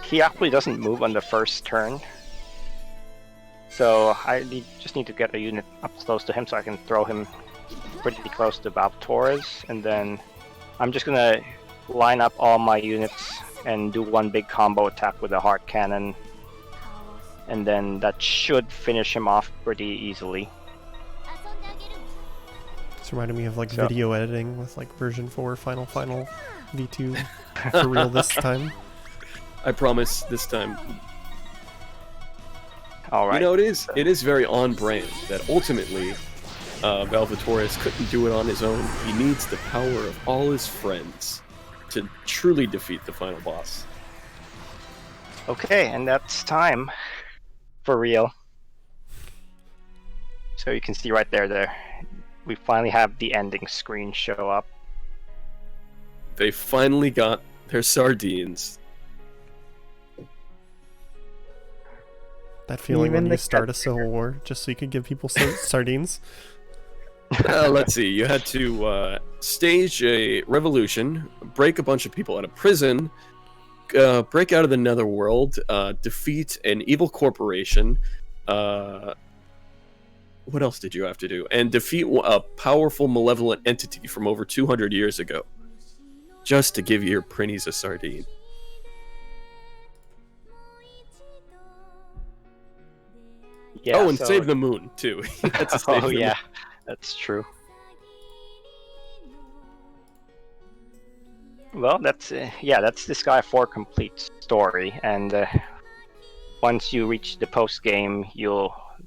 he actually doesn't move on the first turn. So just need to get a unit up close to him so I can throw him pretty close to Velvetoraz, and then I'm just gonna line up all my units and do one big combo attack with a heart cannon, and then that should finish him off pretty easily. It's reminding me of like video editing with like version 4 final V2 for real this time. I promise this time. All right. You know, it is very on brand that ultimately Velvetoraz couldn't do it on his own. He needs the power of all his friends to truly defeat the final boss. Okay, and that's time for real. So you can see right there, we finally have the ending screen show up. They finally got their sardines. That feeling when you start a civil war just so you can give people sardines. Let's see. You had to stage a revolution, break a bunch of people out of prison, break out of the Netherworld, defeat an evil corporation. What else did you have to do? And defeat a powerful, malevolent entity from over 200 years ago. Just to give your prinnies a sardine. Yeah, and save the moon, too. Yeah, that's true. Well, that's Disgaea 4 complete story, and once you reach the post game,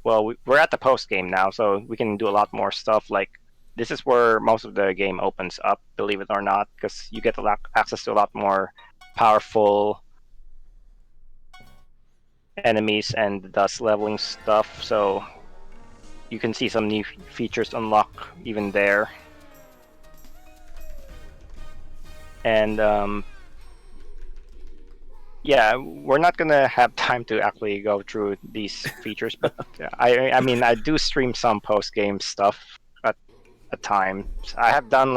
we're at the post game now, so we can do a lot more stuff. Like, this is where most of the game opens up, believe it or not, because you get access to a lot more powerful enemies and thus leveling stuff, so you can see some new features unlock even there. And yeah, we're not gonna have time to actually go through these features, but I mean, I do stream some post-game stuff at times. I have done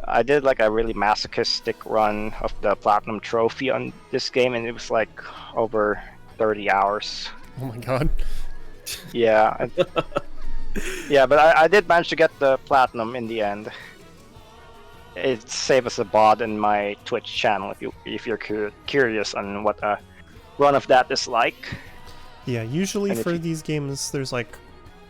I did a really masochistic run of the Platinum Trophy on this game, and it was like over 30 hours. Oh my god. Yeah, yeah, but I did manage to get the platinum in the end. It saved us a bod in my Twitch channel if you're curious on what a run of that is like. Yeah, usually And if for you- these games, there's like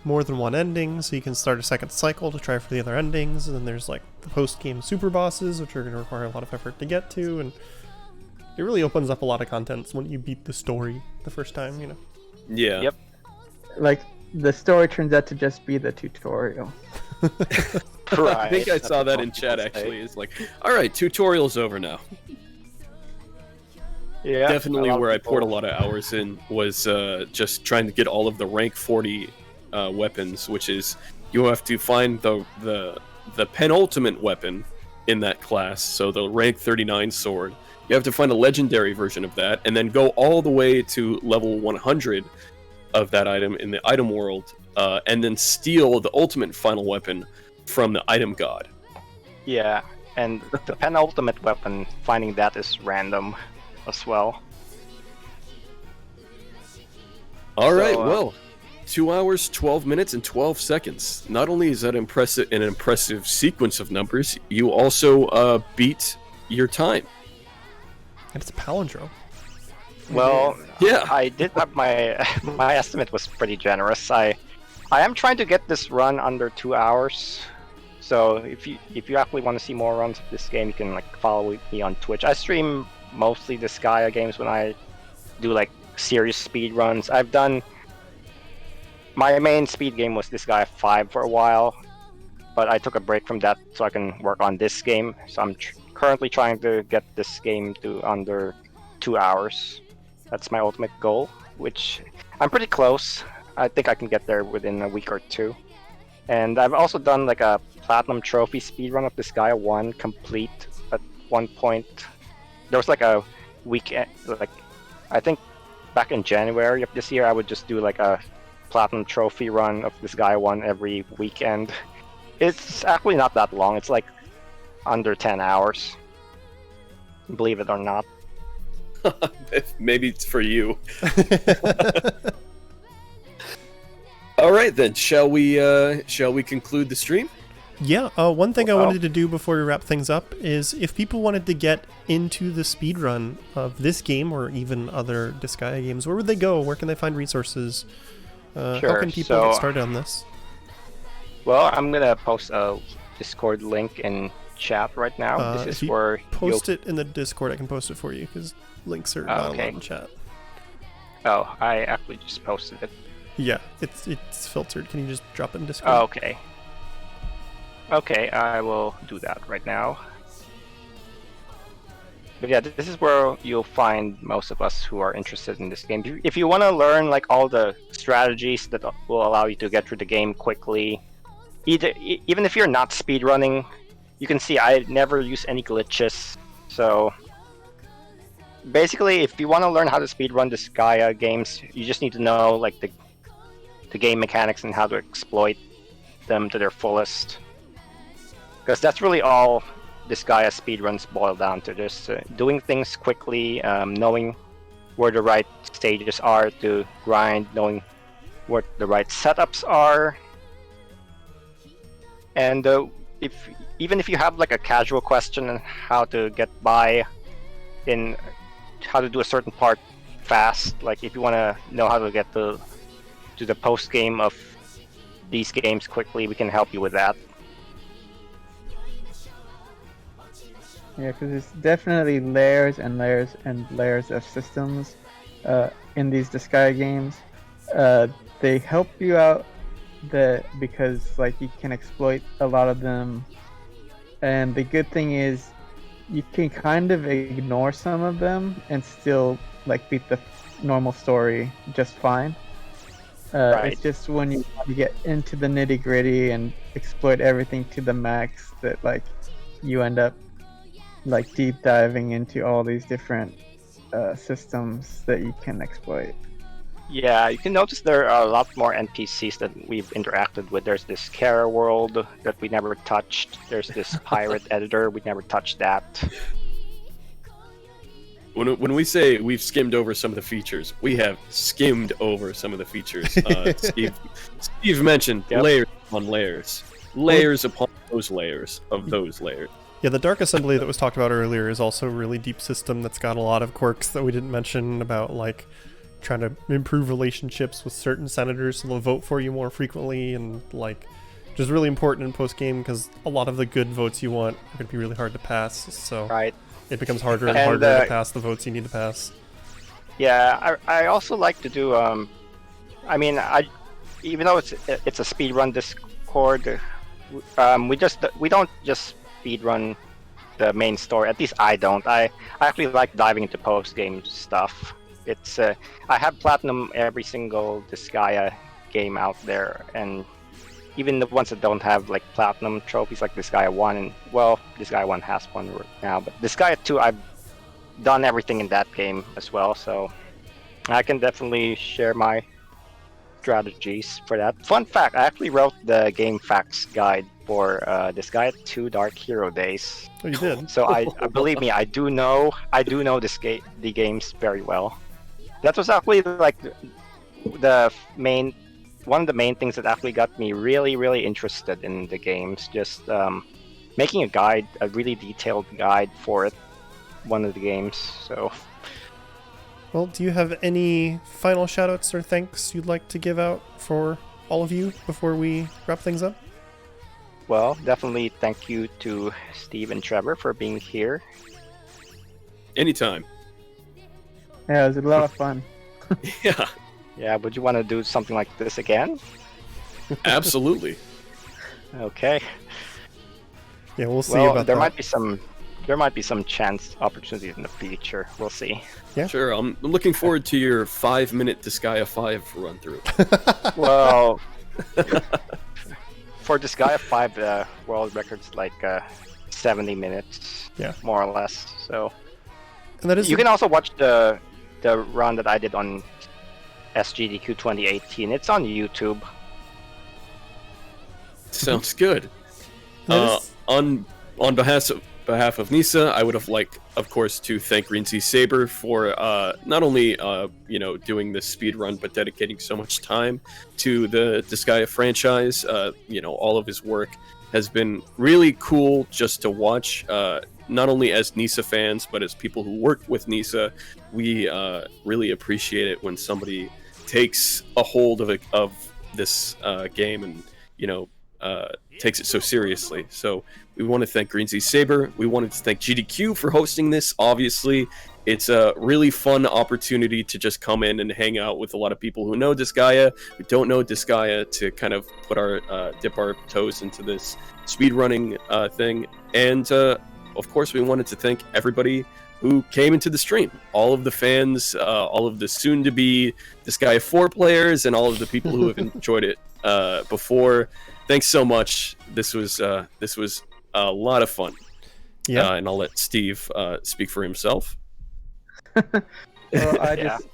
more than one ending, so you can start a second cycle to try for the other endings, and then there's like the post-game super bosses, which are going to require a lot of effort to get to, and it really opens up a lot of content when you beat the story the first time, you know. Yeah. Yep. Like the story turns out to just be the tutorial. I think I saw that in chat actually. It's like, all right, tutorial's over now. Yeah, Definitely a lot of where I people- poured a lot of hours in was just trying to get all of the rank 40 weapons, which is you have to find the penultimate weapon in that class, so the rank 39 sword. You have to find a legendary version of that, and then go all the way to level 100 of that item in the item world, and then steal the ultimate final weapon from the item god. Yeah, and the penultimate weapon, finding that is random as well. All So, right, well, 2 hours, 12 minutes, and 12 seconds. Not only is that an impressive sequence of numbers, you also beat your time. And it's a palindrome. Well, Yeah. I did have my my estimate was pretty generous. I am trying to get this run under 2 hours. So if you actually want to see more runs of this game, you can like follow me on Twitch. I stream mostly Disgaea games when I do like serious speed runs. I've done my main speed game was Disgaea 5 for a while, but I took a break from that so I can work on this game. So I'm currently trying to get this game to under 2 hours. That's my ultimate goal, which I'm pretty close. I think I can get there within a week or two. And I've also done like a platinum trophy speedrun of Disgaea 1 complete at one point. There was like a weekend, like I think back in January of this year, I would just do like a platinum trophy run of Disgaea 1 every weekend. It's actually not that long. It's like under 10 hours. Believe it or not. Maybe it's for you. All right, then. Shall we conclude the stream? Yeah, one thing I Well- wanted to do before we wrap things up is if people wanted to get into the speedrun of this game or even other Disgaea games, where would they go? Where can they find resources? How Sure, can people so- get started on this? Well, I'm gonna post a Discord link in chat right now. If This is you where Post it in the Discord. I can post it for you because links are not allowed okay. in chat. Oh, I actually just posted it. Yeah, it's filtered. Can you just drop it in Discord? Oh, okay. Okay, I will do that right now. But yeah, this is where you'll find most of us who are interested in this game. If you want to learn like all the strategies that will allow you to get through the game quickly, even if you're not speedrunning, you can see I never use any glitches. So basically, if you want to learn how to speedrun the Disgaea games, you just need to know like the game mechanics and how to exploit them to their fullest. Because that's really all Disgaea speedruns boil down to. Just doing things quickly, knowing where the right stages are to grind, knowing what the right setups are. And even if you have like a casual question on how to get by in how to do a certain part fast, like if you want to know how to get to the post game of these games quickly, we can help you with that. Yeah, because it's definitely layers and layers and layers of systems in these Disgaea games. They help you out because like you can exploit a lot of them, and the good thing is you can kind of ignore some of them and still like beat the normal story just fine. Right. It's just when you get into the nitty gritty and exploit everything to the max that like you end up like deep diving into all these different systems that you can exploit. Yeah, you can notice there are a lot more NPCs that we've interacted with. There's this Kara world that we never touched. There's this pirate editor, we never touched that. When we say we've skimmed over some of the features, we have skimmed over some of the features. Steve mentioned layers upon layers upon those layers of those layers. Yeah, the Dark Assembly that was talked about earlier is also a really deep system that's got a lot of quirks that we didn't mention about, like, trying to improve relationships with certain senators so they'll vote for you more frequently, and, like, which is really important in post-game because a lot of the good votes you want are going to be really hard to pass, so it becomes harder and harder to pass the votes you need to pass. Yeah, I also like to do, even though it's a speedrun Discord, we don't just speedrun the main story. At least I don't. I actually like diving into post-game stuff. It's I have platinum every single Disgaea game out there, and even the ones that don't have like platinum trophies, like Disgaea 1, and well, Disgaea 1 has one right now, but Disgaea 2, I've done everything in that game as well, so I can definitely share my strategies for that. Fun fact, I actually wrote the game facts guide for Disgaea 2 Dark Hero Days. Oh, you did? So I believe me, I do know the games very well. That was actually like one of the main things that actually got me really interested in the games. Just making a really detailed guide for it, one of the games. So, well, do you have any final shoutouts or thanks you'd like to give out for all of you before we wrap things up? Well, definitely thank you to Steve and Trevor for being here. Anytime. Yeah, it was a lot of fun. Yeah. Yeah, would you want to do something like this again? Absolutely. Okay. Yeah, we'll see about there that. There might be some chance opportunities in the future. We'll see. Yeah. Sure. I'm looking forward to your 5-minute Disgaea 5 run through. Well, for Disgaea 5, the world record's like 70 minutes. Yeah. More or less. So. And that is you can also watch the run that I did on SGDQ 2018. It's on YouTube. Sounds good. On behalf of Nisa, I would have liked, of course, to thank Green Sea Saber for not only doing this speed run, but dedicating so much time to the Disgaea franchise. All of his work has been really cool just to watch. Not only as Nisa fans, but as people who work with Nisa, we really appreciate it when somebody takes a hold of this game and takes it so seriously. So we want to thank Green Sea Saber. We wanted to thank GDQ for hosting this. Obviously, it's a really fun opportunity to just come in and hang out with a lot of people who know Disgaea, who don't know Disgaea, to kind of put dip our toes into this speedrunning thing. And of course, we wanted to thank everybody who came into the stream, all of the fans, all of the soon-to-be Disgaea 4 players, and all of the people who have enjoyed it before. Thanks so much. This was a lot of fun. Yeah, and I'll let Steve speak for himself. Well, I just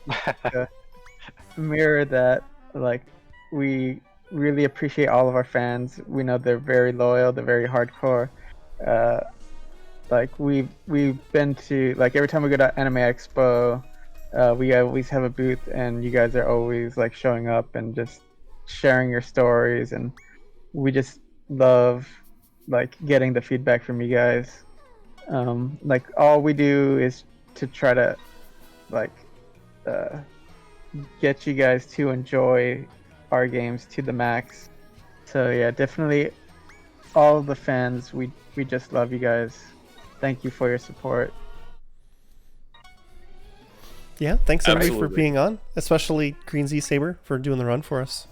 mirror that. Like, we really appreciate all of our fans. We know they're very loyal. They're very hardcore. Like we've been to, like, every time we go to Anime Expo, we always have a booth, and you guys are always like showing up and just sharing your stories, and we just love like getting the feedback from you guys. Like, all we do is to try to like get you guys to enjoy our games to the max. So yeah, definitely all the fans, we just love you guys. Thank you for your support. Yeah, thanks everybody Absolutely. for being on, especially Green Sea Saber for doing the run for us.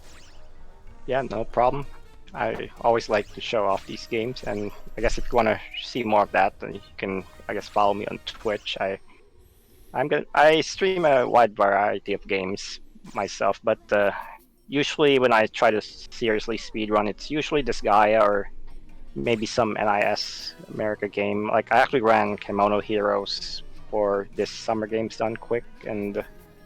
Yeah, no problem. I always like to show off these games, and I guess if you want to see more of that, then you can, I guess, follow me on Twitch. I stream a wide variety of games myself, but usually when I try to seriously speedrun, it's usually Disgaea or maybe some NIS America game. Like, I actually ran Kimono Heroes for this Summer Games Done Quick, and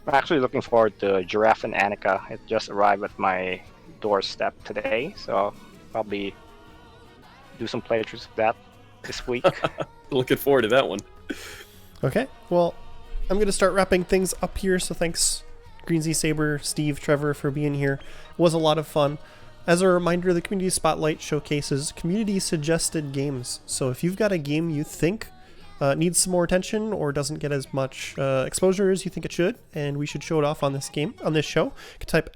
I'm actually looking forward to Giraffe and Annika. It just arrived at my doorstep today, so I'll probably do some playthroughs of that this week. Looking forward to that one. Okay, well, I'm going to start wrapping things up here, so thanks Green Z Saber, Steve, Trevor for being here. It was a lot of fun. As a reminder, the Community Spotlight showcases community-suggested games. So if you've got a game you think needs some more attention or doesn't get as much exposure as you think it should, and we should show it off on this show, you can type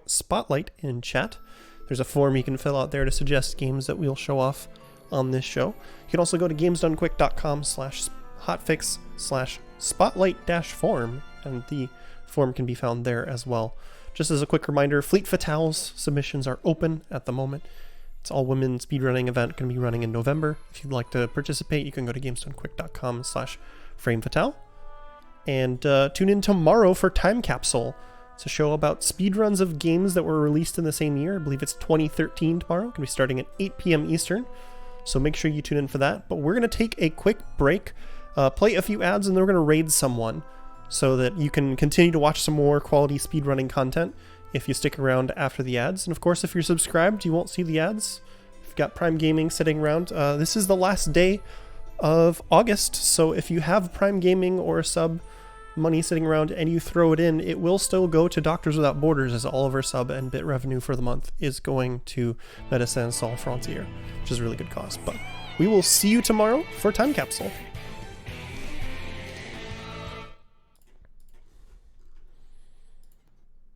!spotlight in chat. There's a form you can fill out there to suggest games that we'll show off on this show. You can also go to gamesdonequick.com/hotfix/spotlight-form, and the form can be found there as well. Just as a quick reminder, Fleet Fatales submissions are open at the moment. It's all women speedrunning event, going to be running in November. If you'd like to participate, you can go to gamesdonequick.com/framefatale. And tune in tomorrow for Time Capsule. It's a show about speedruns of games that were released in the same year. I believe it's 2013 tomorrow. Going to be starting at 8 p.m. Eastern. So make sure you tune in for that. But we're going to take a quick break, play a few ads, and then we're going to raid someone, so that you can continue to watch some more quality speedrunning content if you stick around after the ads. And of course, if you're subscribed, you won't see the ads. If you've got Prime Gaming sitting around, this is the last day of August, so if you have Prime Gaming or sub money sitting around and you throw it in, it will still go to Doctors Without Borders, as all of our sub and bit revenue for the month is going to Médecins Sans Frontières, which is a really good cause. But we will see you tomorrow for Time Capsule.